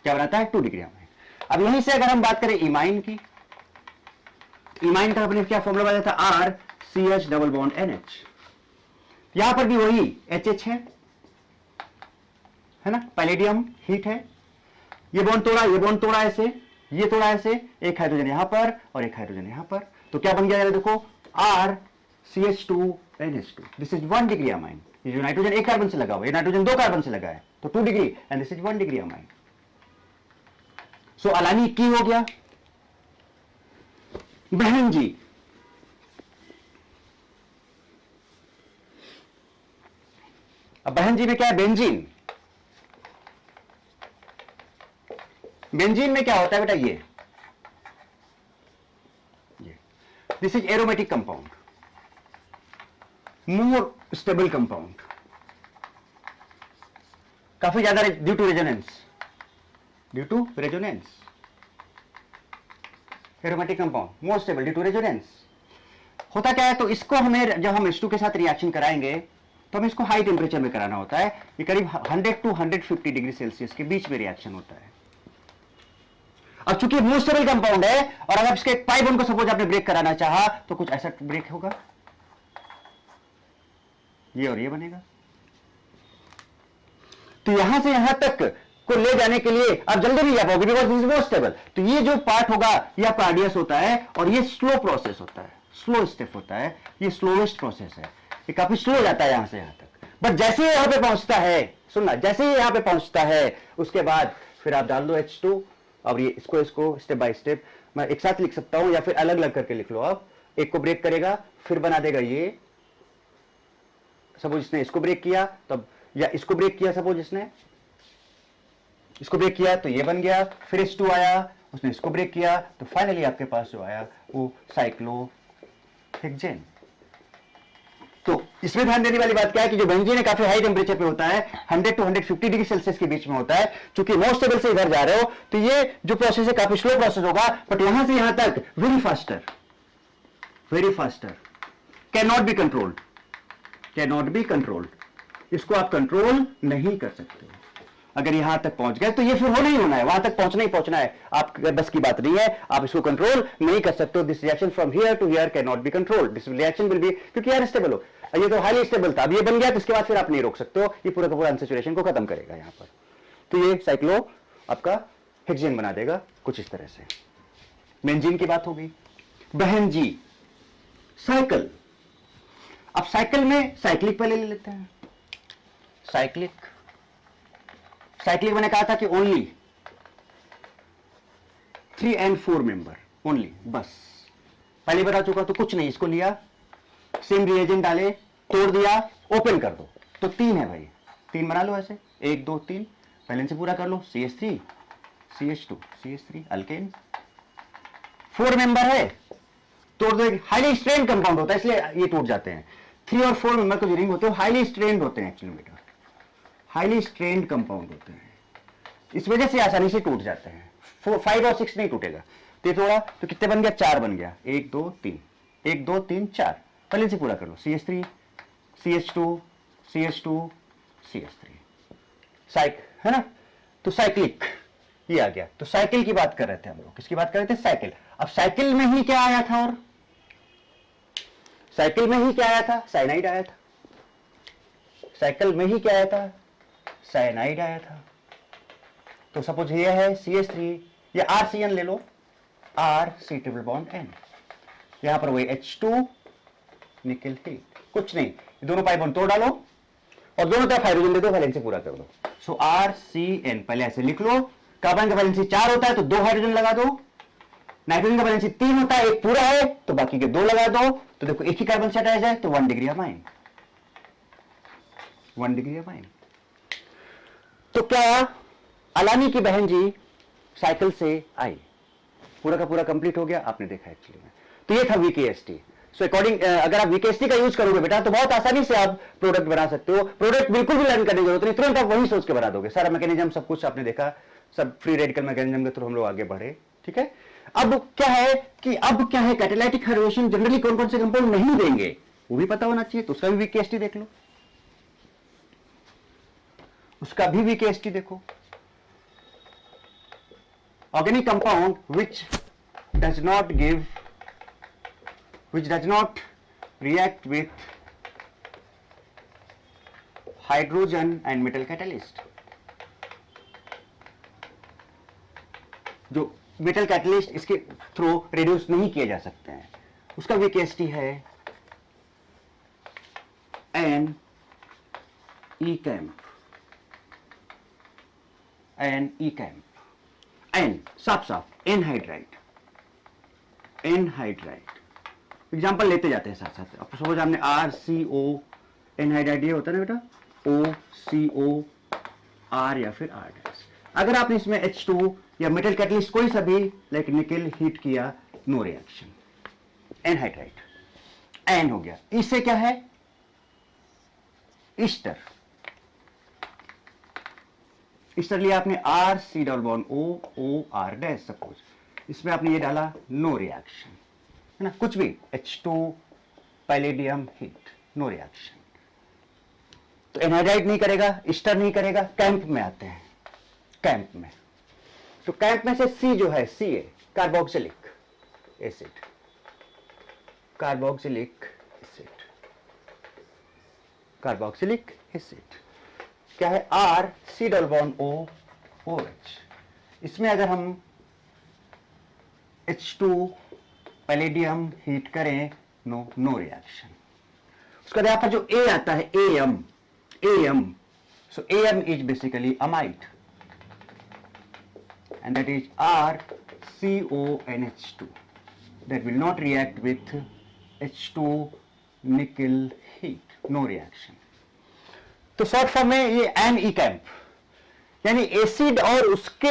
क्या बनाता है, 2 डिग्री अमाइन। अब यहीं से अगर हम बात करें इमाइन की, इमाइन का अपने क्या फॉर्मूला बनाया था, RCH डबल बॉन्ड NH। यहां पर भी वही HH है ना, पैलेडियम हीट है, ये बॉन्ड तोड़ा, ये बॉन्ड तोड़ा ऐसे, ये तोड़ा ऐसे, एक हाइड्रोजन यहां पर और एक हाइड्रोजन यहां पर, तो क्या बन गया देखो, RCH2NH2। This is 1 degree amine. ये जो नाइट्रोजन एक कार्बन से लगा हुआ है, ये नाइट्रोजन 2 कार्बन से लगा है, तो 2 degree, and this is 1 degree amine. So अलानी की हो गया। बहन जी, अब बहन जी में क्या है, बेंजीन। बेंजीन में क्या होता है बेटा, ये this is aromatic compound, more stable compound, काफी ज्यादा due to resonance, aromatic compound more stable due to resonance. होता क्या है, तो इसको हमें जब हम H2 के साथ रिएक्शन कराएंगे तो हमें इसको हाई टेम्परेचर में कराना होता है, ये करीब 100 to 150 डिग्री सेल्सियस के बीच में रिएक्शन होता है। अब चूंकि मोस्ट स्टेबल कंपाउंड है और अगर इसके पाई बॉन्ड को सपोज आपने ब्रेक कराना चाहा तो कुछ ऐसा ब्रेक होगा, ये और ये बनेगा। तो यहां से यहां तक को ले जाने के लिए आप जल्दी नहीं जा पाओगे because this is most stable. तो ये जो पार्ट होगा ये आपका आरडीएस होता है और ये स्लो प्रोसेस होता है, स्लो स्टेप होता है, ये स्लोएस्ट प्रोसेस है, ये काफी स्लो जाता है यहां से यहां तक। बट जैसे ही यहां पे पहुंचता है, सुनना, जैसे ही यहां पे पहुंचता है उसके बाद फिर आप डाल दो H2 और ये इसको स्टेप बाय स्टेप मैं एक साथ लिख सकता हूं या फिर अलग अलग करके लिख लो आप। एक को ब्रेक करेगा फिर बना देगा ये, सपोज इसने इसको ब्रेक किया तब, या इसको ब्रेक किया, सपोज इसने इसको ब्रेक किया तो ये बन गया, फिर H2 आया, उसने इसको ब्रेक किया तो फाइनली आपके पास जो आया वो साइक्लोहेक्सेन। तो इसमें ध्यान देने वाली बात क्या है कि जो बेंजीन है काफी हाई टेम्परेचर पे होता है, 100 to 150 डिग्री सेल्सियस के बीच में होता है। चूंकि मोस्ट स्टेबल से इधर जा रहे हो तो ये जो प्रोसेस है काफी स्लो प्रोसेस होगा, बट यहां से यहां तक very faster, can not be controlled, इसको आप कंट्रोल नहीं कर सकते। अगर यहां तक पहुंच गए तो ये फिर होना ही होना है, वहां तक पहुंचना ही पहुंचना है, आप बस की बात नहीं है, आप इसको कंट्रोल नहीं कर सकते। This reaction from here to here can not be controlled, this reaction will be, क्योंकि यार स्टेबल हो, ये तो हाईली स्टेबल था, अब ये बन गया तो इसके बाद फिर आप नहीं रोक सकते हो, ये पूरा का पूरा अनसैचुरेशन को खत्म करेगा यहां पर। तो ये साइक्लो आपका हेक्सेन बना देगा कुछ इस तरह से। बेंजीन की बात होगी। बहन जी साइकिल, अब साइकिल में साइक्लिक पहले ले लेते हैं। साइक्लिक मैंने कहा था कि ओनली 3 and 4 मेंबर ओनली, बस पहले बता चुका, तो कुछ नहीं, इसको लिया, सेम रिएजेंट डाले, तोड़ दिया, ओपन कर दो, तो 3 है भाई, 3 बना लो ऐसे, 1 2 3, पहले से पूरा कर लो, CH3 CH2 CH3 alkane, 4 member है, तोड़ दो, हाईली स्ट्रेन कंपाउंड होता है इसलिए ये टूट जाते हैं। 3 और 4 मेंबर के जो रिंग होते हैं हाईली स्ट्रेन्ड होते हैं, एक्चुअली बेटा हाईली स्ट्रेन्ड कंपाउंड होते हैं, इस वजह से आसानी से टूट जाते हैं। 5 और 6 नहीं टूटेगा। तो ये थोड़ा, तो कितने बन गया, 4 बन गया, 1 2 3 1 2 3 4, पहले से पूरा कर लो, CH3 CH2 CH2 CH3 साइक है ना। तो साइक्लिक ये आ गया। तो साइकिल की बात कर रहे थे हम लोग, किसकी बात कर रहे थे, साइकिल। अब साइकिल में ही क्या आया था, और साइकिल में ही क्या आया था, साइनाइड आया था। साइकिल में ही क्या आया था, साइनाइड आया था। तो सपोज ये है CH3 या RCN ले लो, RC ट्रिपल बॉन्ड N, यहां पर वही H2 निकल हीट, कुछ नहीं, ये दोनों पाई बॉन्ड तोड़ डालो और दोनों तरफ हाइड्रोजन दे दो, वैलेंसी पूरा कर दो। सो RCN पहले ऐसे लिख लो। कार्बन का वैलेंसी 4 होता है तो 2 हाइड्रोजन लगा दो, नाइट्रोजन का वैलेंसी 3 होता है, एक पूरा है तो बाकी के 2 लगा दो, तो देखो एक ही कार्बन से हटाया जाए तो 1 degree of amine, 1 degree of amine. तो क्या अलानी की बहन जी साइकिल से आई, पूरा का पूरा कंप्लीट हो गया, आपने देखा एक्चुअली में। तो ये था VKST। सो अकॉर्डिंग अगर आप VKST का यूज करोगे बेटा तो बहुत आसानी से आप प्रोडक्ट बना सकते हो। प्रोडक्ट बिल्कुल भी लर्न करने की जरूरत नहीं, तुरंत आप वही सोच के बना दोगे। सारा मैकेनिज्म सब कुछ आपने देखा, सब फ्री रेडिकल मैकेनिज्म के थ्रू हम लोग आगे बढ़े, ठीक है। अब क्या है कि कैटालाइटिक हाइड्रोजन जनरली कौन कौन से कंपाउंड नहीं देंगे वो भी पता होना चाहिए, तो उसका भी VKST देख लो, उसका भी VKST देखो। Organic compound which does not react with hydrogen and metal catalyst, जो मेटल कैटलिस्ट इसके थ्रू रिड्यूस नहीं किए जा सकते हैं, उसका VKST है NECAMP, N साफ एनहाइड्राइड, एग्जांपल लेते जाते हैं साथ साथ। अब सपोज हमने RCO एनहाइड्राइड, ये होता है ना बेटा OCO R या फिर R डैश। अगर आपने इसमें H2 या मेटल कैटलिस्ट कोई सा भी लाइक निकल हीट किया, नो रिएक्शन, एनहाइड्राइड, एन हो गया। इससे क्या है, ईस्टर लिया आपने RC double bond O R dash, suppose इसमें आपने ये डाला, नो रिएक्शन है ना, कुछ भी H2 palladium heat, no reaction. तो एनहाइड्राइड नहीं करेगा, ईस्टर नहीं करेगा, कैंप में आते हैं, कैंप में तो कैंप में से सी जो है सी है carboxylic acid, carboxylic acid, carboxylic acid क्या है R C double bond O OH। इसमें अगर हम H2 पैलेडियम हीट करें नो रिएक्शन। उसके बाद यहां पर जो A आता है AM, so AM is basically amide and that is RCONH2 that will not react with H2 nickel heat, no reaction। तो शॉर्ट फॉर्म में ये एन ई कैंप यानी एसिड और उसके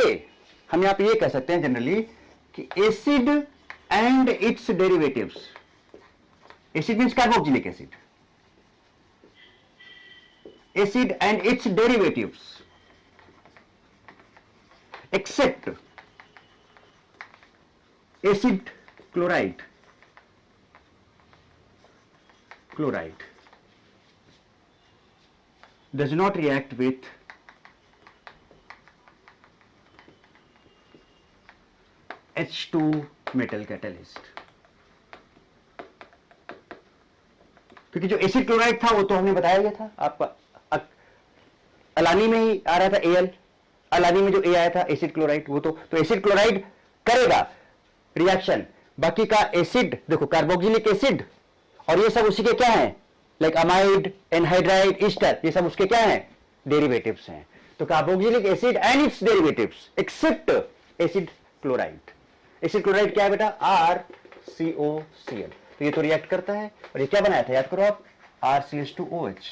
हम यहां पे ये कह सकते हैं जनरली कि acid and its derivatives. Acid means carboxylic acid, acid and its derivatives except acid chloride does not react with H2 metal catalyst। क्योंकि जो एसिड क्लोराइड था वो तो हमने बताया गया था आपका अलानी में ही आ रहा था Al, अलानी में जो A आया था एसिड क्लोराइड वो तो एसिड क्लोराइड करेगा रिएक्शन। बाकी का एसिड देखो कार्बोक्सिलिक एसिड और ये सब उसी के क्या है लाइक अमाइड एनहाइड्राइड ईस्टर, ये सब उसके क्या है डेरिवेटिव्स हैं। तो carboxylic acid and its derivatives except acid chloride. Acid chloride क्या है बेटा RCOCl, तो ये तो रिएक्ट करता है और ये क्या बनाया था याद करो आप RCH2OH।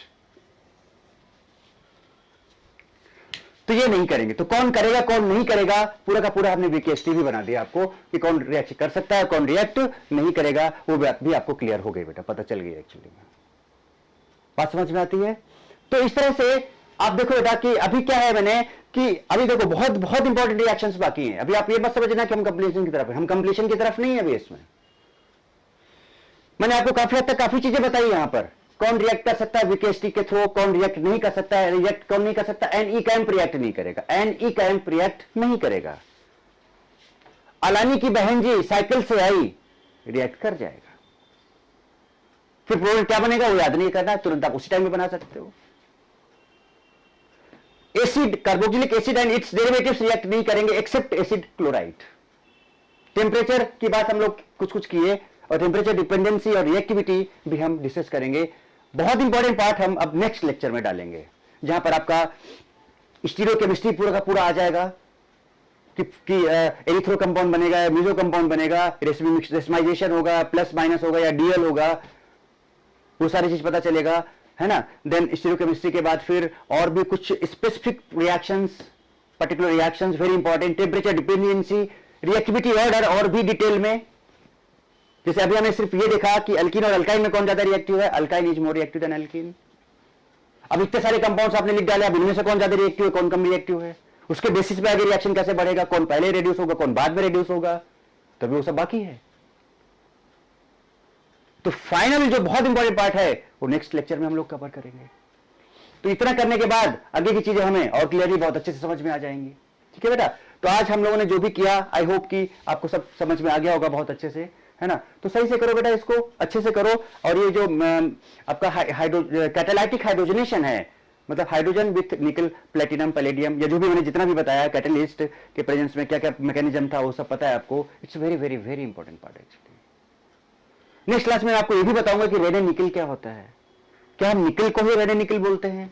तो ये नहीं करेंगे तो कौन करेगा कौन नहीं करेगा पूरा का पूरा हमने वीकेएसटी भी बना दिया आपको कि कौन रिएक्ट कर सकता है कौन रिएक्ट नहीं करेगा, वो बात भी आपको क्लियर हो गई बेटा, पता चल गई एक्चुअली में। बात समझ में आती है। तो इस तरह से आप देखो बेटा कि अभी क्या है मैंने कि अभी देखो बहुत बहुत इंपॉर्टेंट रिएक्शंस बाकी हैं। अभी आप ये मत समझना कि हम कंप्लीशन की तरफ है, हम कंप्लीशन की तरफ नहीं है अभी। इसमें मैंने आपको काफी हद तक काफी चीजें बताई यहां पर, कौन रिएक्ट कर सकता है वीकेएसटी के थ्रू, कौन रिएक्ट नहीं कर सकता है, रिएक्ट कौन नहीं कर सकता, एनई कैंप रिएक्ट नहीं करेगा, एनई कैंप रिएक्ट नहीं करेगा। अलानी की बहन जी साइकिल से आई रिएक्ट कर जाएगा। फिर प्रोडक्ट क्या बनेगा वो याद नहीं करना, तुरंत आप उसी टाइम में बना सकते हो। Acid carboxylic acid and its derivatives react नहीं करेंगे एक्सेप्ट एसिड क्लोराइड। टेम्परेचर की बात हम लोग कुछ किए और टेम्परेचर डिपेंडेंसी और रिएक्टिविटी भी हम डिस्कस करेंगे। बहुत इंपॉर्टेंट पार्ट हम अब नेक्स्ट लेक्चर में डालेंगे जहां पर आपका स्टीरियोकेमिस्ट्री पूरा का पूरा आ जाएगा कि एरिथ्रो कंपाउंड बनेगा, मीजो कंपाउंड बनेगा, रेसमाइजेशन होगा, प्लस माइनस होगा या डीएल होगा, वो सारी चीज पता चलेगा, है ना। देन स्टीरियोकेमिस्ट्री के बाद फिर और भी कुछ specific reactions, particular reactions very important, temperature dependency, reactivity order और भी डिटेल में। जैसे अभी हमने सिर्फ ये देखा कि अल्कीन और अल्काइन में कौन ज्यादा रिएक्टिव है, alkyne is more reactive than alkyne. अब इतने सारे कंपाउंड्स आपने लिख डाले, अब इनमें से कौन ज्यादा रिएक्टिव है कौन कम रिएक्टिव है, उसके बेसिस पे आगे रिएक्शन कैसे बढ़ेगा, कौन पहले रिड्यूस होगा कौन बाद में रिड्यूस होगा, तभी वो सब बाकी है। तो फाइनल जो बहुत इंपॉर्टेंट पार्ट है वो नेक्स्ट लेक्चर में हम लोग कवर करेंगे। तो इतना करने के बाद आगे की चीजें हमें और क्लियरली बहुत अच्छे से समझ में आ जाएंगी। ठीक है बेटा, तो आज हम लोगों ने जो भी किया आई होप कि आपको सब समझ में आ गया होगा बहुत अच्छे से, है ना। तो सही से करो बेटा, इसको अच्छे से करो। और ये जो आपका कैटालाइटिक हाइड्रोजनेशन है, मतलब हाइड्रोजन विथ निकल प्लेटिनम पैलेडियम या जो भी मैंने जितना भी बताया कैटलिस्ट के प्रेजेंस में क्या क्या मैकेनिज्म था वो सब पता है आपको। It's very very very important part actually. Next class में आपको ये भी बताऊंगा कि रेड एंड निकल क्या होता है, क्या हम निकल को ही रेड एंड निकल बोलते हैं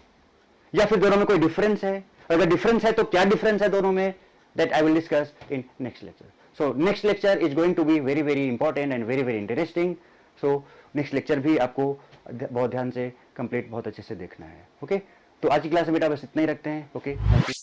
या फिर दोनों में कोई डिफरेंस है, अगर डिफरेंस है तो क्या डिफरेंस है दोनों में, that I will discuss in next lecture. So next lecture is going to be very very important and very very interesting. So next lecture भी आपको बहुत ध्यान से कंप्लीट बहुत अच्छे से देखना है। ओके तो आज की क्लास में बेटा बस इतना ही रखते हैं। Okay thank you.